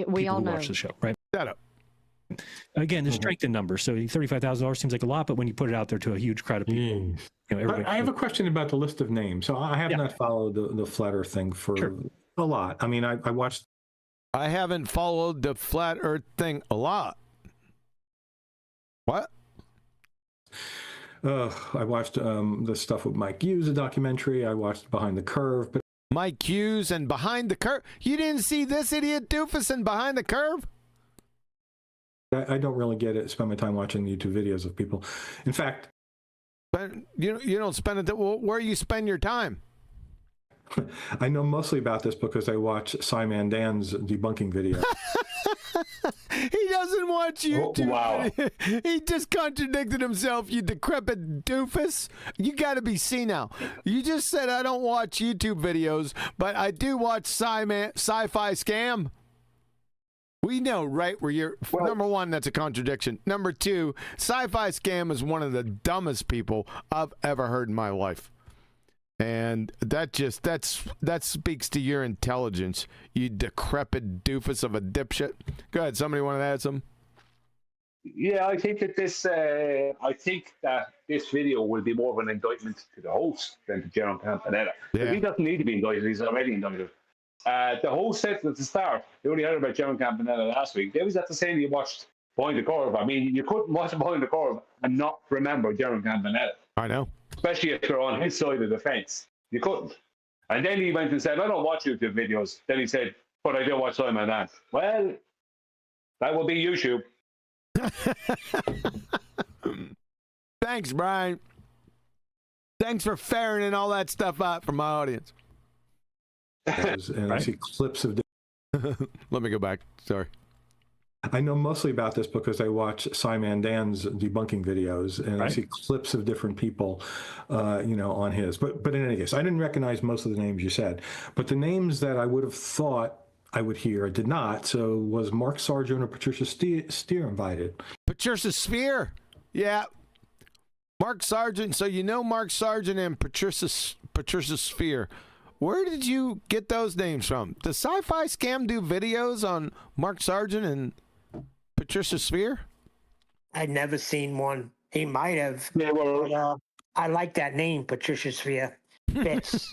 We all know. Watch the show, right? Shut up. Again, there's strength in numbers. So $35,000 seems like a lot, but when you put it out there to a huge crowd of people, everybody. I have a question about the list of names. So I have not followed the flat Earth thing for a lot. I mean, I watched. I haven't followed the flat Earth thing a lot. What? I watched the stuff with Mike Hughes, a documentary. I watched Behind the Curve, but Mike Hughes and Behind the Curve. You didn't see this idiot doofus in Behind the Curve? I don't really get it. Spend my time watching YouTube videos of people. In fact, but you don't spend it. Where you spend your time? I know mostly about this because I watch Simon Dan's debunking video. He doesn't watch YouTube. Oh, wow. He just contradicted himself, you decrepit doofus. You got to be senile. You just said I don't watch YouTube videos, but I do watch sci-fi scam. We know, right, where you're... Well, number one, that's a contradiction. Number two, sci-fi scam is one of the dumbest people I've ever heard in my life. And that speaks to your intelligence, you decrepit doofus of a dipshit. Go ahead, somebody want to add something? Yeah, I think that this video will be more of an indictment to the host than to Jeran Campanella. Yeah. He doesn't need to be indicted, he's already indicted. The host said at the start, they only heard about Jeran Campanella last week. They was at the same you watched Behind the Curve. I mean, you couldn't watch Behind the Curve and not remember Jeran Campanella. I know. Especially if you're on his side of the fence. You couldn't. And then he went and said, I don't watch YouTube videos. Then he said, but I do watch Simon Dan. Well, that would be YouTube. Thanks, Brian. Thanks for ferreting all that stuff out from my audience. And I see clips of. Let me go back. Sorry. I know mostly about this because I watch Simon Dan's debunking videos, and I see clips of different people, on his. But in any case, I didn't recognize most of the names you said. But the names that I would have thought I would hear, I did not. So was Mark Sargent or Patricia Steer invited? Patricia Sphere. Yeah. Mark Sargent. So Mark Sargent and Patricia Sphere. Where did you get those names from? Does Sci-Fi Scam do videos on Mark Sargent and Patricia Sphere? I'd never seen one. He might have. Yeah, well, But, I like that name, Patricia Sphere. Fits.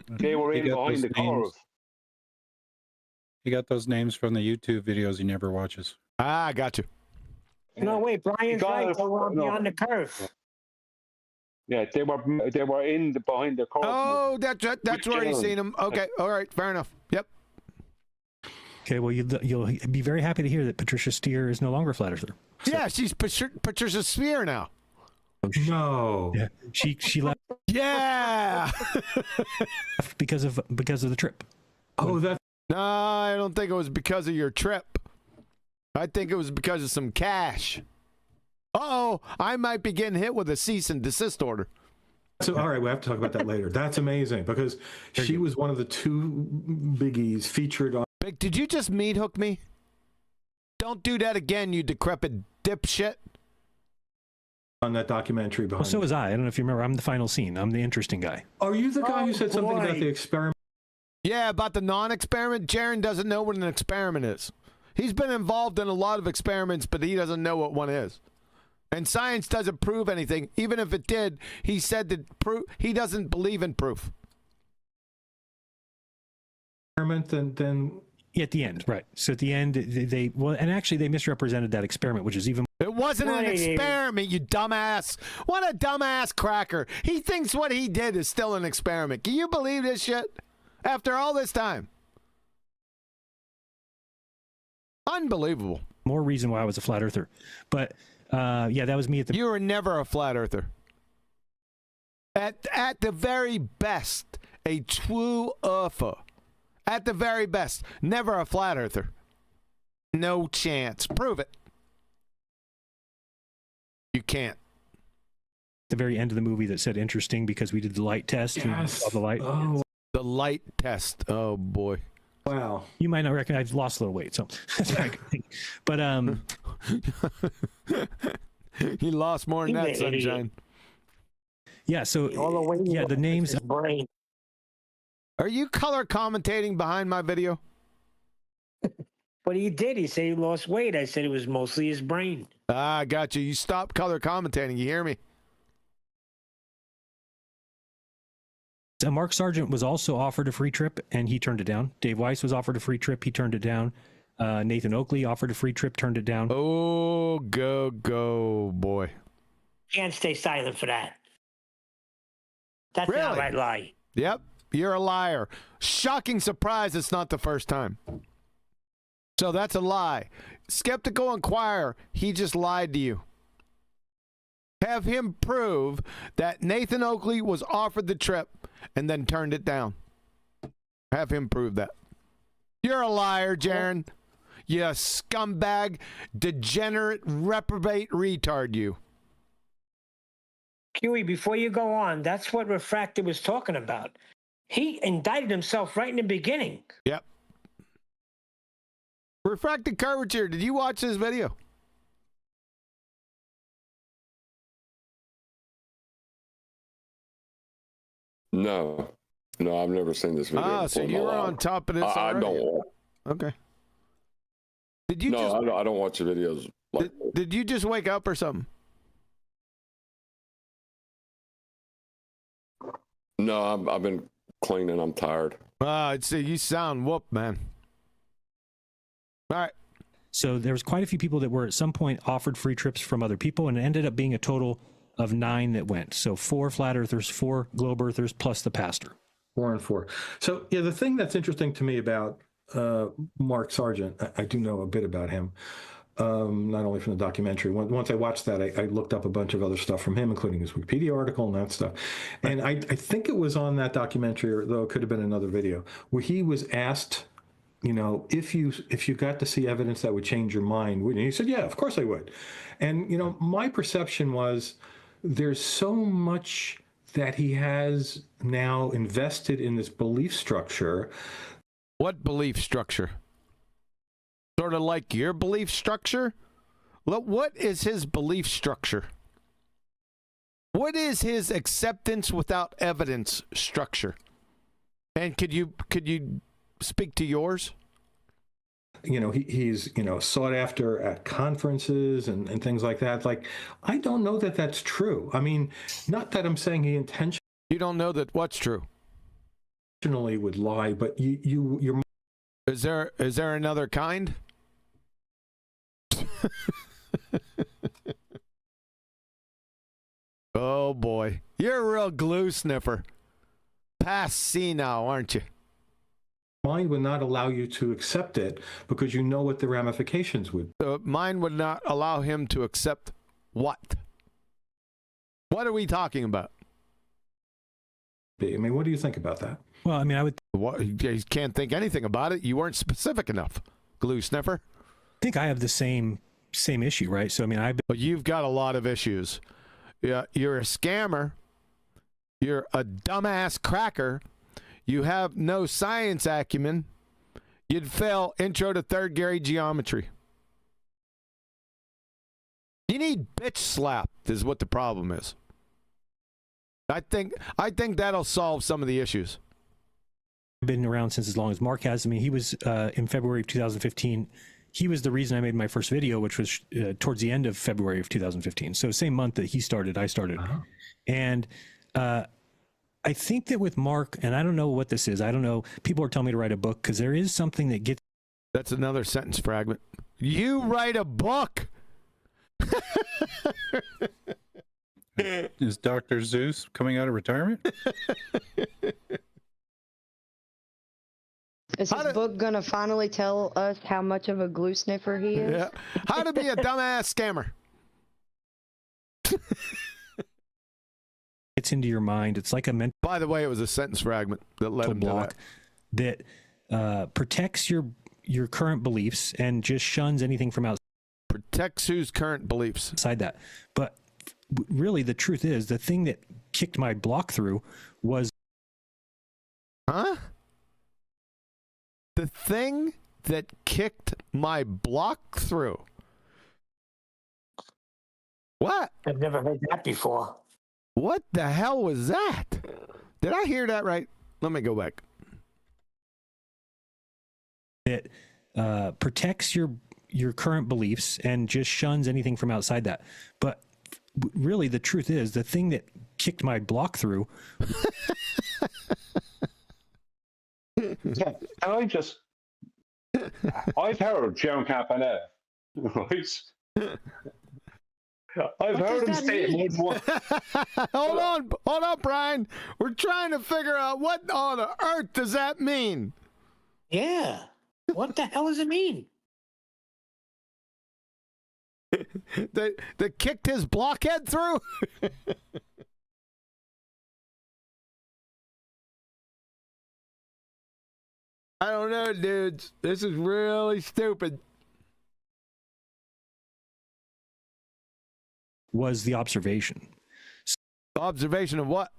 they were in You got behind those the curve. names. He got those names from the YouTube videos he never watches. Ah, got you. No, wait, Brian's right. They were beyond the curve. Yeah, they were behind the curve. Oh, that's where he's seen him. Okay, all right, fair enough. Yep. Okay, well, you'll be very happy to hear that Patricia Steer is no longer a flat earther. So, yeah, she's Patricia Sphere now. No. Yeah, she left. Yeah. because of the trip. Oh, that. No, I don't think it was because of your trip. I think it was because of some cash. Uh-oh, I might be getting hit with a cease and desist order. So, all right, we have to talk about that later. That's amazing because she was one of the two biggies featured on. Big, did you just meat hook me? Don't do that again, you decrepit dipshit. On that documentary behind. Well, so was I. I don't know if you remember. I'm the final scene. I'm the interesting guy. Are you the guy who said something about the experiment? Yeah, about the non-experiment. Jeran doesn't know what an experiment is. He's been involved in a lot of experiments, but he doesn't know what one is. And science doesn't prove anything. Even if it did, he said that he doesn't believe in proof. Then at the end, right? So at the end, they actually they misrepresented that experiment, which is even. It wasn't an experiment, you dumbass. What a dumbass cracker. He thinks what he did is still an experiment. Can you believe this shit? After all this time. Unbelievable. More reason why I was a flat earther. But yeah, that was me at the. You were never a flat earther. At the very best, a true earther. At the very best, never a flat earther. No chance. Prove it. You can't. The very end of the movie that said interesting because we did the light test. Yes. And saw the light. Oh. The light test. Oh boy. Wow. You might not recognize. I've lost a little weight, so that's not a good thing. But he lost more than that, sunshine. Yeah. So the names. Are you color commentating behind my video? But he did. He said he lost weight. I said it was mostly his brain. Ah, got you. You stopped color commentating. You hear me? Mark Sargent was also offered a free trip, and he turned it down. Dave Weiss was offered a free trip. He turned it down. Nathan Oakley offered a free trip, turned it down. Oh, go, boy. Can't stay silent for that. That's Really? an outright lie. Yep, you're a liar. Shocking surprise, it's not the first time. So that's a lie. Skeptical Inquirer, he just lied to you. Have him prove that Nathan Oakley was offered the trip and then turned it down. Have him prove that. You're a liar, Jeran. You scumbag, degenerate, reprobate retard, you. Huey, before you go on, that's what Refractor was talking about. He indicted himself right in the beginning. Yep. Refracted Curvature, did you watch this video? No, I've never seen this video. Ah, so you were on top of this I already. don't. Okay. Did you No, I don't watch the videos. Did you just wake up or something? No, I've been cleaning. I'm tired. Ah, see, you sound whooped, man. All right. So there was quite a few people that were at some point offered free trips from other people, and it ended up being a total of 9 that went. So 4 flat earthers, 4 globe earthers, plus the pastor. 4 and 4. So yeah, the thing that's interesting to me about Mark Sargent, I do know a bit about him. not only from the documentary. Once I watched that, I looked up a bunch of other stuff from him, including his Wikipedia article and that stuff. And I think it was on that documentary, or though it could have been another video, where he was asked, you know, if you got to see evidence that would change your mind, wouldn't you? He said, yeah, of course I would. And, you know, my perception was there's so much that he has now invested in this belief structure. What belief structure? Sort of like your belief structure? What is his belief structure? What is his acceptance without evidence structure? And could you speak to yours? You know, he's, you know, sought after at conferences and things like that. Like, I don't know that that's true. I mean, not that I'm saying he intentionally. You don't know that what's true? Would lie, but you're. Is there another kind? Oh boy, you're a real glue sniffer. Past C now, aren't you? Mind would not allow you to accept it because you know what the ramifications would. Mind would not allow him to accept what? What are we talking about? I mean, what do you think about that? Well, I mean, I would. What, you can't think anything about it. You weren't specific enough, glue sniffer. I think I have the same issue, right? So I mean, Well, you've got a lot of issues. Yeah, you're a scammer. You're a dumbass cracker. You have no science acumen. You'd fail intro to third grade geometry. You need bitch slapped is what the problem is. I think that'll solve some of the issues. Been around since as long as Mark has. I mean, he was in February of 2015. He was the reason I made my first video, which was towards the end of February of 2015. So same month that he started, I started. Uh-huh. And I think that with Mark, and I don't know what this is. I don't know. People are telling me to write a book because there is something that gets. That's another sentence fragment. You write a book. Is Dr. Zeus coming out of retirement? Is his book going to finally tell us how much of a glue sniffer he is? Yeah. How to be a dumbass scammer. It's into your mind. It's like a mental. By the way, it was a sentence fragment that led him block to that protects your current beliefs and just shuns anything from outside. Protects whose current beliefs? Outside that. But really, the truth is, the thing that kicked my block through was. Huh? The thing that kicked my block through. What? I've never heard that before. What the hell was that? Did I hear that right? Let me go back. It protects your current beliefs and just shuns anything from outside that. But really, the truth is, the thing that kicked my block through. Yeah, and I've heard Jeran Campanella, right? I've heard him say it more. Hold on, Brian. We're trying to figure out what on earth does that mean? Yeah. What the hell does it mean? That kicked his blockhead through? I don't know, dudes. This is really stupid. Was the observation. Observation of what?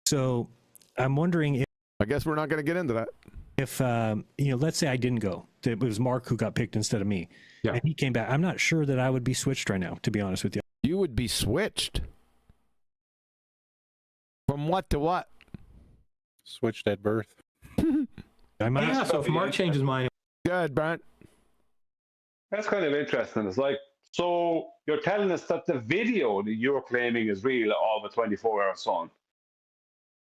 So I'm wondering if. I guess we're not going to get into that. If, let's say I didn't go. It was Mark who got picked instead of me. Yeah. And he came back. I'm not sure that I would be switched right now, to be honest with you. You would be switched? From what to what? Switched at birth. I might. Yeah, so if Mark changes mind. Go ahead, Brian. That's kind of interesting. It's like, so you're telling us that the video that you're claiming is real of a 24-hour sun,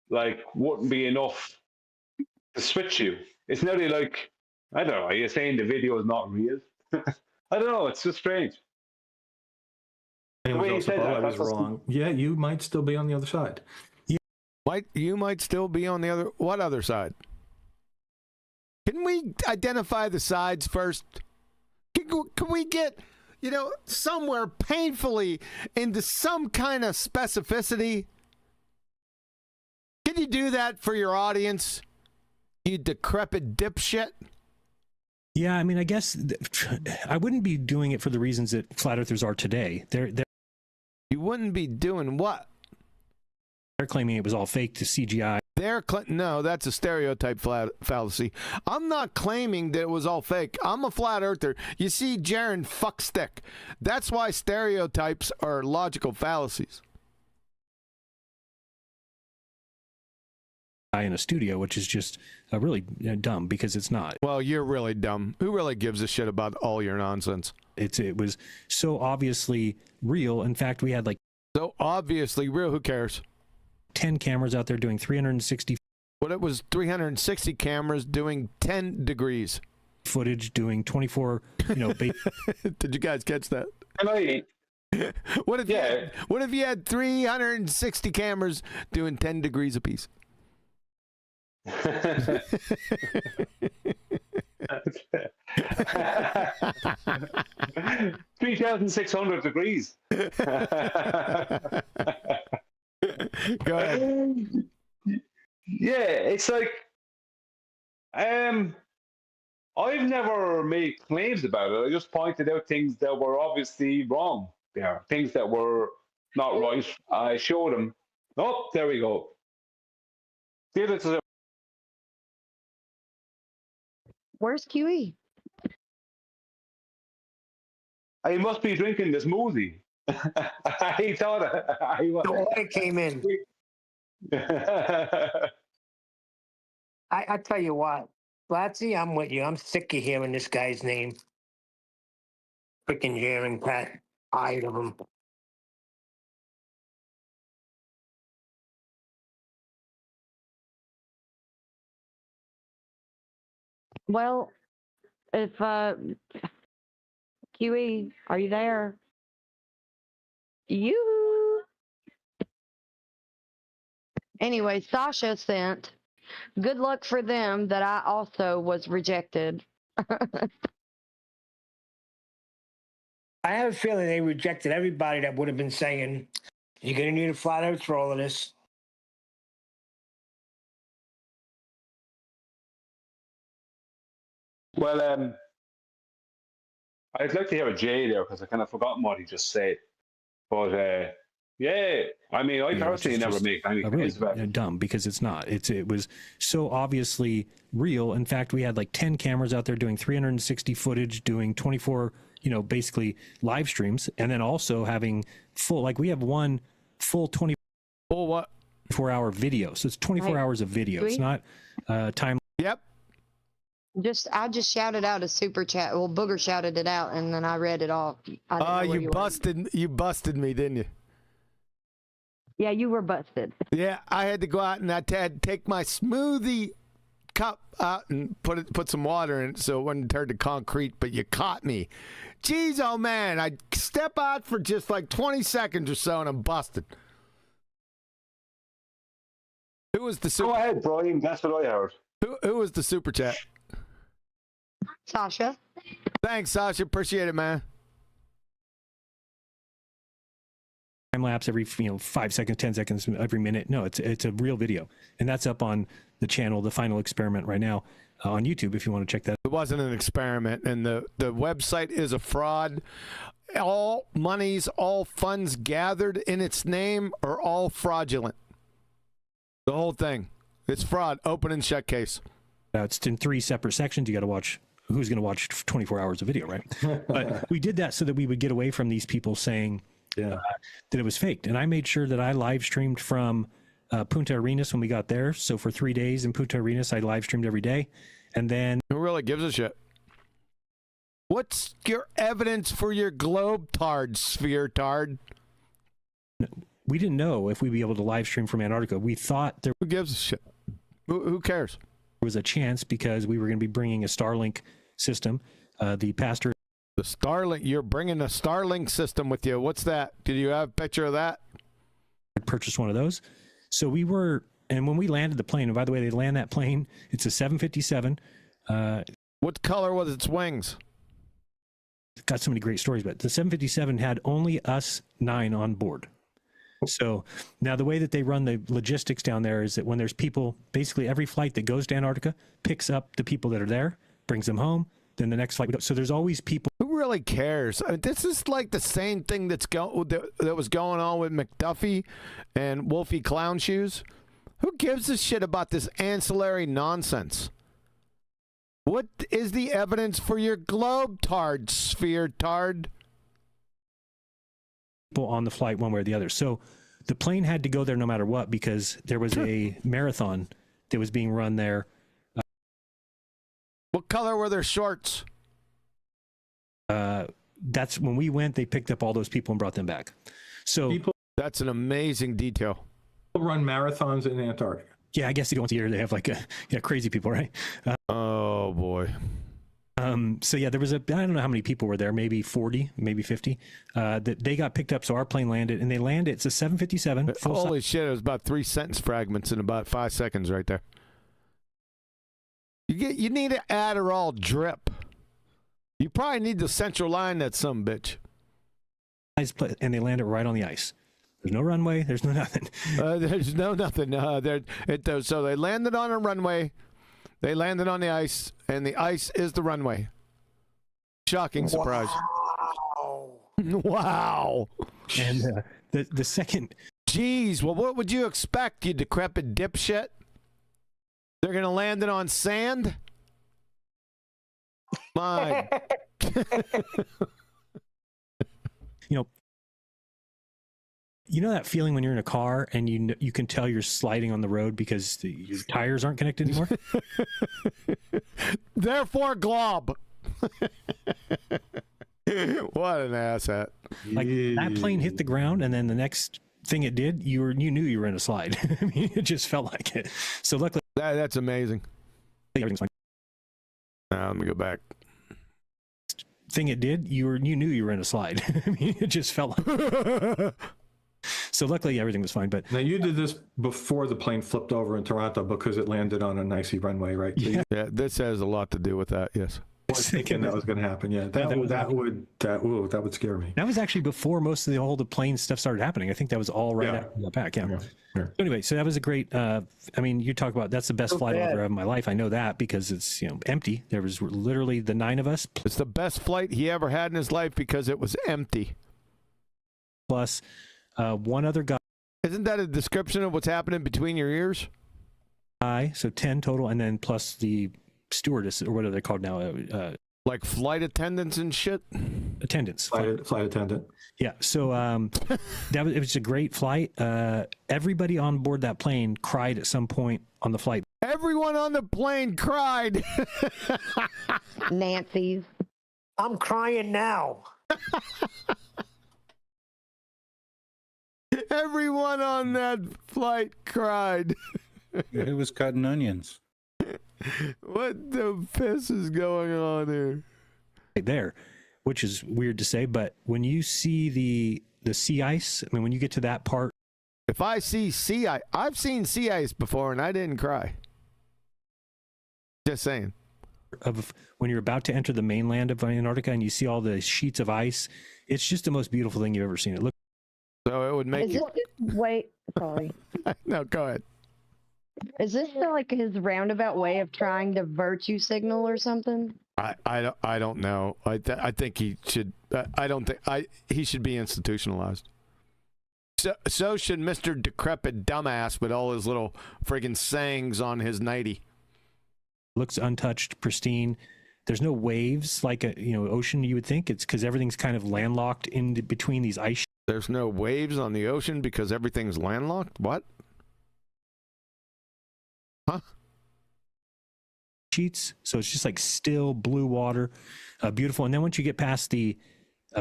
like, wouldn't be enough to switch you. It's nearly like, I don't know, are you saying the video is not real? I don't know, it's just strange. I was wrong. Yeah, you might still be on the other side. You might still be on the other. What other side? Can we identify the sides first? can we get, somewhere painfully into some kind of specificity? Can you do that for your audience, you decrepit dipshit? Yeah, I mean, I guess I wouldn't be doing it for the reasons that flat earthers are today. You wouldn't be doing what? They're claiming it was all fake to CGI. No, that's a stereotype fallacy. I'm not claiming that it was all fake. I'm a flat earther. You see, Jeran fuckstick. That's why stereotypes are logical fallacies. In a studio, which is just really dumb because it's not. Well, you're really dumb. Who really gives a shit about all your nonsense? It was so obviously real. In fact, we had so obviously real. Who cares? 10 cameras out there doing 360. What it was 360 cameras doing 10 degrees footage, doing 24. Did you guys catch that? What if you had 360 cameras doing 10 degrees apiece? 3,600 degrees. Go ahead. Yeah, it's like I've never made claims about it. I just pointed out things that were obviously wrong. There, things that were not right. I showed them. Oh, there we go. See, this is Where's QE? I must be drinking the smoothie. I thought I was. The water came in. I tell you what, Blatzy, I'm with you. I'm sick of hearing this guy's name. Freaking Jeran, Pat. Tired of him. Well, if QE, are you there? You. Anyway, Sasha sent. Good luck for them that I also was rejected. I have a feeling they rejected everybody that would have been saying, you're going to need a flat earth for all of this. Well, I'd like to hear a Jay there because I kind of forgotten what he just said. But yeah, I mean, I personally never make any claims about it. Dumb because it's not. It was so obviously real. In fact, we had 10 cameras out there doing 360 footage, doing 24, basically live streams, and then also having full. We have one full 24-hour video. So it's 24 hours of video. It's not time. Yep. I just shouted out a super chat. Well, Booger shouted it out, and then I read it off. You busted me, didn't you? Yeah, you were busted. Yeah, I had to go out and I had to take my smoothie cup out and put some water in it so it wouldn't turn to concrete. But you caught me. Jeez, oh man! I step out for just 20 seconds or so, and I'm busted. Who was the super? Go ahead, Brian. That's what I heard. Who was the super chat? Sasha. Thanks, Sasha. Appreciate it, man. Time lapse every 5 seconds, 10 seconds, every minute. No, it's a real video, and that's up on the channel, The Final Experiment, right now on YouTube. If you want to check that. It wasn't an experiment, and the website is a fraud. All monies, all funds gathered in its name are all fraudulent. The whole thing. It's fraud. Open and shut case. It's in 3 separate sections. You got to watch. Who's going to watch 24 hours of video, right? But we did that so that we would get away from these people saying that it was faked. And I made sure that I live streamed from Punta Arenas when we got there. So for 3 days in Punta Arenas, I live streamed every day. And then who really gives a shit? What's your evidence for your BallTARD, sphere tard? We didn't know if we'd be able to live stream from Antarctica. We thought there. Who gives a shit? Who cares? Was a chance because we were going to be bringing a Starlink system. The pastor. The Starlink. You're bringing a Starlink system with you. What's that? Did you have a picture of that? I purchased one of those. So we were, and when we landed the plane, and by the way, they land that plane. It's a 757. What color was its wings? got so many great stories, but the 757 had only us 9 on board. So now the way that they run the logistics down there is that when there's people, basically every flight that goes to Antarctica picks up the people that are there, brings them home, then the next flight. So there's always people. Who really cares? I mean, this is like the same thing that was going on with McDuffy and Wolfie Clown Shoes. Who gives a shit about this ancillary nonsense? What is the evidence for your BallTARD, sphere tard? People on the flight one way or the other. So the plane had to go there no matter what because there was a marathon that was being run there. What color were their shorts? That's when we went, they picked up all those people and brought them back. So that's an amazing detail. People run marathons in Antarctica. Yeah, I guess once a year they have like crazy people, right? Oh boy. So yeah, there was I don't know how many people were there, maybe 40, maybe 50. That they got picked up, so our plane landed, and they landed. It's a 757. Holy shit! It was about 3 sentence fragments in about 5 seconds, right there. You need an Adderall drip. You probably need the central line, that some bitch. And they landed right on the ice. There's no runway. There's no nothing. There's no nothing. So they landed on a runway. They landed on the ice, and the ice is the runway. Shocking surprise. Wow. And the second. Jeez, well, what would you expect, you decrepit dipshit? They're going to land it on sand? My. You know that feeling when you're in a car and you can tell you're sliding on the road because your tires aren't connected anymore? Therefore, glob. What an asshat. Like that plane hit the ground, and then the next thing it did, you knew you were in a slide. I mean, it just felt like it. So luckily, that's amazing. Everything's fine. Now let me go back. Thing it did, you knew you were in a slide. I mean, it just felt like. So luckily everything was fine. But now you did this before the plane flipped over in Toronto because it landed on an icy runway, right? So yeah, this has a lot to do with that. Yes. I was thinking that was going to happen. Yeah, that would scare me. That was actually before most of the plane stuff started happening. I think that was all right after we got back. Yeah. So anyway, so that was a great. I mean, you talk about that's the best flight I've ever had in my life. I know that because it's empty. There was literally the 9 of us. It's the best flight he ever had in his life because it was empty. Plus, one other guy. Isn't that a description of what's happening between your ears? So 10 total, and then plus the stewardess, or what are they called now? Like flight attendants and shit? Attendants. Flight attendant. Yeah. So it was a great flight. Everybody on board that plane cried at some point on the flight. Everyone on the plane cried. Nancy's. I'm crying now. Everyone on that flight cried. Who was cutting onions? What the piss is going on here? Right there, which is weird to say, but when you see the sea ice, I mean, when you get to that part. If I see sea ice, I've seen sea ice before and I didn't cry. Just saying. Of when you're about to enter the mainland of Antarctica and you see all the sheets of ice, it's just the most beautiful thing you've ever seen. It looks. So it would make you. Wait, sorry. No, go ahead. Is this like his roundabout way of trying to virtue signal or something? I don't know. I think he should. I don't think he should be institutionalized. So should Mr. Decrepit Dumbass with all his little friggin' sayings on his nightie. Looks untouched, pristine. There's no waves like a ocean. You would think it's because everything's kind of landlocked in between these ice. There's no waves on the ocean because everything's landlocked. What? Huh? Sheets, so it's just like still blue water, beautiful. And then once you get past the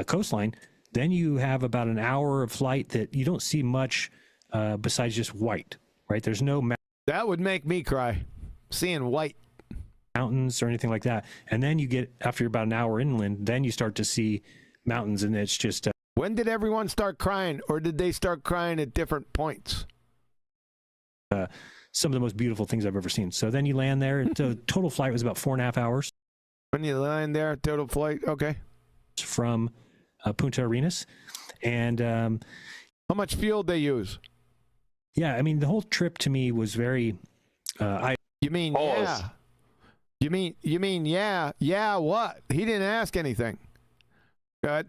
coastline, then you have about an hour of flight that you don't see much besides just white, right? There's no that would make me cry, seeing white mountains or anything like that. And then you get, after about an hour inland, then you start to see mountains, and it's just when did everyone start crying, or did they start crying at different points? Some of the most beautiful things I've ever seen. So then you land there. The total flight was about 4.5 hours. When you land there, total flight, okay. from Punta Arenas. And how much fuel they use? Yeah, I mean, the whole trip to me was very. You mean yeah? You mean yeah? Yeah, what? He didn't ask anything. Good.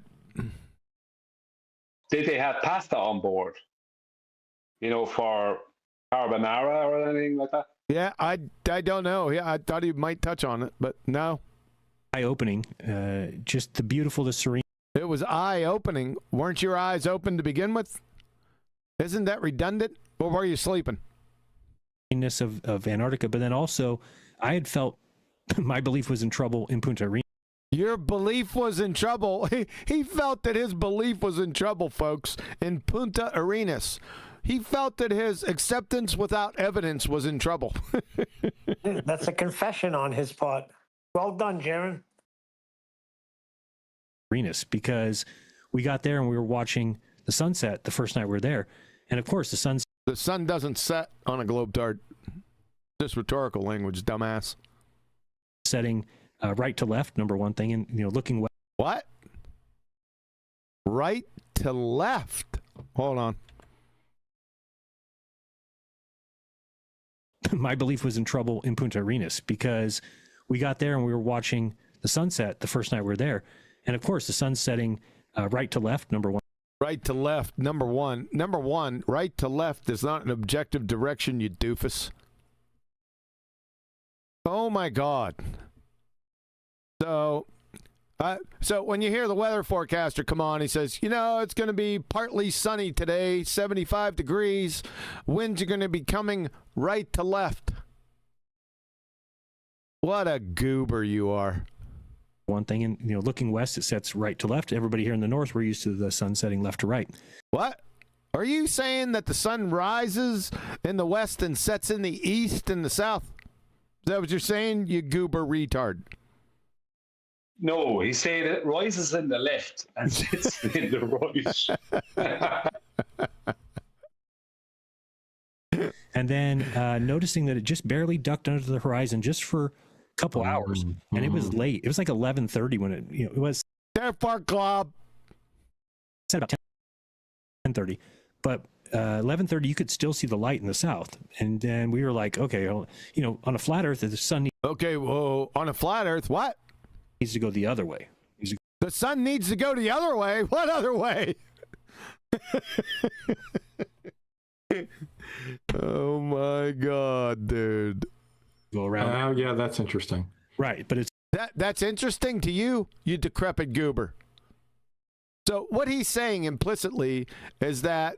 Did they have pasta on board? You know, for carbonara or anything like that? Yeah, I don't know. Yeah, I thought he might touch on it, but no. Eye-opening. Just the beautiful, the serene. It was eye-opening. Weren't your eyes open to begin with? Isn't that redundant? Or were you sleeping? Of Antarctica, but then also I had felt my belief was in trouble in Punta Arenas. Your belief was in trouble. He felt that his belief was in trouble, folks, in Punta Arenas. He felt that his acceptance without evidence was in trouble. That's a confession on his part. Well done, Jeran. Arenas, because we got there and we were watching the sunset the first night we were there, and of course the sun doesn't set on a globe-tard. Just rhetorical language, dumbass. Setting right to left, number one thing, and looking west. What? Right to left. Hold on. My belief was in trouble in Punta Arenas because we got there and we were watching the sunset the first night we were there, and of course the sun's setting right to left, number one. Right to left, number one. Number one, right to left is not an objective direction, you doofus. Oh my God. So when you hear the weather forecaster come on, he says, it's going to be partly sunny today, 75 degrees. Winds are going to be coming right to left. What a goober you are. One thing, and looking west, it sets right to left. Everybody here in the north, we're used to the sun setting left to right. What? Are you saying that the sun rises in the west and sets in the east and the south? Is that what you're saying, you goober retard? No, he's saying it rises in the left and sits in the right. And then noticing that it just barely ducked under the horizon just for couple hours, and it was late. It was like 11:30 when it was. Therefore, club. Said about 10:30, but 11:30 you could still see the light in the south, and then we were like, okay, on a flat Earth, the sun. Okay, well, on a flat Earth, what needs to go the other way? The sun needs to go the other way. What other way? Oh my God, dude. Go around. Yeah, that's interesting. Right, but it's that's interesting to you, you decrepit goober. So what he's saying implicitly is that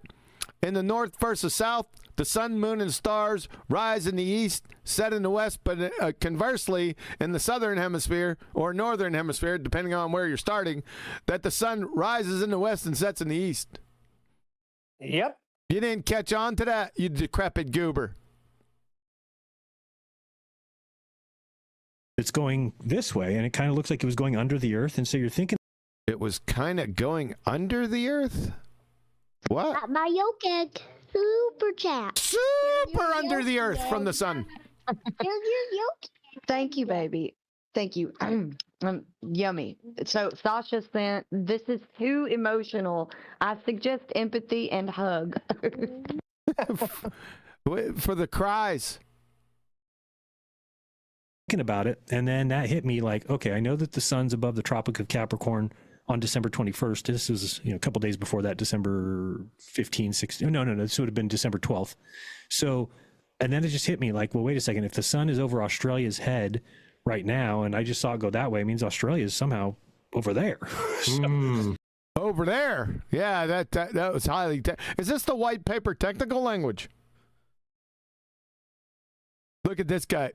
in the north versus south, the sun, moon, and stars rise in the east, set in the west, but conversely, in the southern hemisphere or northern hemisphere, depending on where you're starting, that the sun rises in the west and sets in the east. Yep. You didn't catch on to that, you decrepit goober. It's going this way, and it kind of looks like it was going under the earth, and so you're thinking it was kind of going under the earth? What? Got my yolk super chat. Super under the earth from the sun. Here's your yolk. Thank you, baby. Thank you. Yummy. So Sasha sent, this is too emotional. I suggest empathy and hug. For the cries. Thinking about it, and then that hit me like, okay, I know that the sun's above the Tropic of Capricorn on December 21st. This was a couple days before that, December 15, 16. No, this would have been December 12th. So, and then it just hit me like, well, wait a second. If the sun is over Australia's head right now, and I just saw it go that way, it means Australia is somehow over there. Over there? Yeah, that was highly. Is this the white paper technical language? Look at this guy.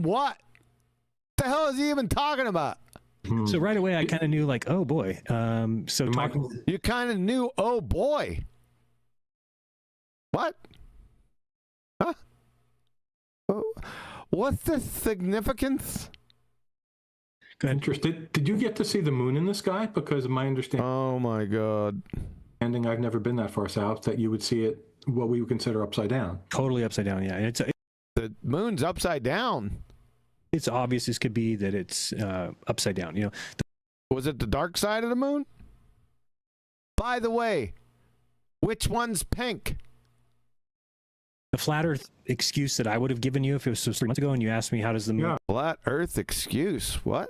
What? The hell is he even talking about? So right away, I kind of knew, like, oh boy. So talking. You kind of knew, oh boy. What? Huh? What's the significance? Interested. Did you get to see the moon in the sky? Because of my understanding. Oh my God. I've never been that far south that you would see it. What we would consider upside down. Totally upside down, yeah. The moon's upside down. it's obvious as could be that it's upside down. You know, Was it the dark side of the moon? By the way, which one's pink? the flat Earth excuse that I would have given you if it was 3 months ago, and you asked me how does the moon flat Earth excuse? What?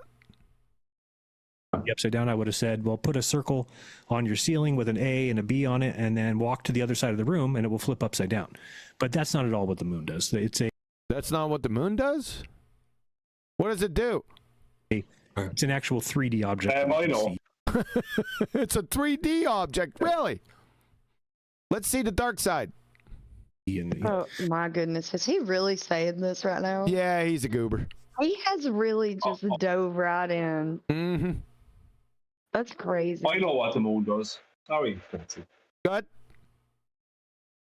be upside down, I would have said, well, put a circle on your ceiling with an A and a B on it, and then walk to the other side of the room, and it will flip upside down. But that's not at all what the moon does. That's not what the moon does? What does it do? It's an actual 3D object. I know. It's a 3D object, really. Let's see the dark side. Oh my goodness, is he really saying this right now? Yeah, he's a goober. He has really just dove right in. Mm-hmm. That's crazy. I know what the moon does. Sorry. Good.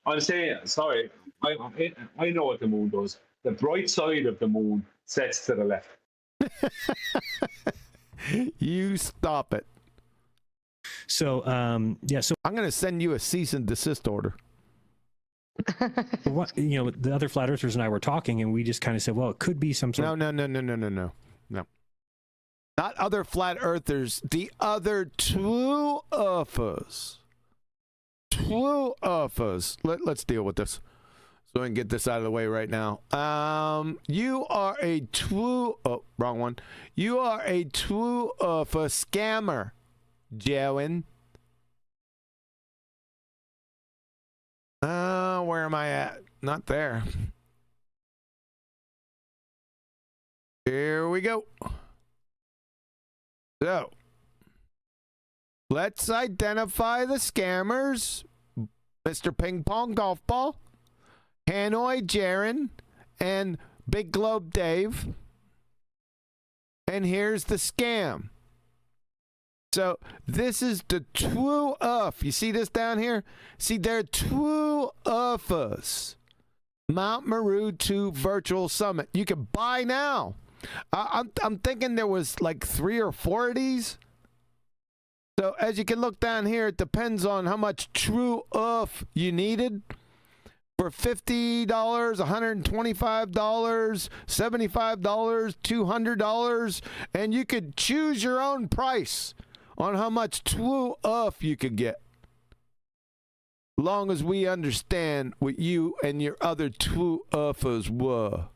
I'm saying, sorry, I know what the moon does. The bright side of the moon sets to the left. You stop it. So, yeah, so I'm going to send you a cease and desist order. What, you know, the other flat earthers and I were talking, and we just kind of said, well, it could be some sort No. Not other flat earthers, the other true earthers. True earthers. Let's deal with this so we can get this out of the way right now. You are a true, wrong one. You are a true earther scammer, Jeran. Where am I at? Not there. Here we go. So, let's identify the scammers. Mr. Ping Pong Golf Ball, Hanoi Jeran, and Big Globe Dave. And here's the scam. So this is the true Earth. You see this down here? See, they're true Earthers. Mount Meru 2 Virtual Summit. You can buy now. I'm thinking there was like 3 or 4 of these. So as you can look down here, it depends on how much true Earth you needed. For $50, $125, $75, $200, and you could choose your own price on how much true Earth you could get. Long as we understand what you and your other true Earthers were.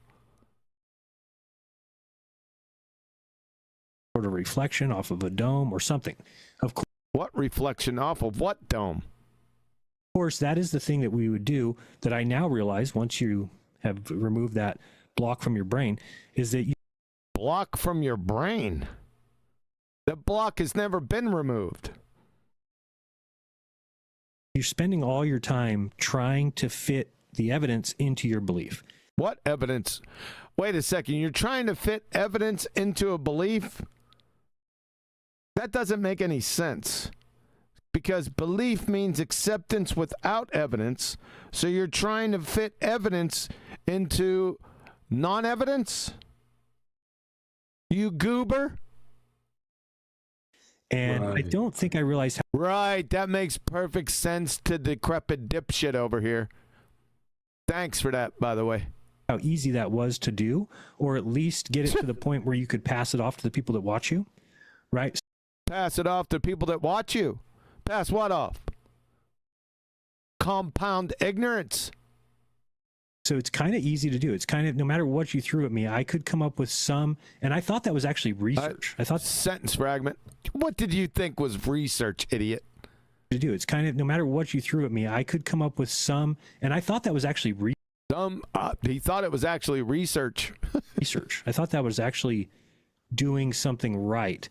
of reflection off of a dome or something. Of course. What reflection off of what dome? Of course, that is the thing that we would do that I now realize once you have removed that block from your brain is that you block from your brain. The block has never been removed. You're spending all your time trying to fit the evidence into your belief. What evidence? Wait a second. You're trying to fit evidence into a belief? That doesn't make any sense. Because belief means acceptance without evidence. So you're trying to fit evidence into non-evidence? You goober? And I don't think I realized how... Right, that makes perfect sense to decrepit dipshit over here. Thanks for that, by the way. How easy that was to do, or at least get it to the point where you could pass it off to the people that watch you, right? Pass it off to people that watch you. Pass what off? Compound ignorance. So it's kind of easy to do. It's kind of, no matter what you threw at me, I could come up with some, and I thought that was actually research. I thought sentence fragment. What did you think was research, idiot? To do. It's kind of, no matter what you threw at me, I could come up with some, and I thought that was actually he thought it was actually research. Research. I thought that was actually doing something right.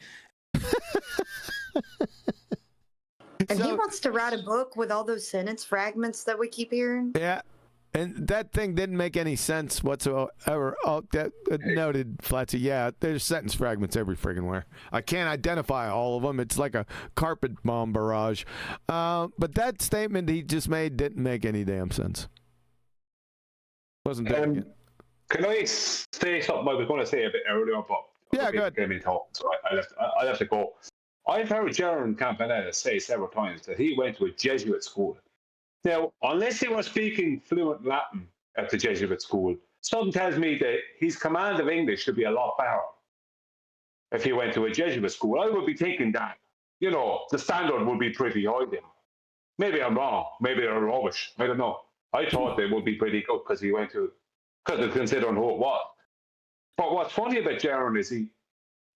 And he wants to write a book with all those sentence fragments that we keep hearing. Yeah. And that thing didn't make any sense whatsoever. Oh, that noted, Flatsy. Yeah, there's sentence fragments every friggin' where. I can't identify all of them. It's like a carpet bomb barrage. But that statement he just made didn't make any damn sense. Wasn't doing it. Can I say something I was going to say a bit earlier, but yeah, go ahead. So I left to go. I've heard Jeran Campanella say several times that he went to a Jesuit school. Now, unless he was speaking fluent Latin at the Jesuit school, something tells me that his command of English should be a lot better if he went to a Jesuit school. I would be thinking that, you know, the standard would be pretty high then. Maybe I'm wrong. Maybe they're rubbish. I don't know. I thought they would be pretty good because he went to, because of considering who it was. But what's funny about Jeran is he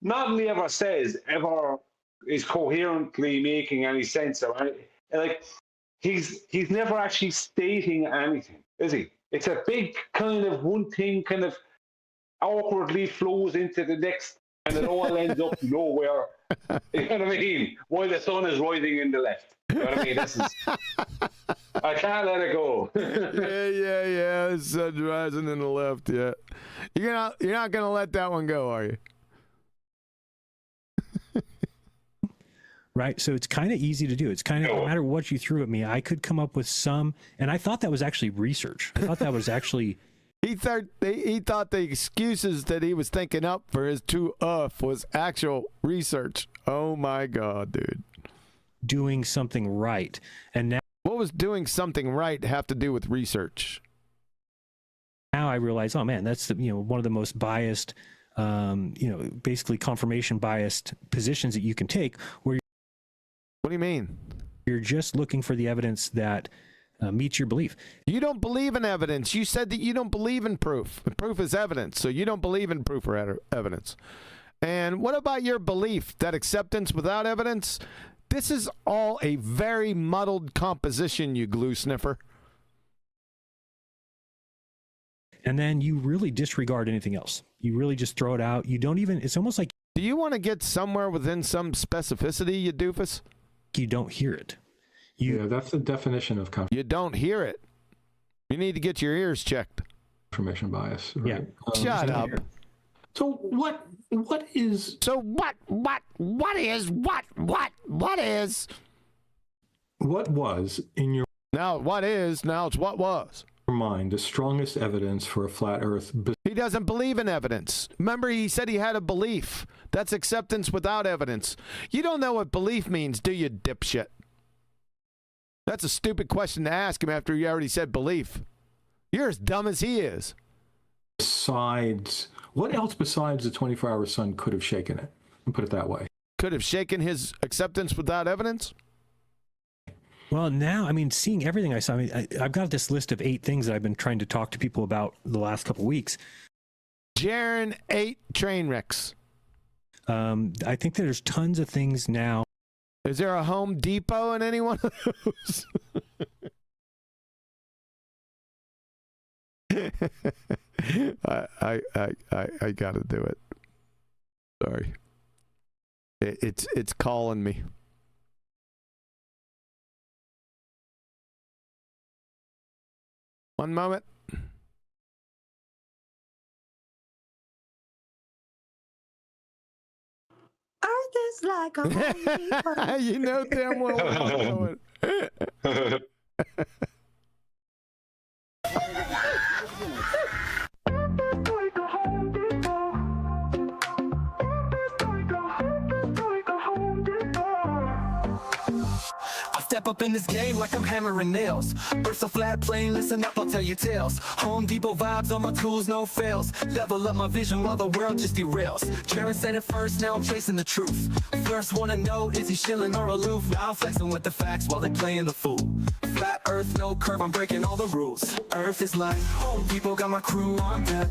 not only ever says, ever is coherently making any sense, or anything. Like, he's never actually stating anything, is he? It's a big kind of one thing kind of awkwardly flows into the next, and it all ends up nowhere. You know what I mean? While the sun is rising in the left. You know what I mean? This is, I can't let it go. yeah. The sun's rising in the left. Yeah, you're not gonna let that one go, are you? Right. So it's kind of easy to do. It's kind of, no matter what you threw at me, I could come up with some, and I thought that was actually research. I thought that was actually. He thought the excuses that he was thinking up for his was actual research. Oh my God, dude. Doing something right. And now. What was doing something right have to do with research? Now I realize, oh man, that's one of the most biased, basically confirmation biased positions that you can take, where. What do you mean? You're just looking for the evidence that meets your belief. You don't believe in evidence. You said that you don't believe in proof. Proof is evidence, so you don't believe in proof or evidence. And what about your belief that acceptance without evidence? This is all a very muddled composition, you glue sniffer. And then you really disregard anything else. You really just throw it out. You don't even, it's almost like. Do you want to get somewhere within some specificity, you doofus? You don't hear it. Yeah, that's the definition of confirmation. You don't hear it. You need to get your ears checked. Confirmation bias. Right? Yeah. Shut up. So what is? So what is? What was in your? Now what is? Now it's what was. Mind the strongest evidence for a flat Earth. He doesn't believe in evidence. Remember, he said he had a belief. That's acceptance without evidence. You don't know what belief means, do you, dipshit? That's a stupid question to ask him after he already said belief. You're as dumb as he is. Besides, what else besides the 24-hour sun could have shaken it? I'll put it that way. Could have shaken his acceptance without evidence? Well, now, I mean, seeing everything I saw, I mean, I've got this list of 8 things that I've been trying to talk to people about the last couple of weeks. Jeran 8 train wrecks. I think there's tons of things now. Is there a Home Depot in any one of those? I gotta do it. Sorry. It's calling me. One moment. Earth is like a you know damn well what I'm doing. Step up in this game like I'm hammering nails. Burst a flat plane, listen up, I'll tell you tales. Home Depot vibes on my tools, no fails. Level up my vision while the world just derails. Jeran said it first, now I'm chasing the truth. First wanna know, is he shilling or aloof? Now I'm flexing with the facts while they playing the fool. Flat earth, no curve, I'm breaking all the rules. Earth is like Home Depot, got my crew on deck.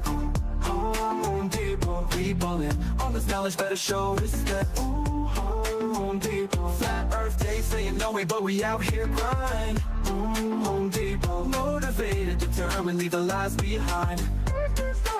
Home Depot, we ballin'. All this knowledge better show respect. Home Depot, flat earth, they saying no way, but we out here grind. Home Depot, motivated, determined, leave the lies behind.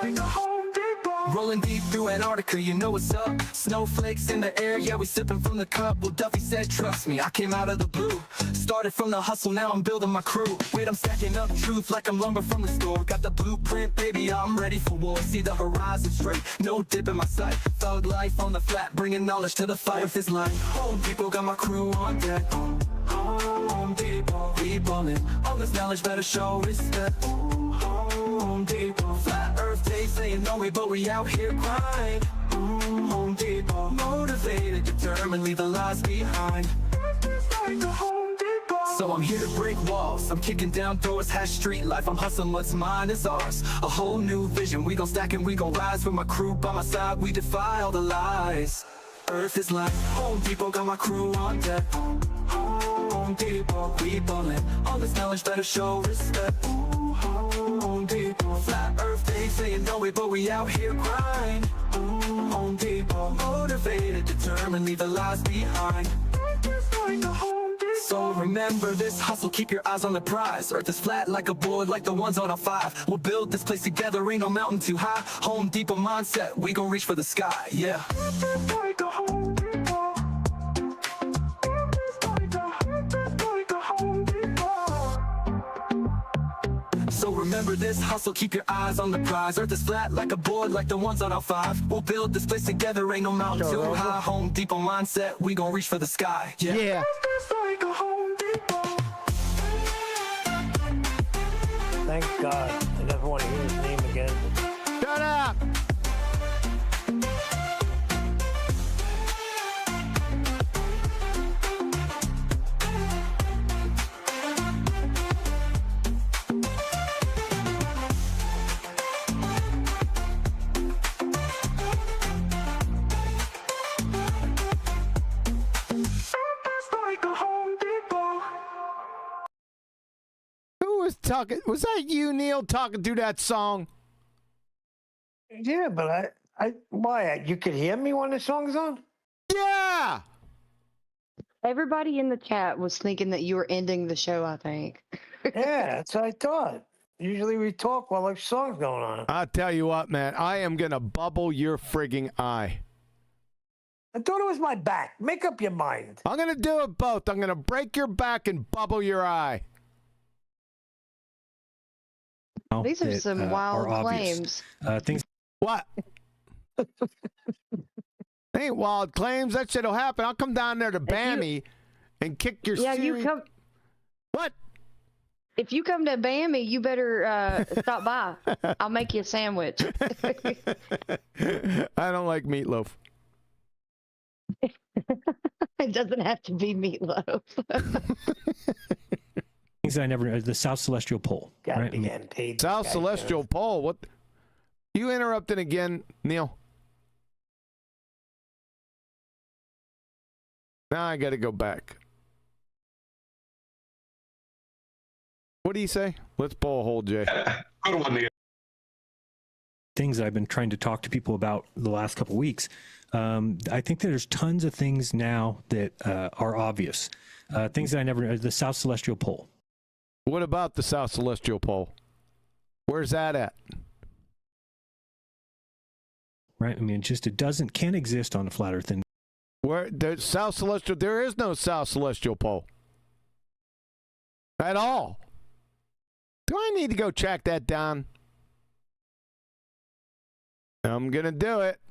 Like a Home Depot. Rolling deep through Antarctica, you know what's up. Snowflakes in the air, yeah, we sipping from the cup. Well, Duffy said, trust me, I came out of the blue. Started from the hustle, now I'm building my crew. Wait, I'm stacking up truth like I'm lumber from the store. Got the blueprint, baby, I'm ready for war. See the horizon straight, no dip in my sight. Thug life on the flat, bringing knowledge to the fight. Earth is like Home Depot, got my crew on deck. Home Depot, we ballin'. All this knowledge better show respect. Home Depot, flat earth, they saying no way, but we out here grind. Home Depot, motivated, determined, leave the lies behind. Like a Home Depot. So I'm here to break walls, I'm kicking down doors, hash street life, I'm hustling what's mine is ours. A whole new vision, we gon' stack and we gon' rise. With my crew by my side, we defy all the lies. Earth is like Home Depot, got my crew on deck. Home Depot, we ballin'. All this knowledge better show respect. Home Depot, flat earth, they say you know it, but we out here grind. Home Depot, motivated, determined, leave the lies behind. So remember this hustle, keep your eyes on the prize. Earth is flat like a board, like the ones on a 5. We'll build this place together, ain't no mountain too high. Home Depot mindset, we gon' reach for the sky, yeah. So remember this hustle, keep your eyes on the prize. Earth is flat like a board, like the ones on our 5. We'll build this place together, ain't no mountain too high. Home Depot mindset, we gon' reach for the sky, yeah. Thank God. I never want to hear his name again. Shut up! Was talking? Was that you, Neil, talking through that song? Yeah, but why? You could hear me when the song's on? Yeah! Everybody in the chat was thinking that you were ending the show, I think. Yeah, that's what I thought. Usually we talk while the song's going on. I'll tell you what, man. I am going to bubble your frigging eye. I thought it was my back. Make up your mind. I'm going to do it both. I'm going to break your back and bubble your eye. These are some wild claims. Things. What? Ain't wild claims. That shit'll happen. I'll come down there to Bammy and kick your you come. What? If you come to Bammy, you better stop by. I'll make you a sandwich. I don't like meatloaf. It doesn't have to be meatloaf. Things that I never know. The South Celestial Pole. Gotta be getting paid. South Celestial Pole. What? You interrupted again, Neil. Now I got to go back. What do you say? Let's pull a hole, Jay. Good one, Neil. Things that I've been trying to talk to people about the last couple of weeks. I think there's tons of things now that are obvious. Things that I never know. The South Celestial Pole. What about the South Celestial Pole? Where's that at? Right. I mean, it can't exist on a flat Earth. And where the South Celestial, there is no South Celestial Pole at all. Do I need to go track that down? I'm gonna do it.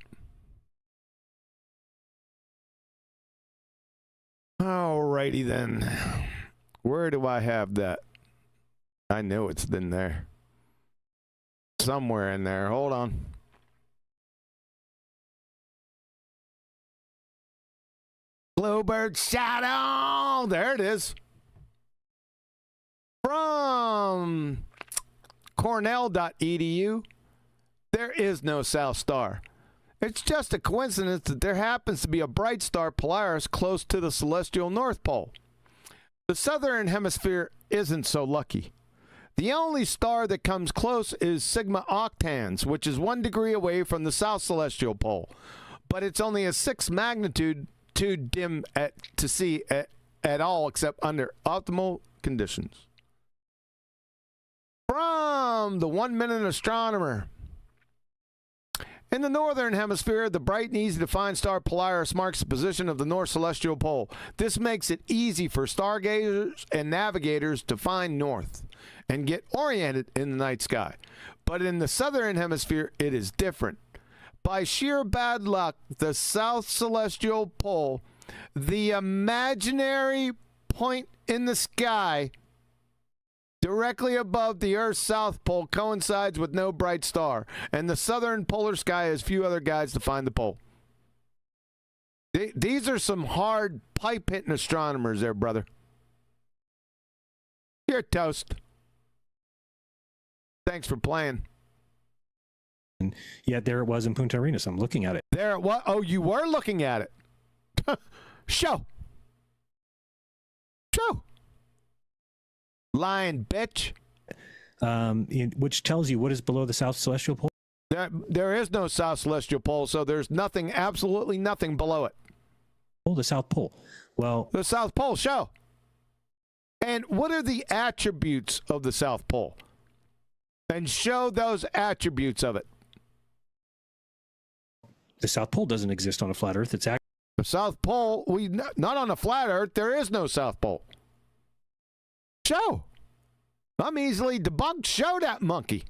Alrighty then. Where do I have that? I know it's in there. Somewhere in there. Hold on. Bluebird Shadow. There it is. From Cornell.edu. There is no South Star. It's just a coincidence that there happens to be a bright star Polaris close to the celestial North Pole. The southern hemisphere isn't so lucky. The only star that comes close is Sigma Octans, which is 1 degree away from the South Celestial Pole. But it's only a 6 magnitude too dim to see at all except under optimal conditions. From the 1 Minute Astronomer. In the northern hemisphere, the bright and easy-to-find star Polaris marks the position of the North Celestial Pole. This makes it easy for stargazers and navigators to find north and get oriented in the night sky. But in the southern hemisphere, it is different. By sheer bad luck, the South Celestial Pole, the imaginary point in the sky directly above the Earth's South Pole, coincides with no bright star, and the southern polar sky has few other guides to find the pole. These are some hard pipe-hitting astronomers there, brother. You're toast. Thanks for playing. And yet there it was in Punta Arenas. I'm looking at it. There, what? Oh, you were looking at it. Show. Lying bitch. Which tells you what is below the South Celestial Pole. There is no South Celestial Pole, so there's nothing, absolutely nothing below it. Oh, the South Pole. Well, the South Pole, show. And what are the attributes of the South Pole? And show those attributes of it. The South Pole doesn't exist on a flat Earth. It's actually the South Pole. Not on a flat Earth. There is no South Pole. Show. I'm easily debunked. Show that monkey.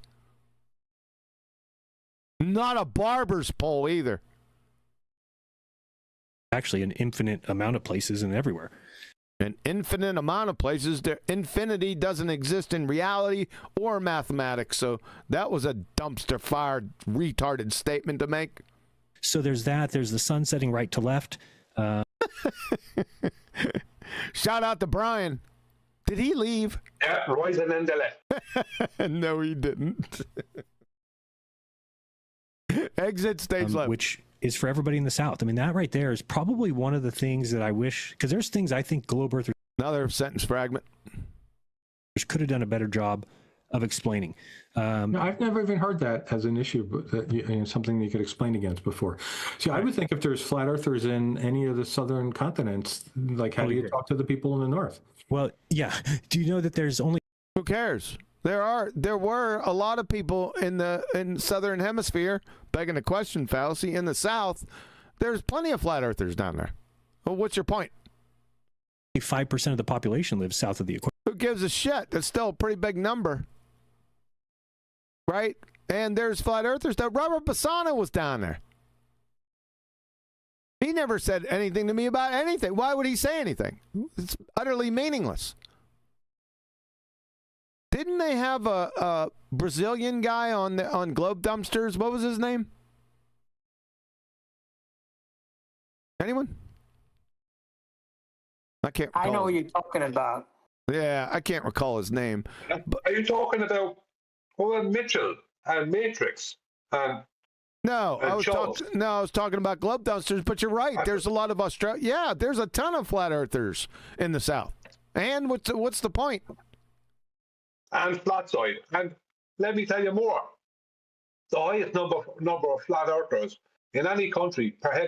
Not a barber's pole either. Actually an infinite amount of places and everywhere. An infinite amount of places. Infinity doesn't exist in reality or mathematics. So that was a dumpster fire retarded statement to make. So there's that. There's the sun setting right to left. Shout out to Brian. Did he leave? Yeah, rising in the left. No, he didn't. Exit stage left. Which is for everybody in the South. I mean, that right there is probably one of the things that I wish, because there's things I think globe earthers. Another sentence fragment. Could have done a better job of explaining. No, I've never even heard that as an issue, but something that you could explain against before. See, I would think if there's flat earthers in any of the southern continents, like how do you talk to the people in the north? Well, yeah. Do you know that there's only... Who cares? There were a lot of people in southern hemisphere, begging the question fallacy, in the South. There's plenty of flat earthers down there. Well, what's your point? 5% of the population lives south of the equator. Who gives a shit? That's still a pretty big number. Right? And there's flat earthers. That Robert Bassano was down there. He never said anything to me about anything. Why would he say anything? It's utterly meaningless. Didn't they have a Brazilian guy on Globe Dumpsters? What was his name? Anyone? I can't recall. I know what you're talking about. Yeah, I can't recall his name. Are you talking about Mitchell and Matrix? No, I was talking about Globe Dumpsters, but you're right. There's a lot of Yeah, there's a ton of flat earthers in the South. And what's the point? And flat side. And let me tell you more. The highest number of flat earthers in any country per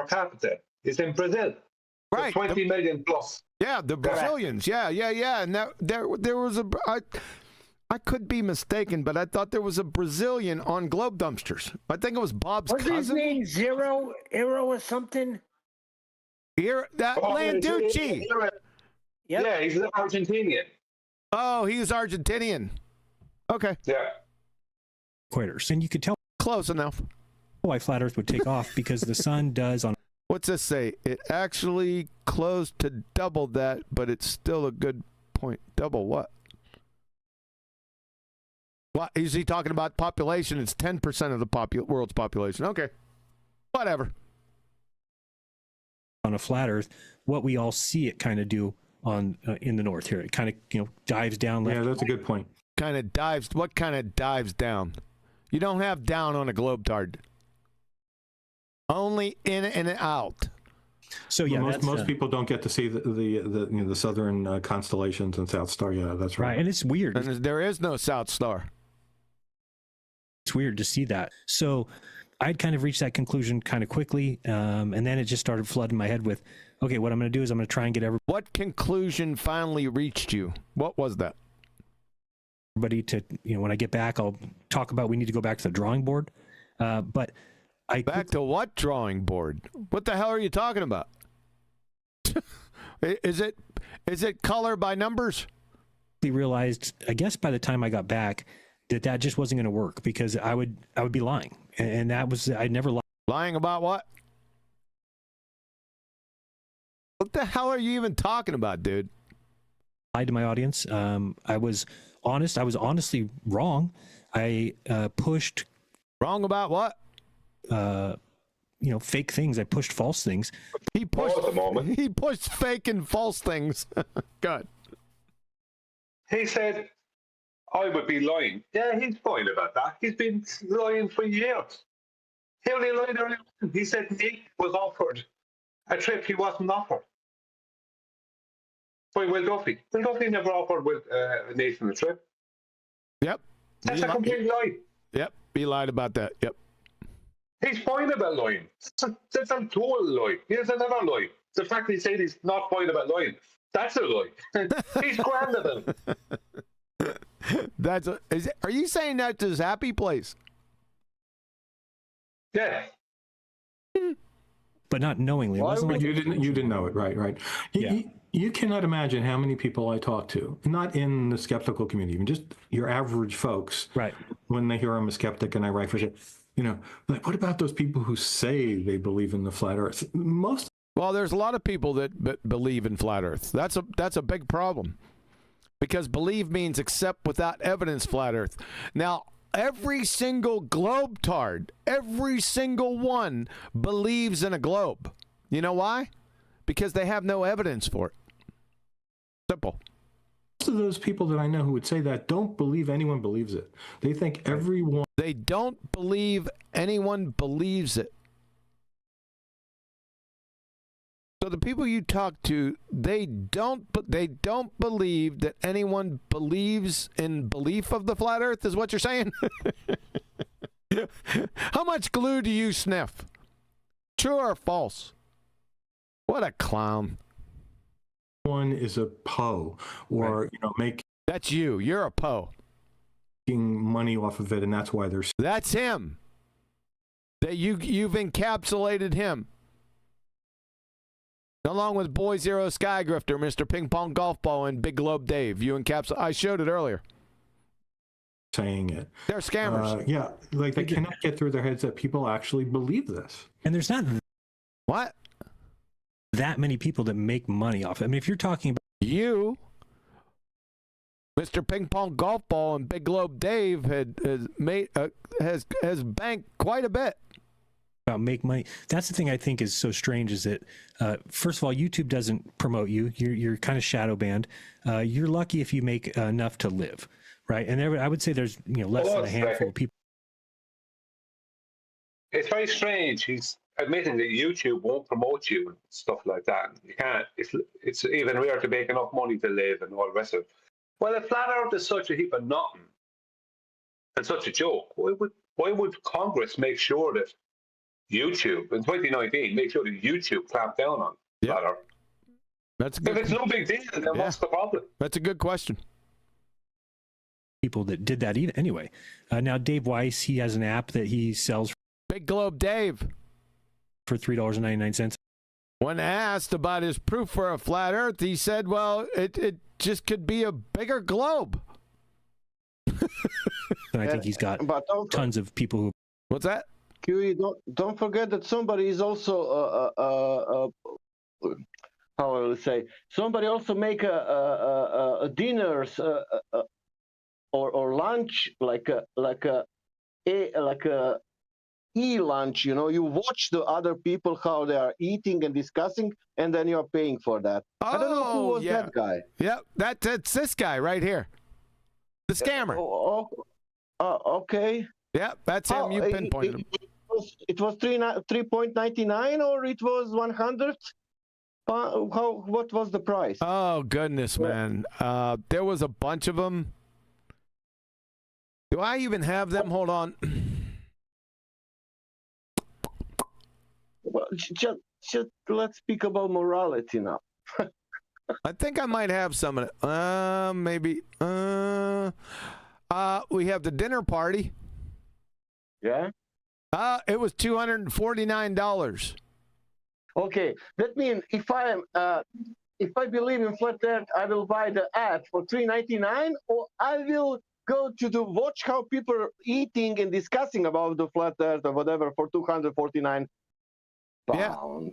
capita is in Brazil. Right. 20 million plus. Yeah, the Brazilians. Yeah. And there was I could be mistaken, but I thought there was a Brazilian on Globe Dumpsters. I think it was Bob's cousin. What's his name? Zero or something? Landucci. Yeah, he's an Argentinian. Oh, he's Argentinian. Okay. Yeah. Equators. And you could tell. Close enough. Why flat Earth would take off, because the sun does on... What's this say? It actually closed to double that, but it's still a good point. Double what? What is he talking about? Population? It's 10% of the world's population. Okay, whatever. On a flat Earth, what we all see it kind of do on in the north here, it kind of dives down. Yeah, that's a good point. Kind of dives. What kind of dives down? You don't have down on a BallTARD. Only in and out. So yeah, most people don't get to see the southern constellations and South Star. Yeah, that's right. Right, and it's weird. And there is no South Star. It's weird to see that. So I'd kind of reached that conclusion kind of quickly, and then it just started flooding my head with, okay, what I'm going to do is I'm going to try and get everybody. What conclusion finally reached you? What was that? Everybody to, when I get back, I'll talk about we need to go back to the drawing board. But back to what drawing board? What the hell are you talking about? Is it color by numbers? We realized, I guess by the time I got back, that just wasn't going to work, because I would be lying, and that was, I'd never lied. Lying about what? What the hell are you even talking about, dude? Lied to my audience. I was honest. I was honestly wrong. I pushed. Wrong about what? Fake things. I pushed false things. He pushed fake and false things. Good. He said, I would be lying. Yeah, he's fine about that. He's been lying for years. He only lied earlier on. He said Nick was offered a trip he wasn't offered. By Will Duffy. Will Duffy never offered Nathan a trip. Yep. That's a complete lie. Yep. He lied about that. Yep. He's fine about lying. That's a total lie. Here's another lie. The fact that he said he's not fine about lying, that's a lie. He's grand about it. Are you saying that to his happy place? Yeah. But not knowingly. It wasn't like you didn't know it, right? You cannot imagine how many people I talk to, not in the skeptical community, even just your average folks, right? When they hear I'm a skeptic and I write for shit, like, what about those people who say they believe in the flat Earth? Well, there's a lot of people that believe in flat Earth. That's a big problem, because believe means accept without evidence flat Earth. Now, every single BallTARD, every single one believes in a globe. You know why? Because they have no evidence for it. Simple. Most of those people that I know who would say that don't believe anyone believes it. They think everyone. They don't believe anyone believes it. So the people you talk to, they don't believe that anyone believes in belief of the flat Earth, is what you're saying? How much glue do you sniff? True or false? What a clown. One is a Poe, or make. That's you. You're a Poe. Making money off of it, and that's why they're. That's him. That you've encapsulated him. Along with Boy Zero Sky Grifter, Mr. Ping Pong Golf Ball, and Big Globe Dave. You encapsulate. I showed it earlier. Saying it. They're scammers. Yeah, like they cannot get through their heads that people actually believe this. And there's not what that many people that make money off it. I mean, if you're talking about you, Mr. Ping Pong Golf Ball, and Big Globe Dave has banked quite a bit. About make money. That's the thing I think is so strange, is that first of all, YouTube doesn't promote you. You're kind of shadow banned. You're lucky if you make enough to live, right? And I would say there's less than a handful of people. It's very strange. He's admitting that YouTube won't promote you and stuff like that. You can't. It's even rare to make enough money to live and all the rest of it. Well, if flat Earth is such a heap of nothing and such a joke, why would Congress make sure that YouTube in 2019 make sure that YouTube clamped down on flat Earth? That's good. If it's no big deal, then what's the problem? That's a good question. People that did that anyway. Now, Dave Weiss, he has an app that he sells. Big Globe Dave. For $3.99. When asked about his proof for a flat Earth, he said, well, it just could be a bigger globe. And I think he's got tons of people who. What's that? QE, don't forget that somebody is also how I will say, somebody also make a dinners or lunch like a e-lunch. You watch the other people how they are eating and discussing, and then you're paying for that. I don't know who was that guy. Yep, that's this guy right here, the scammer. Okay. Yep, that's him. You pinpointed him. It was 3.99 or it was 100. What was the price? Oh goodness, man! There was a bunch of them. Do I even have them? Hold on. Well, just let's speak about morality now. I think I might have some of it. Maybe. We have the dinner party. Yeah. It was $249. Okay, that means if I believe in flat Earth, I will buy the ad for $3.99, or I will go to watch how people are eating and discussing about the flat Earth or whatever for $249.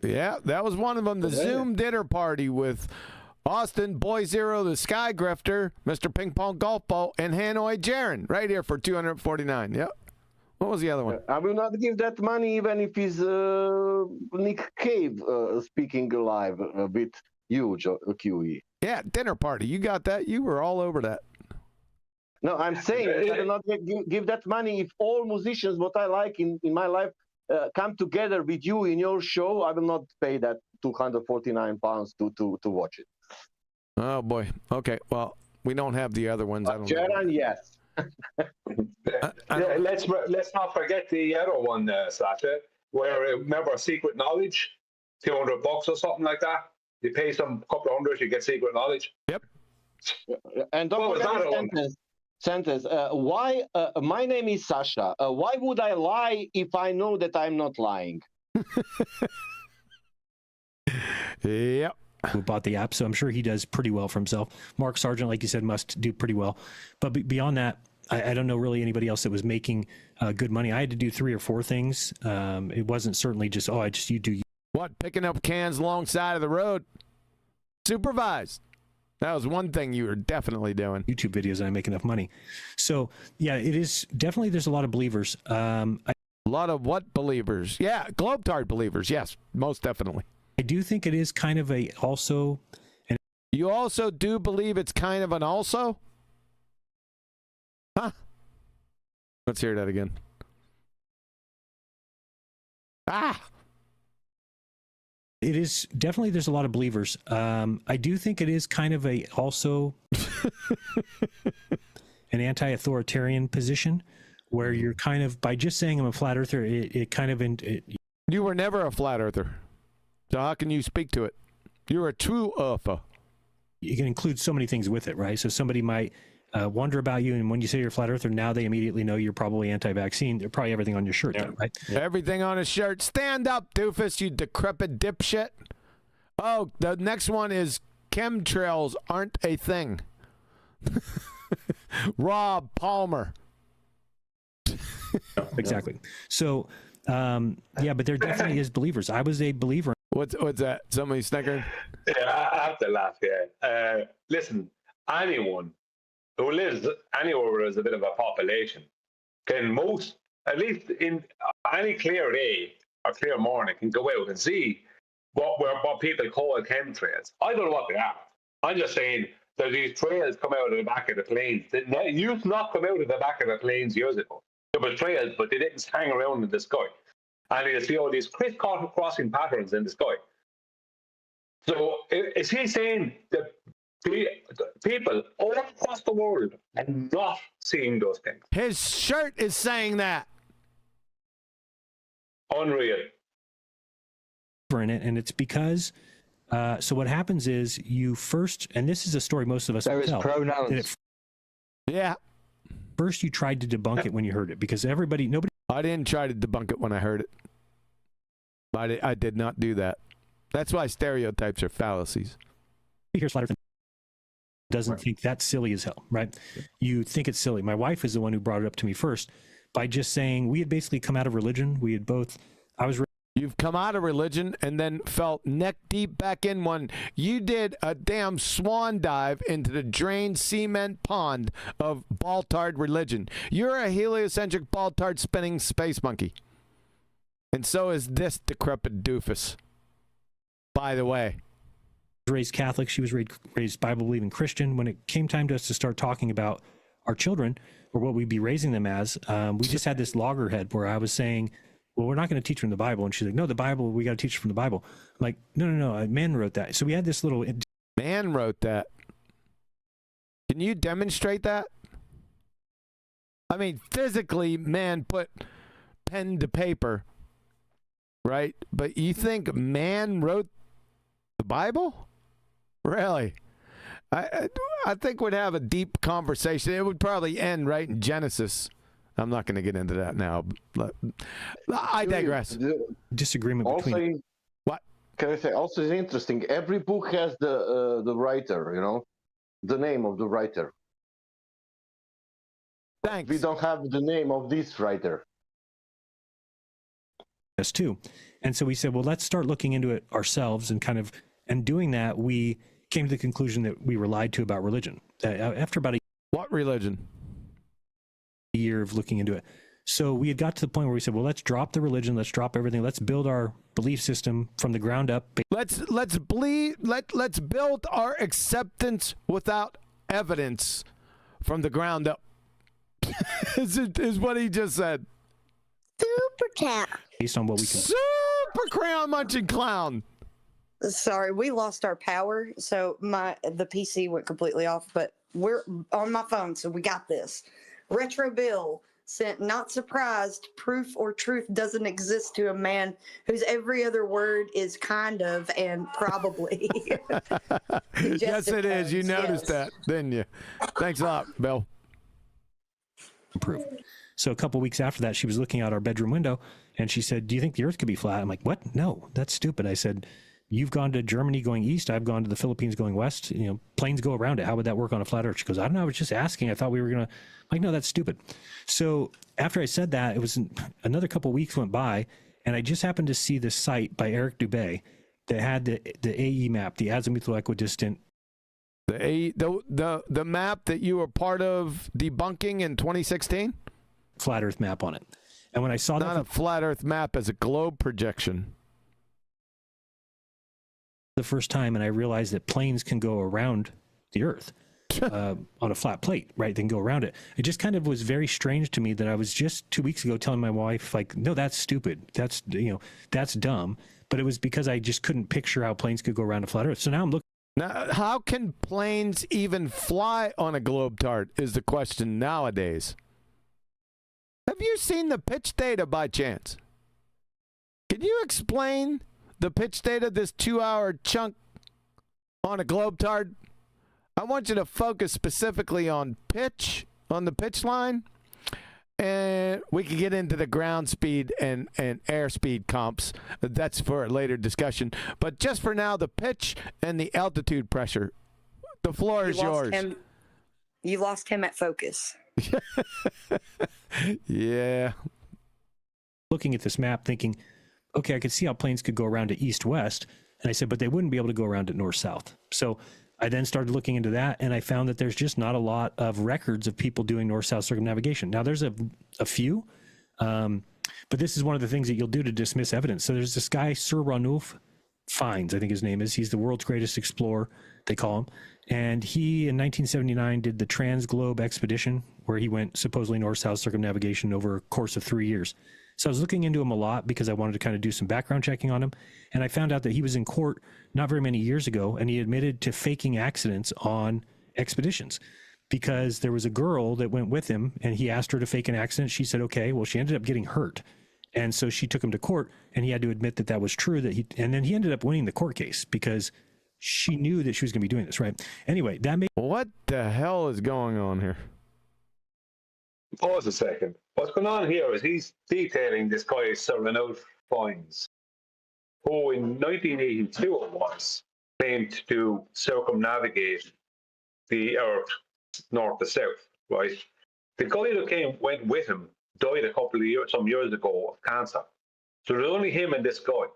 Yeah, that was one of them. The Zoom dinner party with Austin, Boy Zero, the Sky Grifter, Mr. Ping Pong Golf Ball, and Hanoi Jeran, right here for $249. Yep. What was the other one? I will not give that money even if it's Nick Cave speaking live with huge QE. Yeah, dinner party. You got that? You were all over that. No, I'm saying that I will not give that money if all musicians, what I like in my life, come together with you in your show. I will not pay that £249 to watch it. Oh boy. Okay. Well, we don't have the other ones. I don't know. Jeran, yes. Let's not forget the other one, Sasha, where remember Secret Knowledge, $200 or something like that. You pay some couple of hundred, you get secret knowledge. Yep. And don't forget the sentence. Why? My name is Sasha. Why would I lie if I know that I'm not lying? Yep. Who bought the app, so I'm sure he does pretty well for himself. Mark Sargent, like you said, must do pretty well. But beyond that, I don't know really anybody else that was making good money. I had to do 3 or 4 things. It wasn't certainly just, you do. What, picking up cans alongside of the road? Supervised. That was one thing you were definitely doing. YouTube videos and I make enough money. So, yeah, it is definitely, there's a lot of believers. A lot of what believers? Yeah, BallTARD believers. Yes, most definitely. I do think it is kind of a also. You also do believe it's kind of an also? Huh? Let's hear that again. It is definitely, there's a lot of believers. I do think it is kind of a also an anti-authoritarian position where you're kind of, by just saying I'm a flat earther, it kind of... You were never a flat earther. So how can you speak to it? You're a true earther. You can include so many things with it, right? So somebody might wonder about you, and when you say you're a flat earther, now they immediately know you're probably anti-vaccine. They're probably everything on your shirt, though, right? Everything on his shirt. Stand up, doofus, you decrepit dipshit. Oh, the next one is chemtrails aren't a thing. Rob Palmer. Exactly. So, yeah, but there definitely is believers. I was a believer. What's that? Somebody snickered? Yeah, I have to laugh, yeah. Listen, anyone who lives anywhere where there's a bit of a population can at least in any clear day or clear morning, can go out and see what people call chemtrails. I don't know what they are. I'm just saying that these trails come out of the back of the planes. They used not come out of the back of the planes years ago. There were trails, but they didn't hang around in the sky. And you see all these crisscrossing patterns in the sky. So is he saying that people all across the world are not seeing those things? His shirt is saying that. Unreal. In it, and it's because so what happens is you first, and this is a story most of us there is tell, pronouns. Yeah. First you tried to debunk it when you heard it, because nobody. I didn't try to debunk it when I heard it. I did not do that. That's why stereotypes are fallacies. Here's flat earth doesn't think that's silly as hell, right? You think it's silly. My wife is the one who brought it up to me first by just saying we had basically come out of religion. We had both. You've come out of religion and then felt neck deep back in one. You did a damn swan dive into the drained cement pond of BallTARD religion. You're a heliocentric BallTARD spinning space monkey. And so is this decrepit doofus. By the way. Raised Catholic. She was raised Bible-believing Christian. When it came time to us to start talking about our children or what we'd be raising them as, we just had this loggerhead where I was saying, well, we're not going to teach from the Bible. And she's like, no, the Bible, we got to teach from the Bible. I'm like, no, a man wrote that. So we had this little... Man wrote that. Can you demonstrate that? I mean, physically, man put pen to paper, right? But you think man wrote the Bible? Really? I think we'd have a deep conversation. It would probably end right in Genesis. I'm not going to get into that now. I digress. Disagreement between... What? Can I say, also it's interesting, every book has the writer, you know, the name of the writer. Thanks. We don't have the name of this writer. Us too. And so we said, well, let's start looking into it ourselves, and doing that, we came to the conclusion that we were lied to about religion. After about What religion? year of looking into it. So we had got to the point where we said, well, let's drop the religion, let's drop everything, let's build our belief system from the ground up. Let's build our acceptance without evidence from the ground up. is what he just said. Super chat. Based on what we can. Super crayon munching clown. Sorry, we lost our power, so the PC went completely off, but we're on my phone, so we got this. Retro Bill sent, not surprised, proof or truth doesn't exist to a man whose every other word is kind of and probably. Yes, it is. You noticed that, didn't you? Thanks a lot, Bill. Proof. So a couple weeks after that, she was looking out our bedroom window, and she said, "Do you think the Earth could be flat?" I'm like, "What? No, that's stupid." I said, "You've gone to Germany going east. I've gone to the Philippines going west. You know, planes go around it. How would that work on a flat Earth?" She goes, "I don't know. I was just asking. I thought we were going to." Like, no, that's stupid. So after I said that, it was another couple weeks went by, and I just happened to see this site by Eric Dubé that had the AE map, the azimuthal equidistant. The map that you were part of debunking in 2016? Flat Earth map on it. And when I saw not a flat Earth map as a globe projection. The first time, and I realized that planes can go around the Earth on a flat plate, right? They can go around it. It just kind of was very strange to me that I was just 2 weeks ago telling my wife, like, no, that's stupid. That's, you know, that's dumb. But it was because I just couldn't picture how planes could go around a flat Earth. So now I'm looking. Now, how can planes even fly on a BallTARD is the question nowadays. Have you seen the pitch data by chance? Can you explain the pitch data, this 2-hour chunk on a BallTARD? I want you to focus specifically on pitch, on the pitch line, and we can get into the ground speed and airspeed comps. That's for a later discussion. But just for now, the pitch and the altitude pressure. The floor is yours. You lost him at focus. Yeah. Looking at this map thinking, okay, I could see how planes could go around it east-west. And I said, but they wouldn't be able to go around it north-south. So I then started looking into that, and I found that there's just not a lot of records of people doing north-south circumnavigation. Now, there's a few, but this is one of the things that you'll do to dismiss evidence. So there's this guy, Sir Ranulph Fiennes, I think his name is. He's the world's greatest explorer, they call him. And he, in 1979, did the Trans-Globe Expedition, where he went supposedly north-south circumnavigation over a course of 3 years. So I was looking into him a lot because I wanted to kind of do some background checking on him. And I found out that he was in court not very many years ago, and he admitted to faking accidents on expeditions because there was a girl that went with him, and he asked her to fake an accident. She said, okay. Well, she ended up getting hurt. And so she took him to court, and he had to admit that that was true. And then he ended up winning the court case because she knew that she was going to be doing this, right? Anyway, that made... What the hell is going on here? Pause a second. What's going on here is he's detailing this guy, Sir Ranulph Fiennes, who in 1982 it was claimed to circumnavigate the Earth north to south, right? The guy that went with him died a couple of years, some years ago of cancer. So there's only him and this guy.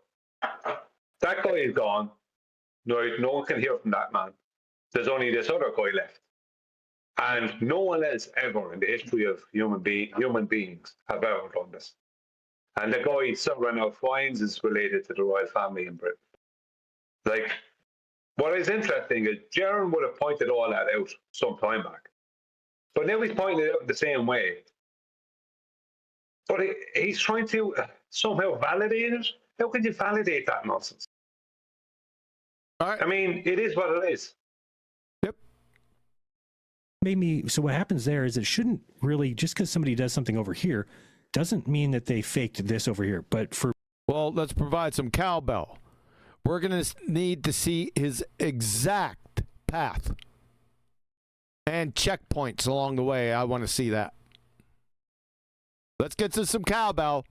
That guy is gone. Right? No one can hear from that man. There's only this other guy left. And no one else ever in the history of human beings have ever done this. And the guy, Sir Ranulph Fiennes, is related to the royal family in Britain. Like, what is interesting is Jeran would have pointed all that out some time back. But now he's pointing it out in the same way. But he's trying to somehow validate it. How can you validate that nonsense? All right. I mean, it is what it is. Yep. So what happens there is it shouldn't really, just because somebody does something over here, doesn't mean that they faked this over here. But for... Well, let's provide some cowbell. We're going to need to see his exact path and checkpoints along the way. I want to see that. Let's get to some cowbell.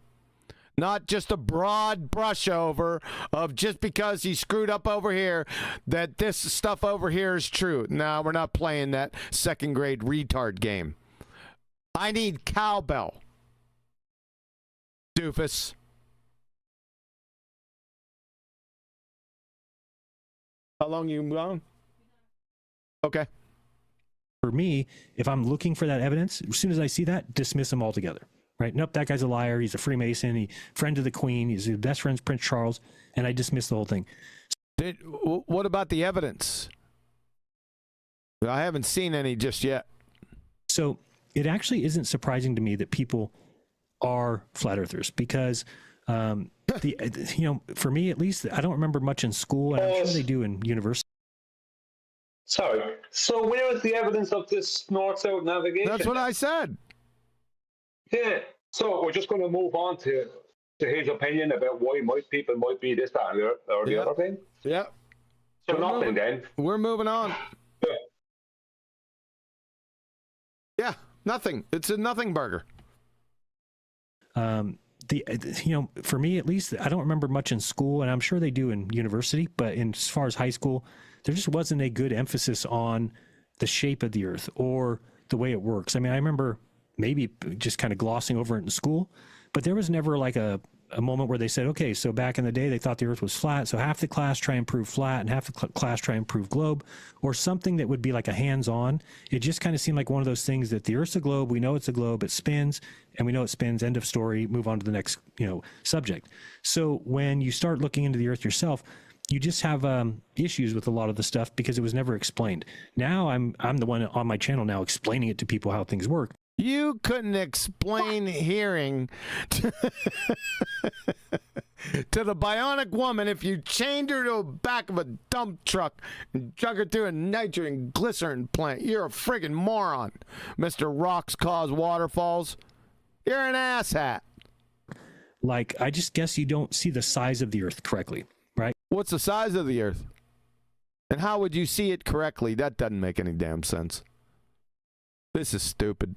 Not just a broad brush over of just because he screwed up over here, that this stuff over here is true. No, we're not playing that second grade retard game. I need cowbell. Doofus. How long you gone? Okay. For me, if I'm looking for that evidence, as soon as I see that, dismiss them altogether. Right? Nope, that guy's a liar. He's a Freemason. He's friend of the Queen. He's his best friend's Prince Charles. And I dismiss the whole thing. What about the evidence? I haven't seen any just yet. So it actually isn't surprising to me that people are flat earthers because, for me at least, I don't remember much in school, and I'm sure they do in university. Sorry. So where is the evidence of this north-south navigation? That's what I said. Yeah. So we're just going to move on to his opinion about why people might be this, that, or the other thing. Yeah. So nothing then. We're moving on. Yeah, nothing. It's a nothing burger. For me at least, I don't remember much in school, and I'm sure they do in university, but as far as high school, there just wasn't a good emphasis on the shape of the earth or the way it works. I mean, I remember maybe just kind of glossing over it in school, but there was never like a moment where they said, okay, so back in the day, they thought the earth was flat, so half the class try and prove flat and half the class try and prove globe, or something that would be like a hands-on. It just kind of seemed like one of those things that the earth's a globe, we know it's a globe, it spins, and we know it spins, end of story, move on to the next, subject. So when you start looking into the earth yourself, you just have issues with a lot of the stuff because it was never explained. Now I'm the one on my channel now explaining it to people how things work. You couldn't explain hearing to the bionic woman if you chained her to the back of a dump truck and drug her through a nitrogen glycerin plant. You're a friggin' moron, Mr. Rocks Cause Waterfalls. You're an asshat. Like, I just guess you don't see the size of the earth correctly, right? What's the size of the earth? And how would you see it correctly? That doesn't make any damn sense. This is stupid.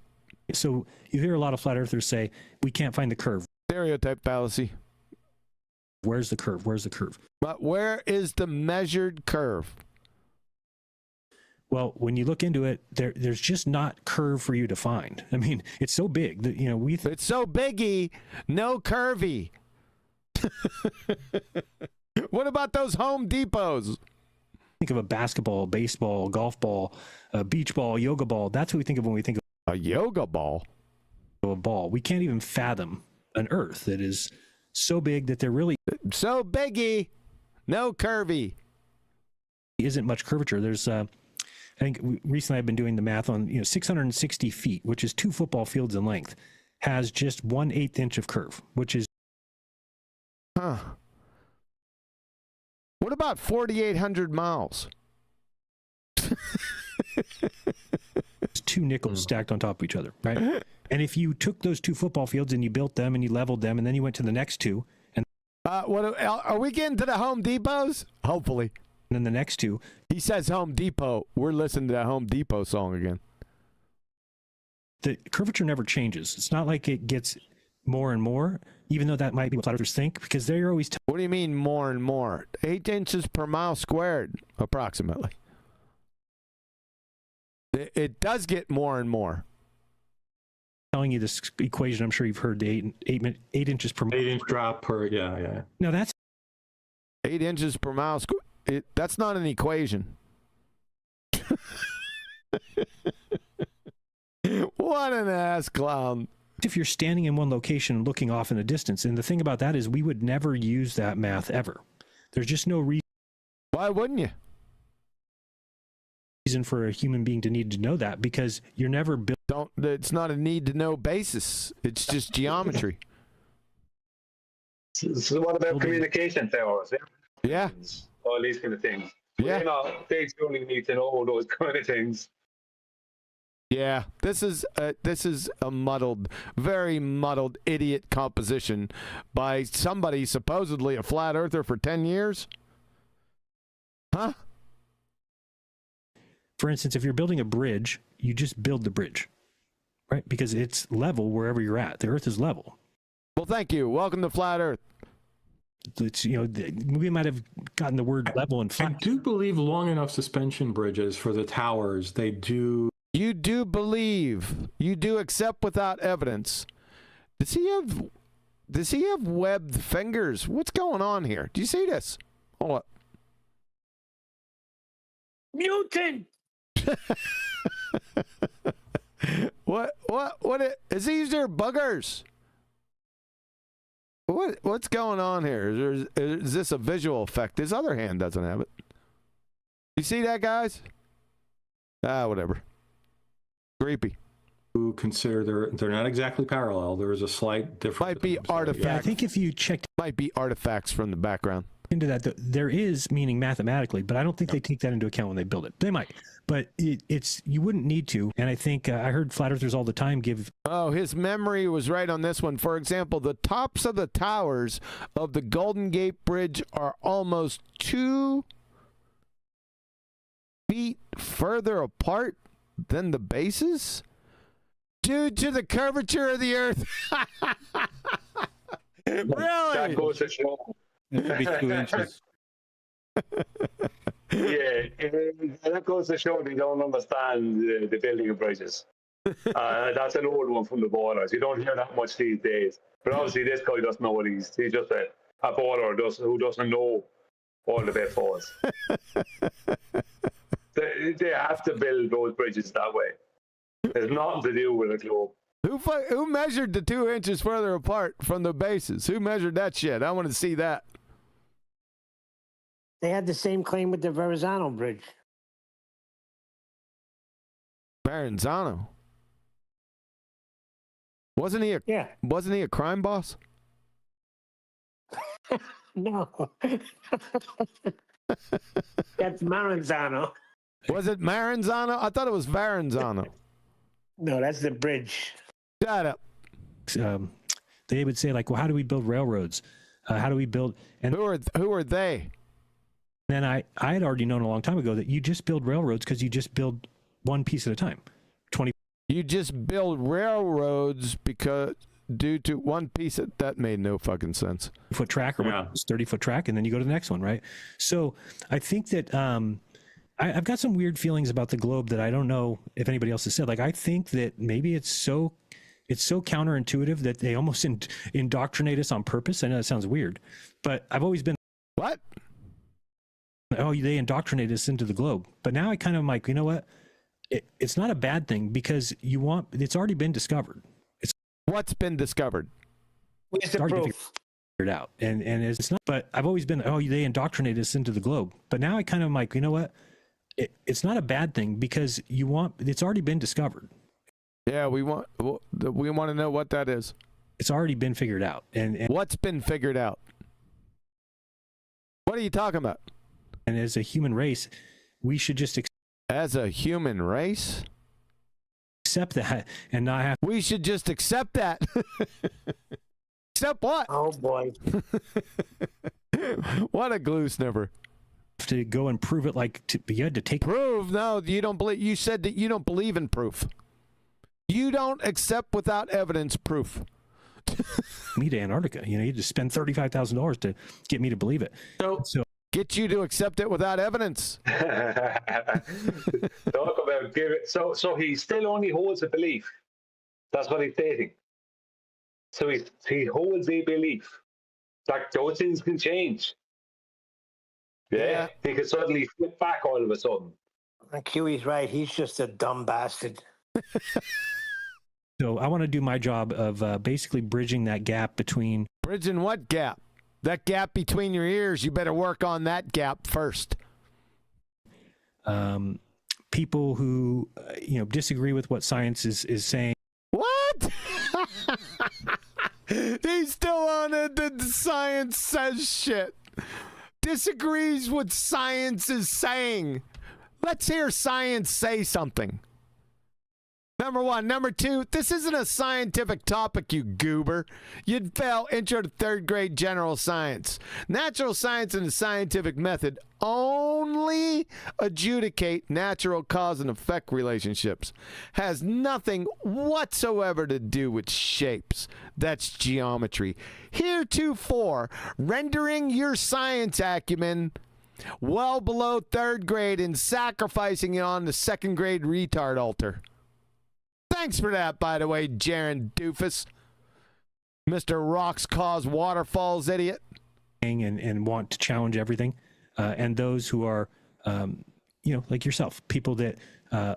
So you hear a lot of flat earthers say, we can't find the curve. Stereotype fallacy. Where's the curve? Where's the curve? But where is the measured curve? Well, when you look into it, there's just not curve for you to find. I mean, it's so big that, it's so biggy, no curvy. What about those Home Depots? Think of a basketball, baseball, golf ball, a beach ball, yoga ball. That's what we think of when we think of a yoga ball. A ball. We can't even fathom an earth that is so big that there really so biggy, no curvy. Isn't much curvature. There's I think recently I've been doing the math on 660 feet, which is 2 football fields in length, has just 1/8 inch of curve, which is What about 4,800 miles? It's 2 nickels stacked on top of each other, right? And if you took those 2 football fields and you built them and you leveled them and then you went to the next 2, and what are we getting to the Home Depots? Hopefully. And then the next 2. He says Home Depot. We're listening to that Home Depot song again. The curvature never changes. It's not like it gets more and more, even though that might be what flat earthers think, because they're always what do you mean more and more? 8 inches per mile squared, approximately. It does get more and more. Telling you this equation, I'm sure you've heard the 8 inches per mile. 8-inch drop per, yeah. No, that's 8 inches per mile squared. That's not an equation. What an ass clown. If you're standing in one location and looking off in the distance, and the thing about that is we would never use that math ever. There's just no reason. Why wouldn't you? Reason for a human being to need to know that, because you're never built. It's not a need to know basis. It's just geometry. So what about communication towers? Yeah. All these kind of things. Yeah. They only need to know all those kind of things. Yeah, this is a muddled, very muddled idiot composition by somebody supposedly a flat earther for 10 years. Huh? For instance, if you're building a bridge, you just build the bridge, right? Because it's level wherever you're at. The earth is level. Well, thank you. Welcome to Flat Earth. It's, we might have gotten the word level and flat. I do believe long enough suspension bridges for the towers, they do. You do believe. You do accept without evidence. Does he have webbed fingers? What's going on here? Do you see this? Hold up. Mutant. What is these there buggers? What's going on here? Is this a visual effect? His other hand doesn't have it. You see that, guys? Whatever. Creepy. who consider they're not exactly parallel. There is a slight difference. Might be artifacts. Yeah, I think if you checked might be artifacts from the background into that, there is meaning mathematically, but I don't think they take that into account when they build it. They might, but it's you wouldn't need to. And I think I heard flat earthers all the time give. Oh, his memory was right on this one. For example, the tops of the towers of the Golden Gate Bridge are almost 2 feet further apart than the bases due to the curvature of the earth. Really? That goes to show. It could be 2 inches. Yeah, and that goes to show they don't understand the building of bridges. That's an old one from the borders. You don't hear that much these days. But obviously, this guy doesn't know what he's just a border who doesn't know all the pitfalls. They have to build those bridges that way. There's nothing to do with a globe. Who measured the 2 inches further apart from the bases? Who measured that shit? I want to see that. They had the same claim with the Verrazano Bridge. Verrazano. Wasn't he a crime boss? No. That's Maranzano. Was it Maranzano? I thought it was Verrazano. No, that's the bridge. Shut up. They would say, like, well, how do we build railroads? How do we build? And who are they? Then I had already known a long time ago that you just build railroads because you just build one piece at a time. You just build railroads because due to one piece that made no fucking sense. Foot track or 30-foot track, and then you go to the next one, right? So I think that I've got some weird feelings about the globe that I don't know if anybody else has said. Like, I think that maybe it's so counterintuitive that they almost indoctrinate us on purpose. I know that sounds weird, but I've always been what? Oh, they indoctrinate us into the globe. But now I kind of am like, you know what? It's not a bad thing because it's already been discovered. What's been discovered? Where's the proof? Figured out, and it's not. But I've always been, they indoctrinate us into the globe. But now I kind of am like, you know what? It's not a bad thing because it's already been discovered. Yeah, we want to know what that is. It's already been figured out, and what's been figured out? What are you talking about? And as a human race, we should just as a human race accept that and not have. We should just accept that. Accept what? Oh boy! What a glue sniffer. To go and prove it, you had to take proof. No, you don't believe. You said that you don't believe in proof. You don't accept without evidence proof. Me to Antarctica. You had to spend $35,000 to get me to believe it. So get you to accept it without evidence. Talk about give it. So he still only holds a belief. That's what he's stating. So he holds a belief. Like those things can change. Yeah. He could suddenly flip back all of a sudden. Huey's right. He's just a dumb bastard. So I want to do my job of basically bridging that gap between. Bridging what gap? That gap between your ears. You better work on that gap first. People who disagree with what science is saying. What? He's still on it. The science says shit. Disagrees with science is saying. Let's hear science say something. Number one. Number two, this isn't a scientific topic, you goober. You'd fail intro to third grade general science. Natural science and the scientific method only adjudicate natural cause and effect relationships. Has nothing whatsoever to do with shapes. That's geometry. Heretofore, rendering your science acumen well below third grade and sacrificing it on the second grade retard altar. Thanks for that, by the way, Jeran doofus. Mr. Rocks Cause Waterfalls idiot. And want to challenge everything. And those who are, like yourself, people that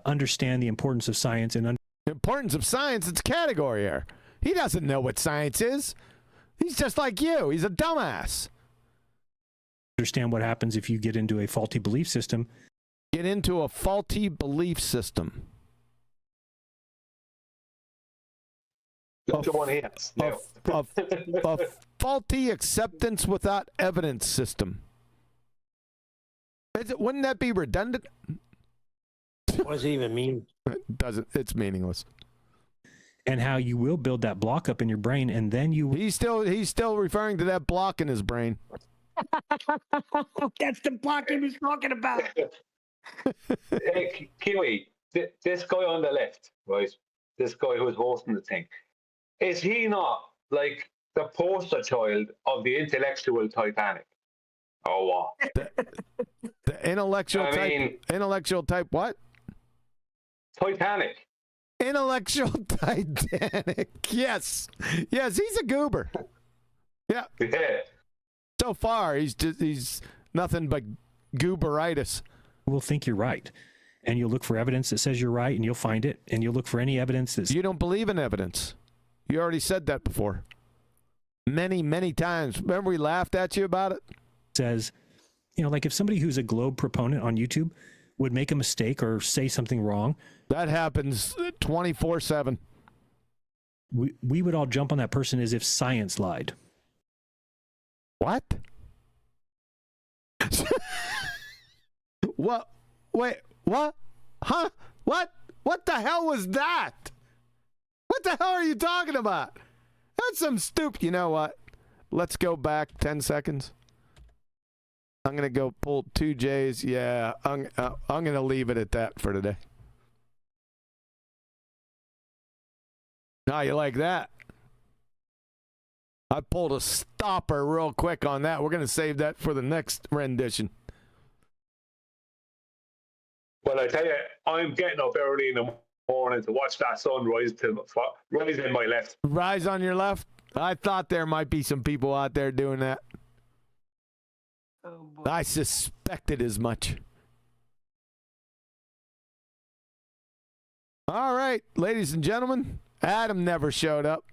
understand the importance of science. Importance of science, it's a category here. He doesn't know what science is. He's just like you. He's a dumbass. Understand what happens if you get into a faulty belief system. Get into a faulty belief system. The one he has now. A faulty acceptance without evidence system. Wouldn't that be redundant? What does it even mean? It doesn't. It's meaningless. And how you will build that block up in your brain, and then you. He's still referring to that block in his brain. That's the block he was talking about. Hey, Kiwi, this guy on the left, right? This guy who's hosting the thing, is he not like the poster child of the intellectual Titanic? Oh, what? The intellectual intellectual type what? Titanic. Intellectual Titanic. Yes, he's a goober. Yeah. So far, he's nothing but gooberitis. Will think you're right, and you'll look for evidence that says you're right, and you'll find it, and you'll look for any evidence that you don't believe in evidence. You already said that before. Many times. Remember we laughed at you about it? Says, like if somebody who's a globe proponent on YouTube would make a mistake or say something wrong. That happens 24/7. We would all jump on that person as if science lied. What? What? Wait, what? Huh? What? What the hell was that? What the hell are you talking about? That's some stupid. You know what? Let's go back 10 seconds. I'm going to go pull 2 J's. Yeah, I'm going to leave it at that for today. Now you like that? I pulled a stopper real quick on that. We're going to save that for the next rendition. Well, I tell you, I'm getting up early in the morning to watch that sun rise in my left. Rise on your left? I thought there might be some people out there doing that. Oh, I suspected as much. All right, ladies and gentlemen, Adam never showed up.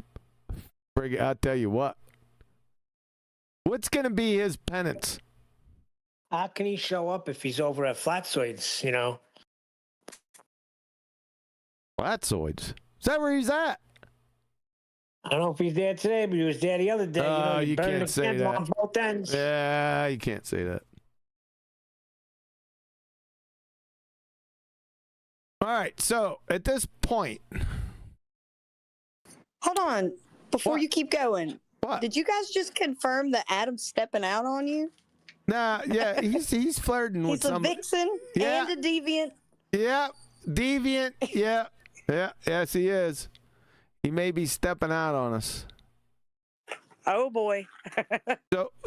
I'll tell you what. What's going to be his penance? How can he show up if he's over at Flatzoids, Flatzoids? Is that where he's at? I don't know if he's there today, but he was there the other day. You can't say that. On both ends. Yeah, you can't say that. All right, so at this point. Hold on. Before What? you keep going. What? Did you guys just confirm that Adam's stepping out on you? Nah, yeah, he's flirting with He's a somebody. vixen Yeah. and a deviant. Yeah, deviant. Yeah, yes, he is. He may be stepping out on us. Oh boy.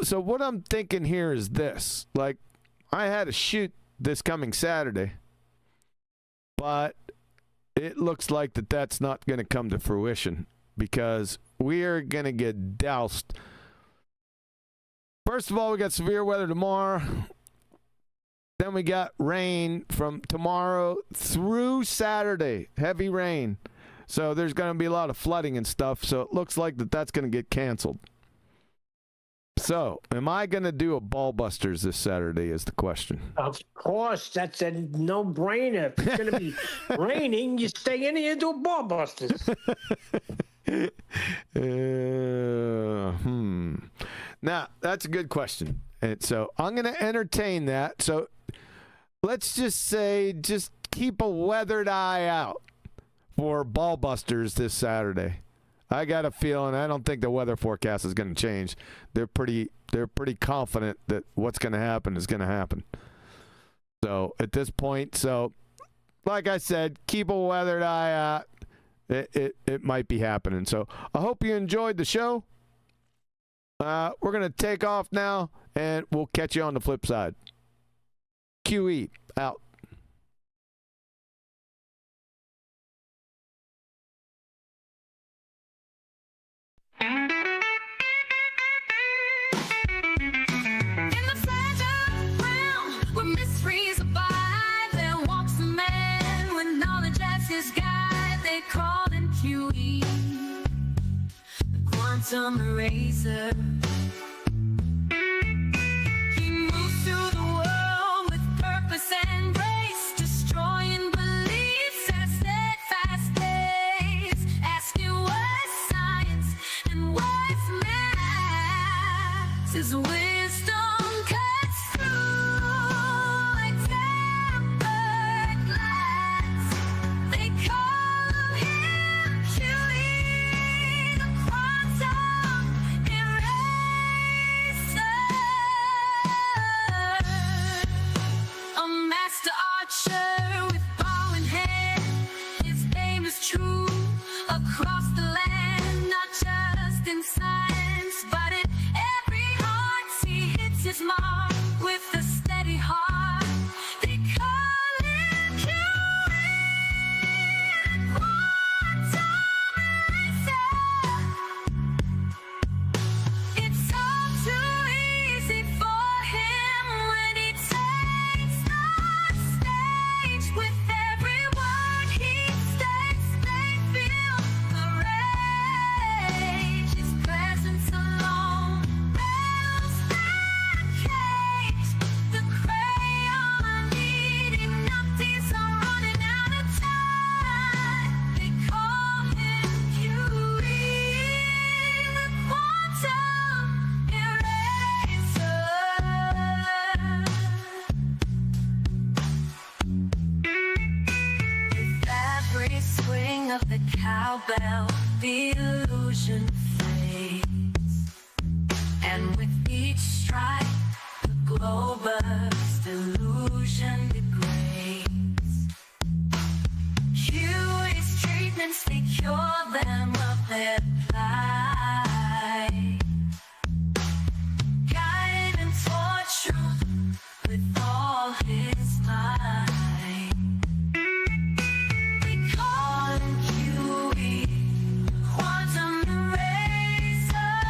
So what I'm thinking here is this: like, I had a shoot this coming Saturday, but it looks like that's not going to come to fruition because we are going to get doused. First of all, we got severe weather tomorrow. Then we got rain from tomorrow through Saturday. Heavy rain. So there's going to be a lot of flooding and stuff. So it looks like that's going to get canceled. So am I going to do a BALLBUSTERS this Saturday is the question. Of course, that's a no-brainer. If it's going to be raining, you stay in here and do BALLBUSTERS. Now, that's a good question. And so I'm going to entertain that. So let's just say, just keep a weathered eye out for BALLBUSTERS this Saturday. I got a feeling, I don't think the weather forecast is going to change. They're pretty confident that what's going to happen is going to happen. So at this point, like I said, keep a weathered eye out. It might be happening. So I hope you enjoyed the show. We're going to take off now, and we'll catch you on the flip side. QE, out. In the fragile realm where mysteries abide, there walks a man with knowledge as his guide. They call him QE, the quantum eraser. He moves through the world with purpose and grace, destroying beliefs as steadfast days, asking what cowbell, the illusion fades, and with each strike, the glow-burst illusion degrades. Huey's treatments, they cure them of their plight, guiding toward truth with all his might. They call him Huey, quantum eraser.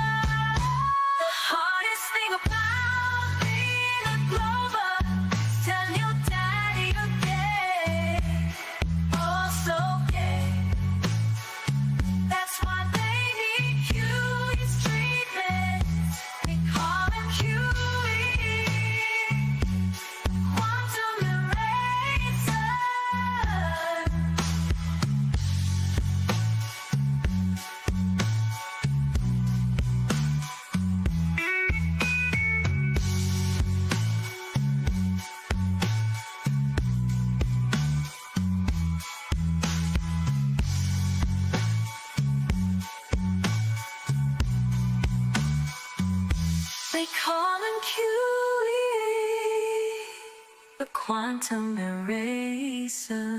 The hardest thing about being a Glober is telling your daddy you're gay, also gay. That's why they need Huey's treatment. They call him Huey, quantum eraser. They call him Huey, the quantum eraser.